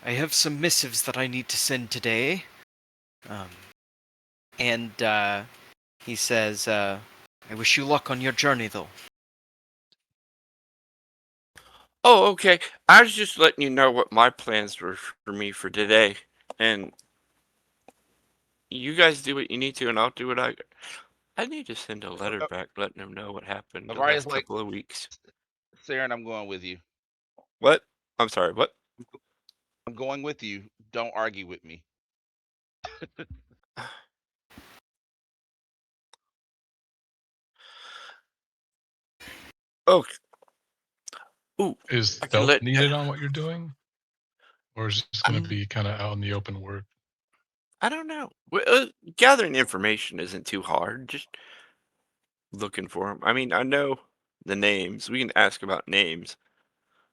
have some missives that I need to send today. And he says, I wish you luck on your journey, though. Oh, okay. I was just letting you know what my plans were for me for today, and you guys do what you need to, and I'll do what I need to send a letter back letting them know what happened the Avaria's last like, couple of weeks. Saren, I'm going with you. What? I'm sorry. What? I'm going with you. Don't argue with me. Oh, ooh, Is I can stealth let. needed on what you're doing, or is it just going to Um, be kind of out in the open work? I don't know. Gathering information isn't too hard. Just looking for them. I mean, I know the names. We can ask about names.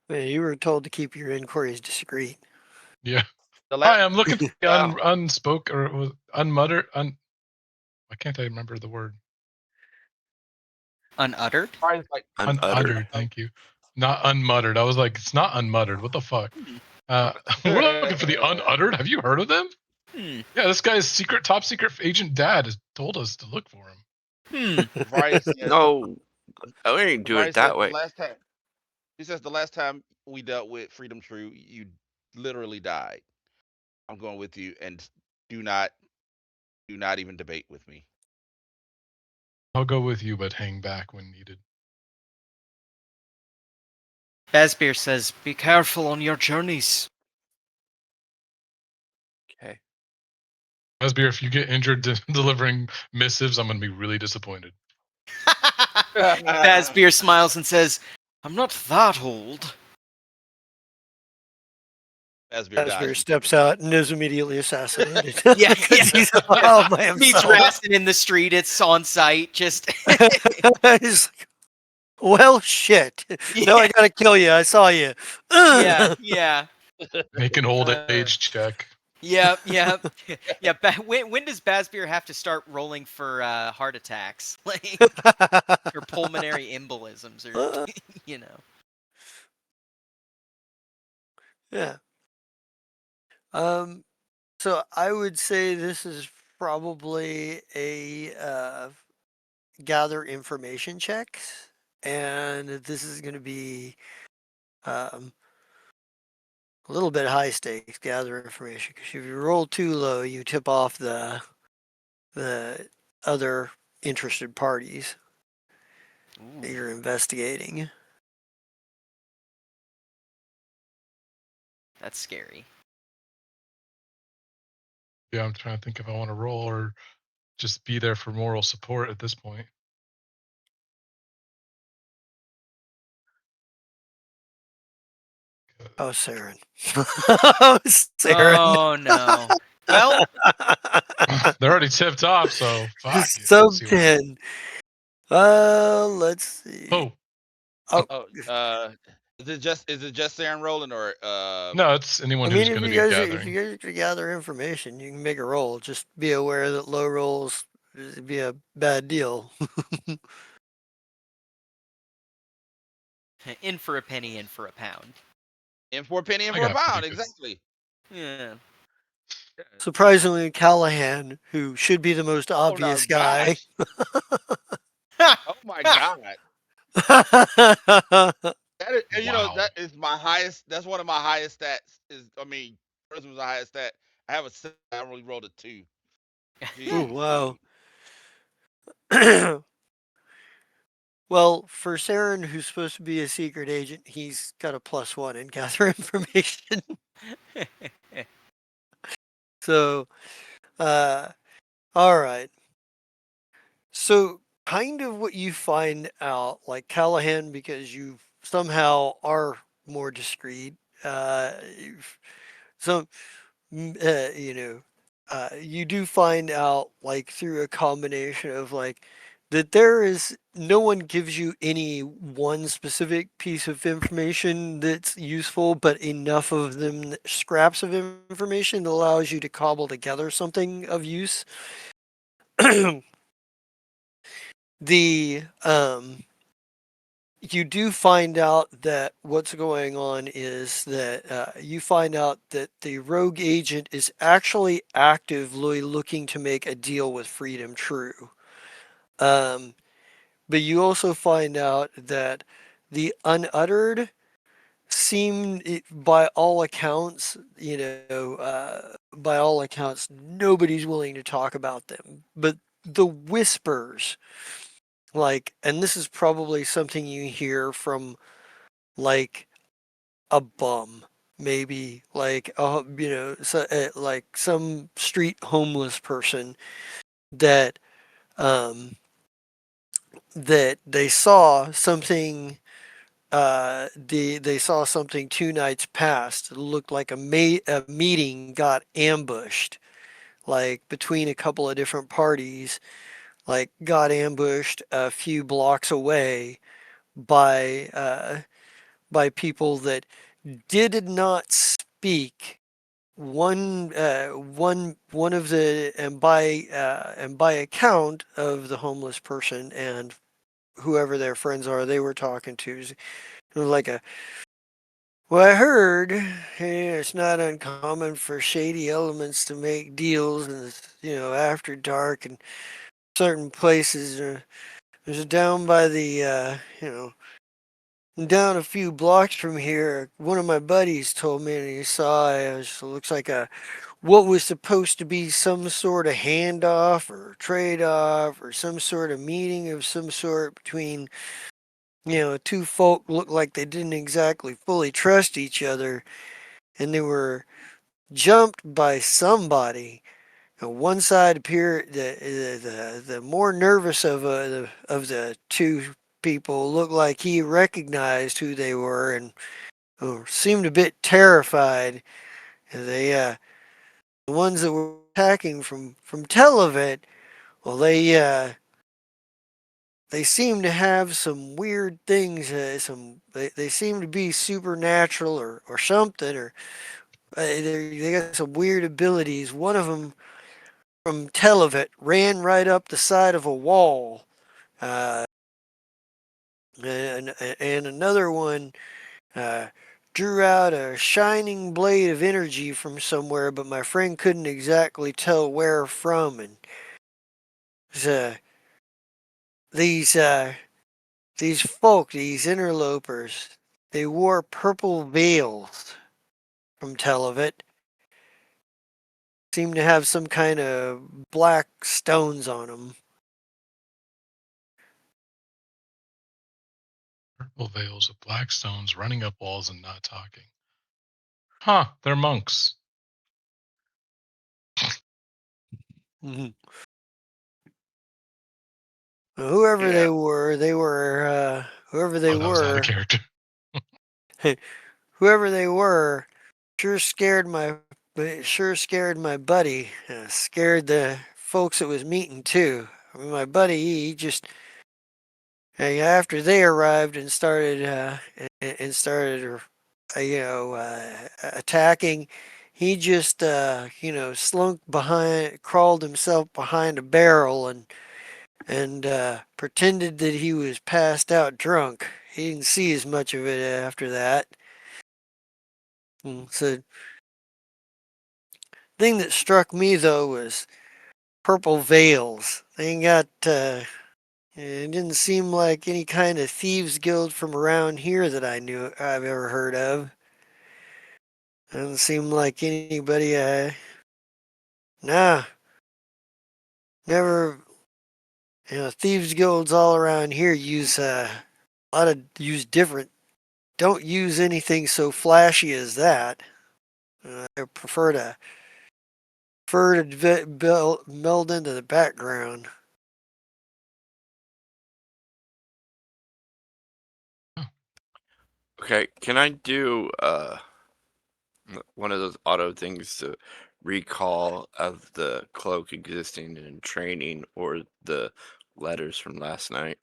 Man, you were told to keep your inquiries discreet. Yeah. The last, Hi, I'm looking for the Wow. unspoke or was unmuttered. Why can't I remember the word? unuttered? Avaria's like, Unuttered. Unuttered. Thank you. Not unmuttered. I was like, it's not unmuttered. What the fuck? We're looking for the unuttered. Have you heard of them? Hmm. Yeah, this guy's top secret agent dad has told us to look for him. Avaria says, No, I ain't do Avaria it that says the way. last time. He says the last time we dealt with Freedom True, you literally died. I'm going with you, and do not even debate with me. I'll go with you, but hang back when needed. Bazbeer says, be careful on your journeys. Okay. Asbeer, if you get injured delivering missives, I'm going to be really disappointed. Bazbeer smiles and says, I'm not that old. Asbeer dies. Asbury steps out and is immediately assassinated. Yeah, Because he's yeah. all by Meets himself. Rastin in the street. It's on site. Just He's like, well, shit. Now I gotta kill you. I saw you. yeah, yeah. Make an old age check. Yep, yep, yeah. When does Basbier have to start rolling for heart attacks, like or pulmonary embolisms, or you know? Yeah. Um, so I would say this is probably a gather information checks, and this is going to be um, a little bit high stakes. Gather information because if you roll too low, you tip off the other interested parties that Ooh, you're investigating. that's scary. Yeah, I'm trying to think if I want to roll or just be there for moral support at this point. Oh, Saren. Oh, Saren. Oh no. Well, They're already tipped off, so fuck it. Sub Let's see what happens. 10. Let's see. Oh Oh, Oh, is it just Aaron rolling or no, it's anyone I who's mean, going to be if gathering. you guys could gather information, you can make a roll. Just be aware that low rolls would be a bad deal. in for a penny, in for a pound. in for a penny, in I for a got pretty pound? good. Exactly. Yeah. Surprisingly, Callahan, who should be the most Oh no, obvious guy. gosh. Oh my god. That is, and, Wow. that is my highest. That's one of my highest stats. First was the highest stat. I have a 7. I only rolled a 2. Oh, Jeez, wow. Louise. Well, for Saren, who's supposed to be a secret agent, he's got a +1 in gather information. So, uh, all right. So, kind of what you find out, like Callahan, because you somehow are more discreet. So, you know, you do find out, like through a combination of like that there is no one gives you any one specific piece of information that's useful, but enough of them scraps of information that allows you to cobble together something of use. the You do find out that what's going on is that you find out that the rogue agent is actually actively looking to make a deal with Freedom True. Um, but you also find out that the unuttered by all accounts, by all accounts, nobody's willing to talk about them. But the whispers, like, and this is probably something you hear from like a bum, maybe like like some street homeless person that um that they saw something. They saw something 2 nights past. It looked like a meeting got ambushed, like between a couple of different parties, like got ambushed a few blocks away by people that did not speak one of the and by account of the homeless person and whoever their friends are they were talking to, it was like a, well, I heard it's not uncommon for shady elements to make deals and after dark and certain places. There's down by the down a few blocks from here, one of my buddies told me that he saw it looks like a what was supposed to be some sort of handoff or trade off or some sort of meeting of some sort between two folk looked like they didn't exactly fully trust each other, and they were jumped by somebody. One side appeared the more nervous of the two people looked like he recognized who they were and seemed a bit terrified. The ones that were attacking from Televet, well, they seem to have some weird things. They seem to be supernatural or something, They got some weird abilities. One of them from Televet ran right up the side of a wall. Uh, and another one uh, drew out a shining blade of energy from somewhere, but my friend couldn't exactly tell where from. And uh, these uh, these folk, these interlopers, they wore purple veils from Televet. Seemed to have some kind of black stones on them. Purple veils with black stones running up walls and not talking. Huh, they're monks. Mm-hmm. Whoever Yeah. they were, whoever they Oh, that was out of were, character. whoever they were, sure scared my, sure scared my buddy. Scared the folks that was meeting too. I mean, my buddy, he just after they arrived and started and started, attacking. He just slunk behind, crawled himself behind a barrel and pretended that he was passed out drunk. He didn't see as much of it after that. So, thing that struck me though was purple veils. They ain't got. It didn't seem like any kind of thieves guild from around here that I've ever heard of. Doesn't seem like anybody. Nah, never. Thieves guilds all around here use a lot of use different. Don't use anything so flashy as that. I prefer to meld into the background. Okay, can I do one of those auto things to recall of the cloak existing in training or the letters from last night?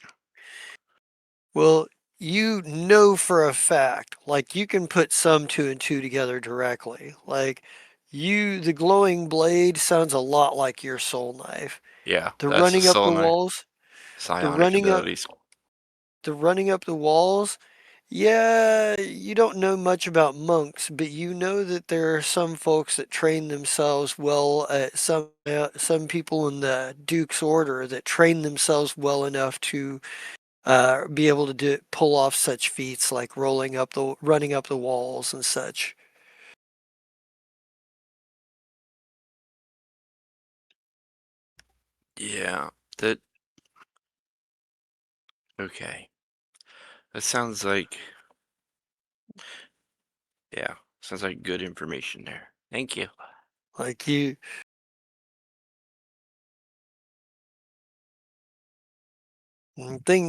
Well, you know for a fact, like you can put some two and two together directly. Like the glowing blade sounds a lot like your soul knife. Yeah, The that's the running up soul the knife. walls, the Psionic running up, abilities. the running up the walls. Yeah, you don't know much about monks, but you know that there are some folks that train themselves well. Some people in the Duke's Order that train themselves well enough to be able to pull off such feats like running up the walls and such. Yeah, that. Okay. That sounds like. Yeah, sounds like good information there. Thank you. Like thing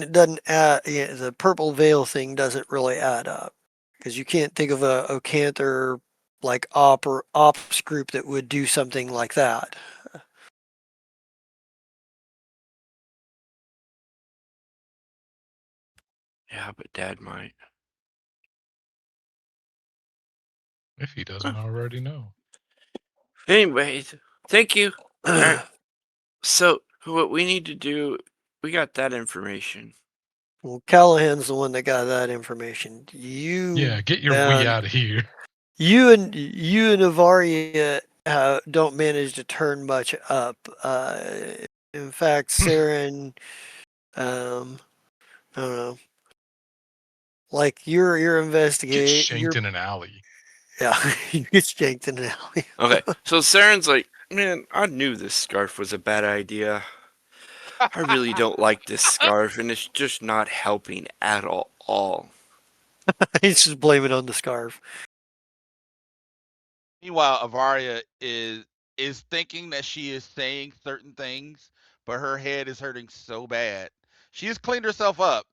that doesn't add, yeah, the purple veil thing doesn't really add up because you can't think of a Ocanther like ops group that would do something like that. Yeah, but Dad might. If he doesn't already know. Anyways, thank you. All right. So, what we need to do, we got that information. Well, Callahan's the one that got that information. Yeah, get your we out of here. You and Avaria don't manage to turn much up. In fact, Sarah and I don't know. Like you're Get investigating. shanked in an alley. Yeah, you get shanked in an alley. Okay, so Saren's like, man, I knew this scarf was a bad idea. I really don't like this scarf, and it's just not helping at all. He's just blaming it on the scarf. Meanwhile, Avaria is thinking that she is saying certain things, but her head is hurting so bad. She has cleaned herself up,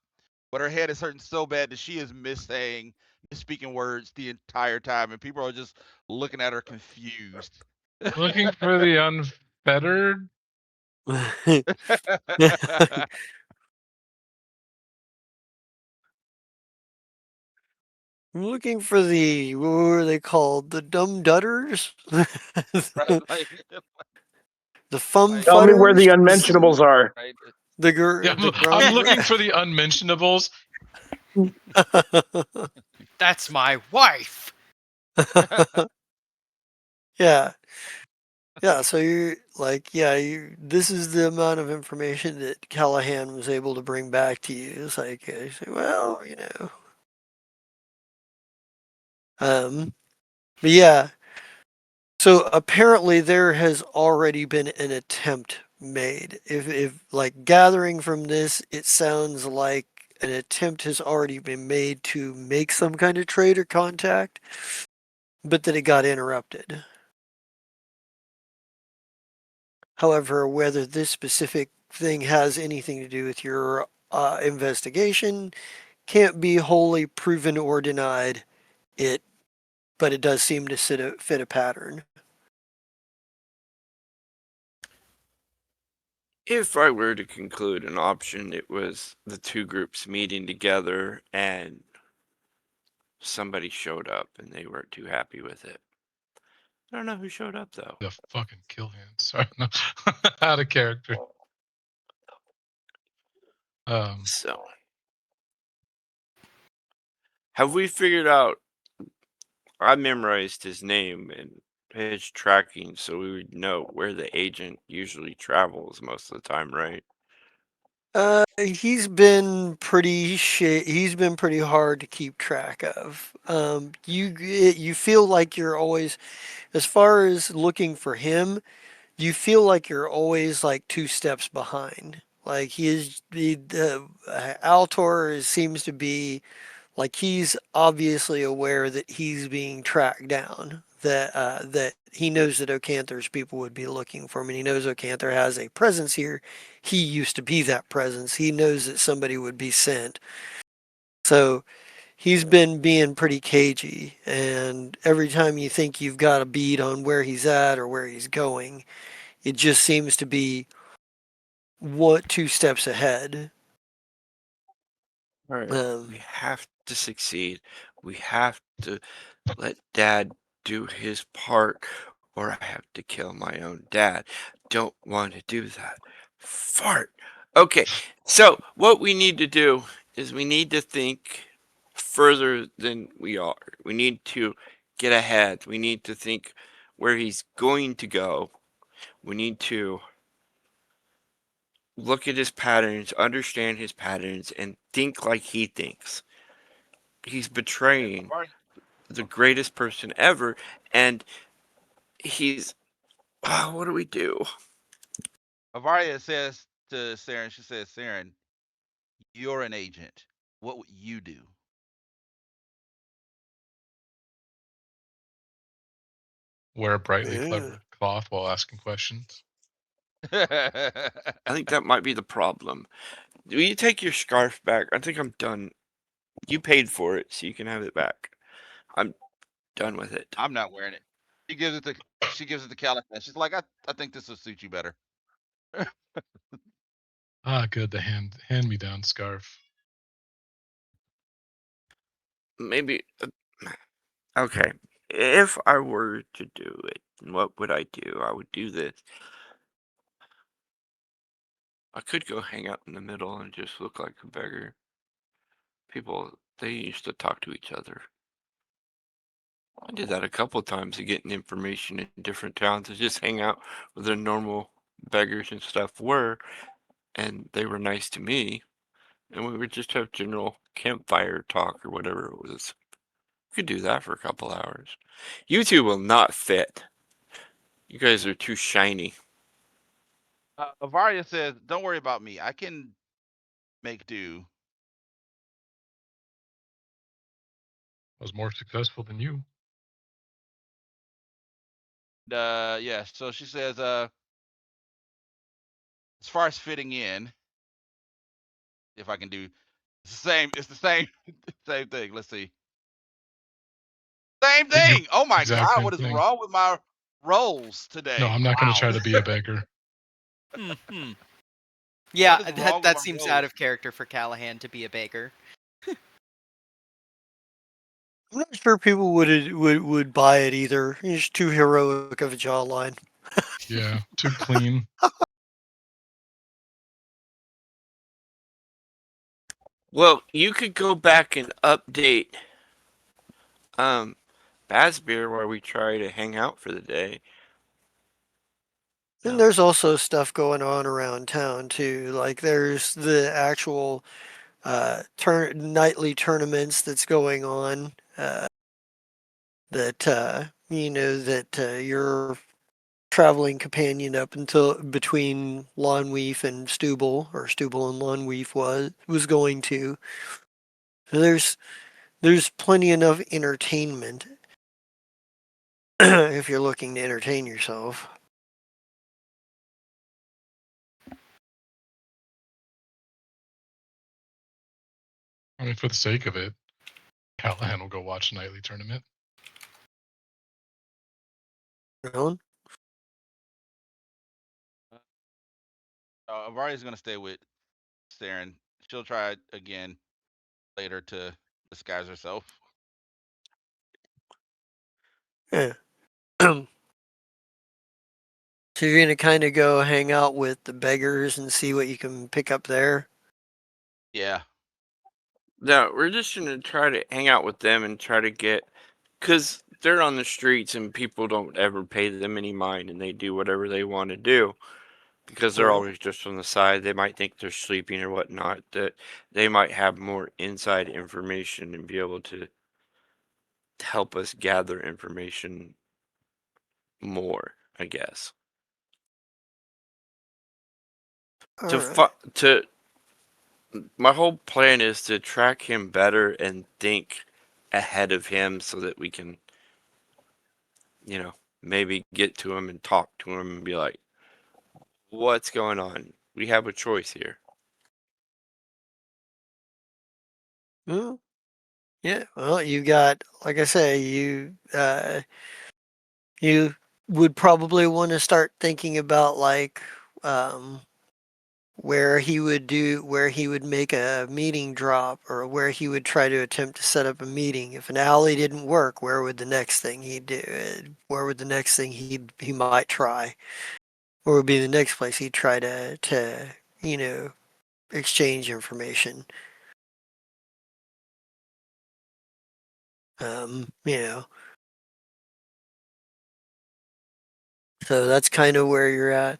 but her head is hurting so bad that she is misspeaking words the entire time, and people are just looking at her confused. Looking for the unfettered? I'm looking for the, what were they called? The dumb dudders? Right? Like, The fum Tell me where the fudders? unmentionables are. right? Yeah, The I'm looking grunt. for the unmentionables. That's my wife. Yeah. Yeah, so you're like, yeah, this is the amount of information that Callahan was able to bring back to you. It's like, you say, well, but yeah, so apparently there has already been an attempt made. If like gathering from this, it sounds like an attempt has already been made to make some kind of trade or contact, but that it got interrupted. However, whether this specific thing has anything to do with your investigation can't be wholly proven or denied. But it does seem to fit a pattern. If I were to conclude an option, it was the two groups meeting together and somebody showed up and they weren't too happy with it. I don't know who showed up though. The fucking kill hand. Sorry, no. Out of character. So, have we figured out? I memorized his name and his tracking so we would know where the agent usually travels most of the time, right? He's been pretty he's been pretty hard to keep track of. You feel like you're always, as far as looking for him, you feel like you're always like two steps behind. Like he is the Altor seems to be like he's obviously aware that he's being tracked down. That he knows that Ocanther's people would be looking for him, and he knows Ocanther has a presence here. He used to be that presence. He knows that somebody would be sent. So he's been being pretty cagey, and every time you think you've got a bead on where he's at or where he's going, it just seems to be two steps ahead. All right. Um, We have to succeed. We have to let Dad do his part, or I have to kill my own dad. Don't want to do that. Fart. Okay, so what we need to do is we need to think further than we are. We need to get ahead. We need to think where he's going to go. We need to look at his patterns, understand his patterns, and think like he thinks. He's betraying the greatest person ever, and he's. Oh, what do we do? Avaria says to Saren, she says, Saren, you're an agent. What would you do? Wear a brightly yeah. clever cloth while asking questions. I think that might be the problem. Will you take your scarf back? I think I'm done. You paid for it, so you can have it back. I'm done with it. I'm not wearing it. She gives it to Callahan. She's like, I think this will suit you better. Ah, good. The hand me down scarf. Maybe. Okay. If I were to do it, what would I do? I would do this. I could go hang out in the middle and just look like a beggar. People, they used to talk to each other. I did that a couple times to get information in different towns to just hang out where the normal beggars and stuff were, and they were nice to me, and we would just have general campfire talk or whatever it was. We could do that for a couple hours. You two will not fit. You guys are too shiny. Avaria says, don't worry about me. I can make do. I was more successful than you. Yeah, so she says, as far as fitting in, if I can do it's the same same thing. Let's see. Same Yeah, thing. Oh my exact god, same what is thing. wrong with my rolls today? No, I'm not going to try to be a beggar. Hmm. Yeah, What is wrong with that my seems rolls? out of character for Callahan to be a baker. I'm not sure people would buy it either. He's too heroic of a jawline. Yeah, too clean. Well, you could go back and update Bazbeer where we try to hang out for the day. And No. there's also stuff going on around town too. Like there's the actual nightly tournaments that's going on. That your traveling companion up until between Lawnweef and Stubble, or Stubble and Lawnweef was going to. So there's plenty enough entertainment if you're looking to entertain yourself. I mean, for the sake of it, Callahan will go watch a nightly tournament. Alan? Avaria's gonna stay with Saren. She'll try again later to disguise herself. Yeah. So you're gonna kind of go hang out with the beggars and see what you can pick up there. Yeah. No, we're just gonna try to hang out with them and try to get, because they're on the streets and people don't ever pay them any mind and they do whatever they want to do because they're Right. always just on the side. They might think they're sleeping or whatnot. That they might have more inside information and be able to help us gather information more, I guess. All To right. to my whole plan is to track him better and think ahead of him so that we can, maybe get to him and talk to him and be like, what's going on? We have a choice here. Well, yeah. Well, you got, like I say, you would probably want to start thinking about like where he would make a meeting drop, or where he would try to attempt to set up a meeting. If an alley didn't work, where would the next thing he'd do? Where would the next thing he might try? Where would be the next place he'd try to exchange information? Um, you know. So that's kind of where you're at.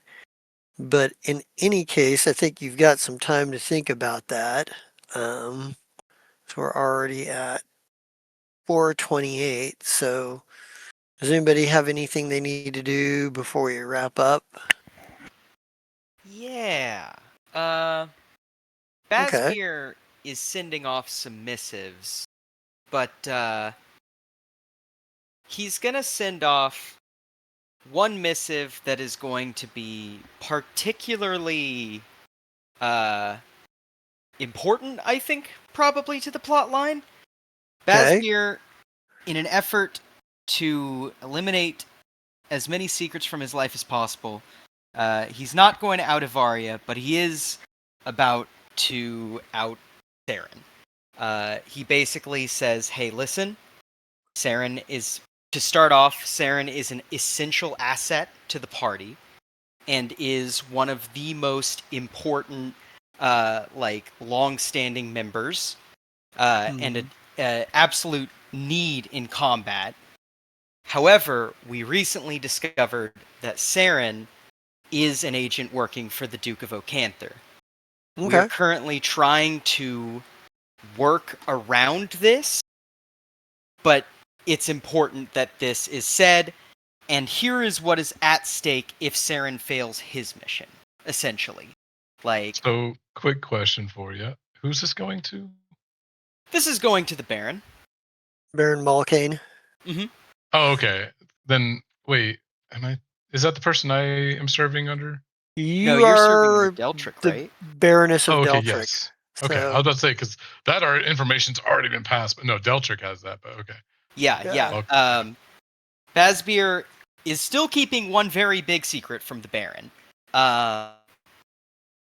But in any case, I think you've got some time to think about that. So we're already at 4:28. So does anybody have anything they need to do before we wrap up? Yeah. Okay. Bazbeer is sending off some missives, but he's gonna send off one missive that is going to be particularly important, I think, probably to the plot line. Okay. Bazbeer, in an effort to eliminate as many secrets from his life as possible, he's not going to out Avaria, but he is about to out Saren. He basically says, hey, listen, Saren is, to start off, Saren is an essential asset to the party and is one of the most important, long-standing members, and an absolute need in combat. However, we recently discovered that Saren is an agent working for the Duke of Ocanther. We are Okay. currently trying to work around this, but it's important that this is said, and here is what is at stake if Saren fails his mission, essentially. So, quick question for you. Who's this going to? This is going to the Baron. Baron Malkane. Oh, okay. Then, wait, is that the person I am serving under? You No, you're serving are under Deltric, the right? Baroness of Oh, okay, Deltric. yes. Okay, I was So about to say, because that information's already been passed, but no, Deltric has that, but okay. Yeah. Okay. Bazbeer is still keeping one very big secret from the Baron.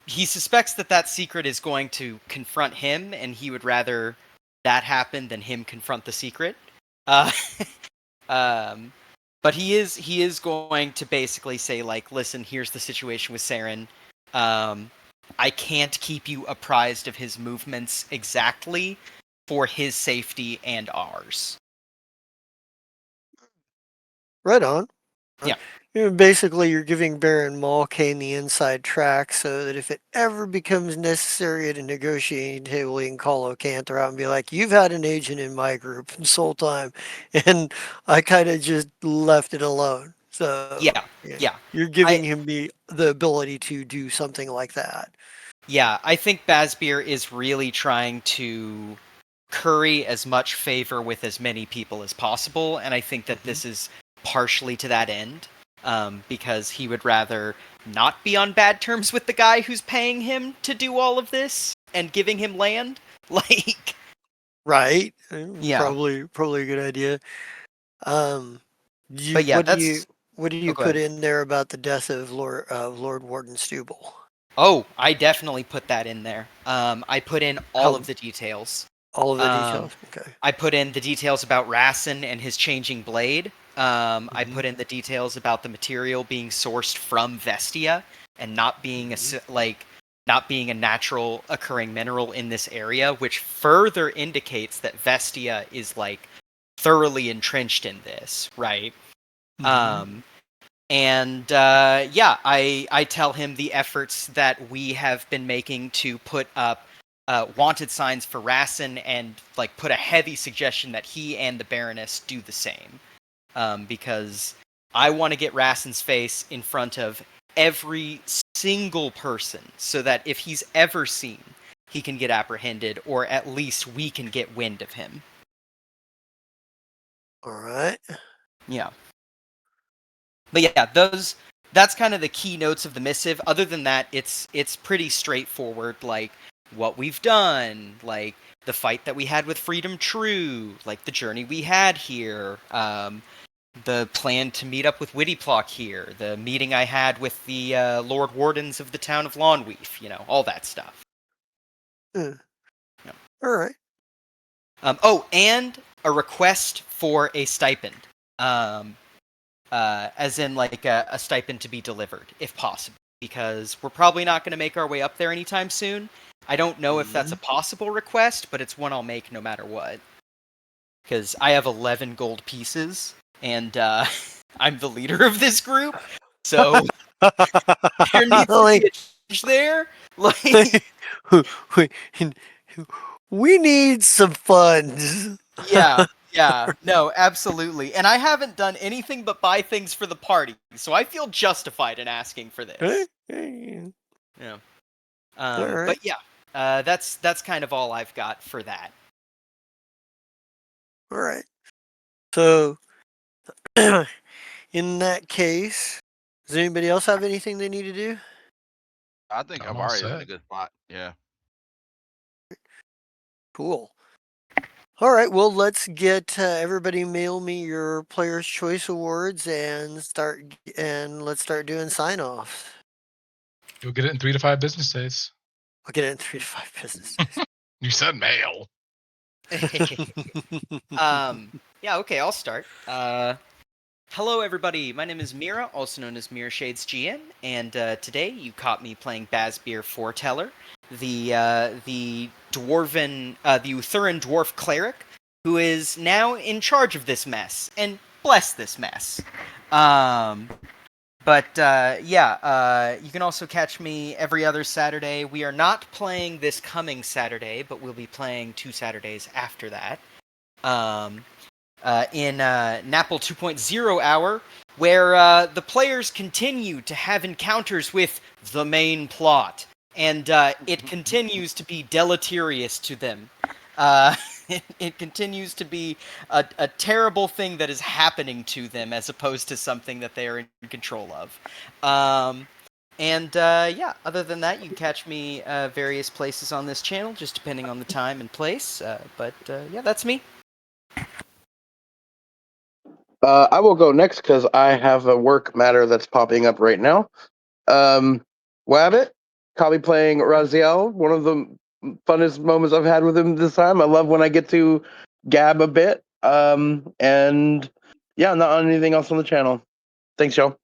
He suspects that secret is going to confront him, and he would rather that happen than him confront the secret. Uh, but he is going to basically say like, listen, here's the situation with Saren. I can't keep you apprised of his movements exactly for his safety and ours. Right on. Yeah. Basically, you're giving Baron Malkane the inside track so that if it ever becomes necessary at a negotiating table, he can call O'Cantor out and be like, "You've had an agent in my group this whole time, and I kind of just left it alone." So Yeah. you're giving him the ability to do something like that. Yeah, I think Bazbeer is really trying to curry as much favor with as many people as possible, and I think that this is partially to that end, because he would rather not be on bad terms with the guy who's paying him to do all of this and giving him land. Like, Right? Yeah. Probably a good idea. But yeah, what do that's. you go put ahead. in there about the death of Lord Warden Stubble? Oh, I definitely put that in there. I put in all How- of the details. All of the Um, details. Okay. I put in the details about Rassen and his changing blade. I put in the details about the material being sourced from Vestia and not being not being a natural occurring mineral in this area, which further indicates that Vestia is like thoroughly entrenched in this, right? And yeah, I tell him the efforts that we have been making to put up wanted signs for Rassen and like put a heavy suggestion that he and the Baroness do the same, because I want to get Rassen's face in front of every single person so that if he's ever seen, he can get apprehended, or at least we can get wind of him. All right. Yeah. But yeah, that's kind of the key notes of the missive. Other than that, it's pretty straightforward, like what we've done, like the fight that we had with Freedom True, like the journey we had here, the plan to meet up with Wittyplock here, the meeting I had with the Lord Wardens of the town of Lawnweef, all that stuff. Yeah. Yeah. All right. Oh, and a request for a stipend. As in like a stipend to be delivered, if possible, because we're probably not going to make our way up there anytime soon. I don't know if that's a possible request, but it's one I'll make no matter what. Because I have 11 gold pieces, and I'm the leader of this group, so there needs to be a change there. Like, we need some funds. yeah, no, absolutely. And I haven't done anything but buy things for the party, so I feel justified in asking for this. Yeah. All right. But yeah, that's kind of all I've got for that. All right. So, in that case, does anybody else have anything they need to do? I think I'm all Amari is in set. a good spot. Yeah. Cool. All right. Well, let's get everybody mail me your Player's Choice Awards and let's start doing sign offs. You'll get it in 3 to 5 business days. I'll get it in 3 to 5 business days. You said mail. Yeah, okay, I'll start. Hello, everybody. My name is Mira, also known as Mira Shades GM, and today you caught me playing Bazbeer Foreteller, the Uthuran dwarf cleric, who is now in charge of this mess, and bless this mess. But yeah, you can also catch me every other Saturday. We are not playing this coming Saturday, but we'll be playing 2 Saturdays after that. In Napple 2.0 hour, where the players continue to have encounters with the main plot, and it continues to be deleterious to them. It continues to be a terrible thing that is happening to them as opposed to something that they are in control of. Yeah, other than that, you can catch me various places on this channel, just depending on the time and place. But yeah, that's me. I will go next because I have a work matter that's popping up right now. Wabbit, caught me playing Raziel, one of the funnest moments I've had with him this time. I love when I get to gab a bit. And yeah, not on anything else on the channel. Thanks, Joe.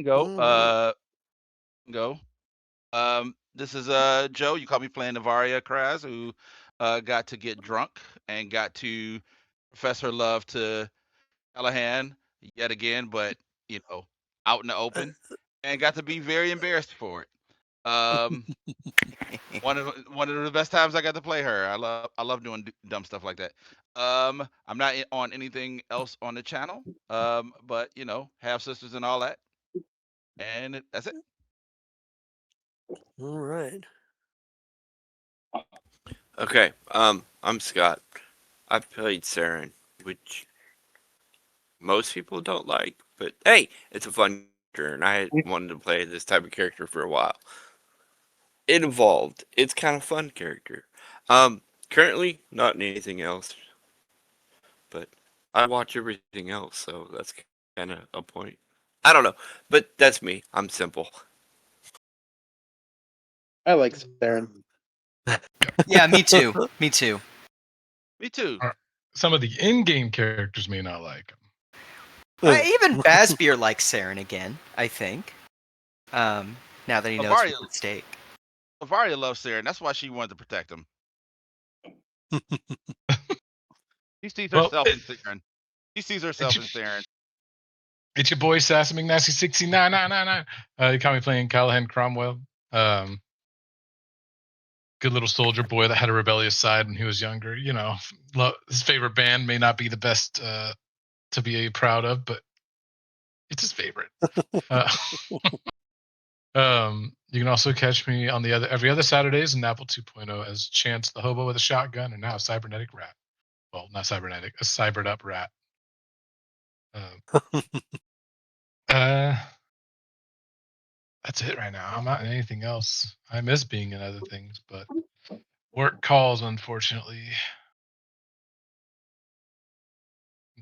Go. Alright. Go. This is Joe. You caught me playing Navaria Kraz, who got to get drunk and got to profess her love to Callahan yet again, but out in the open, and got to be very embarrassed for it. One of the best times I got to play her. I love doing dumb stuff like that. I'm not on anything else on the channel. But have sisters and all that, and that's it. All right. Okay. I'm Scott. I've played Saren, which most people don't like, but hey, it's a fun character, and I had wanted to play this type of character for a while. It evolved. It's kind of fun character. Currently not in anything else, but I watch everything else, so that's kind of a point. I don't know, but that's me. I'm simple. I like Saren. Yeah, me too. Me too. Me too. Some of the in-game characters may not like him. Even Bazbeer likes Saren again, I think. Now that he knows Avaria- what's at stake. Avaria loves Saren. That's why she wanted to protect him. She sees Well, herself in Saren. She sees herself in Saren. It's your boy Sassy McNasty 6999. You caught me playing Callahan Cromwell. Good little soldier boy that had a rebellious side when he was younger. His favorite band may not be the best to be proud of, but it's his favorite. You can also catch me on every other Saturdays in Apple 2.0 as Chance the Hobo with a Shotgun, and now a Cybernetic Rat. Well, not cybernetic, a cybered up rat. That's it right now. I'm not in anything else. I miss being in other things, but work calls, unfortunately.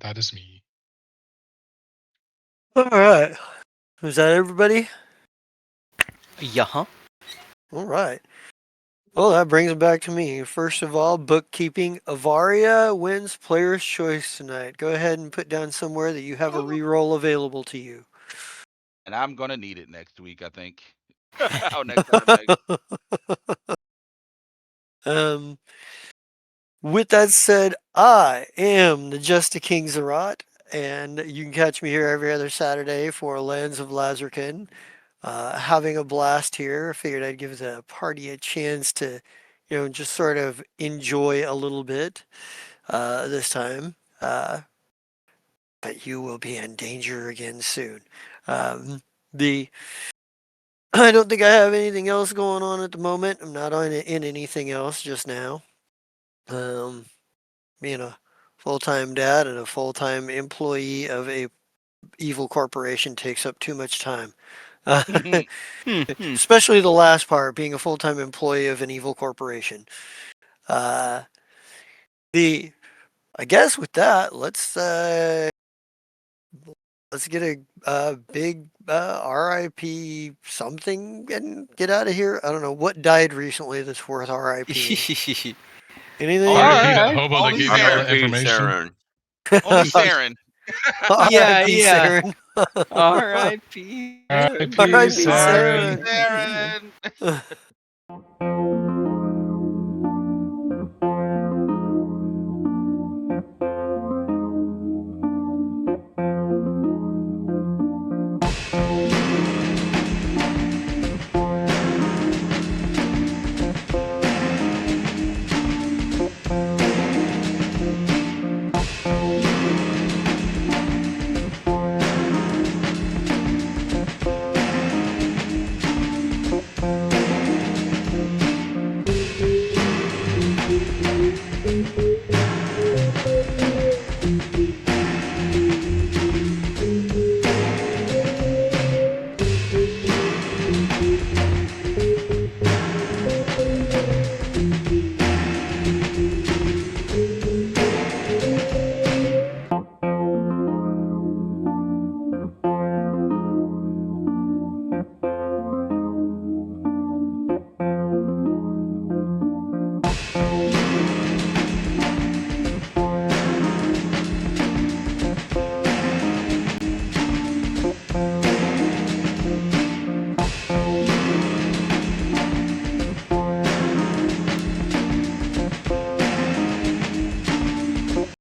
That is me. All right. Is that everybody? Yeah. All right. Well, that brings it back to me. First of all, bookkeeping. Avaria wins Player's Choice tonight. Go ahead and put down somewhere that you have a reroll available to you. And I'm gonna need it next week, I think. Next time. With that said, I am the Just King Zerat, and you can catch me here every other Saturday for Lands of Lazrikaan. Having a blast here. I figured I'd give the party a chance to, just sort of enjoy a little bit this time. But you will be in danger again soon. The I don't think I have anything else going on at the moment. I'm not in anything else just now. Being a full-time dad and a full-time employee of a evil corporation takes up too much time. Especially the last part, being a full-time employee of an evil corporation. I guess with that, let's get a big RIP something and get out of here. I don't know what died recently that's worth RIP. Anything? RIP that Alright. hobo that Only gave you all that R.I.P. information. Saren. Only Saren. Yeah, RIP yeah. Saren. R.I.P. RIP R.I.P. Saren. Saren. Saren.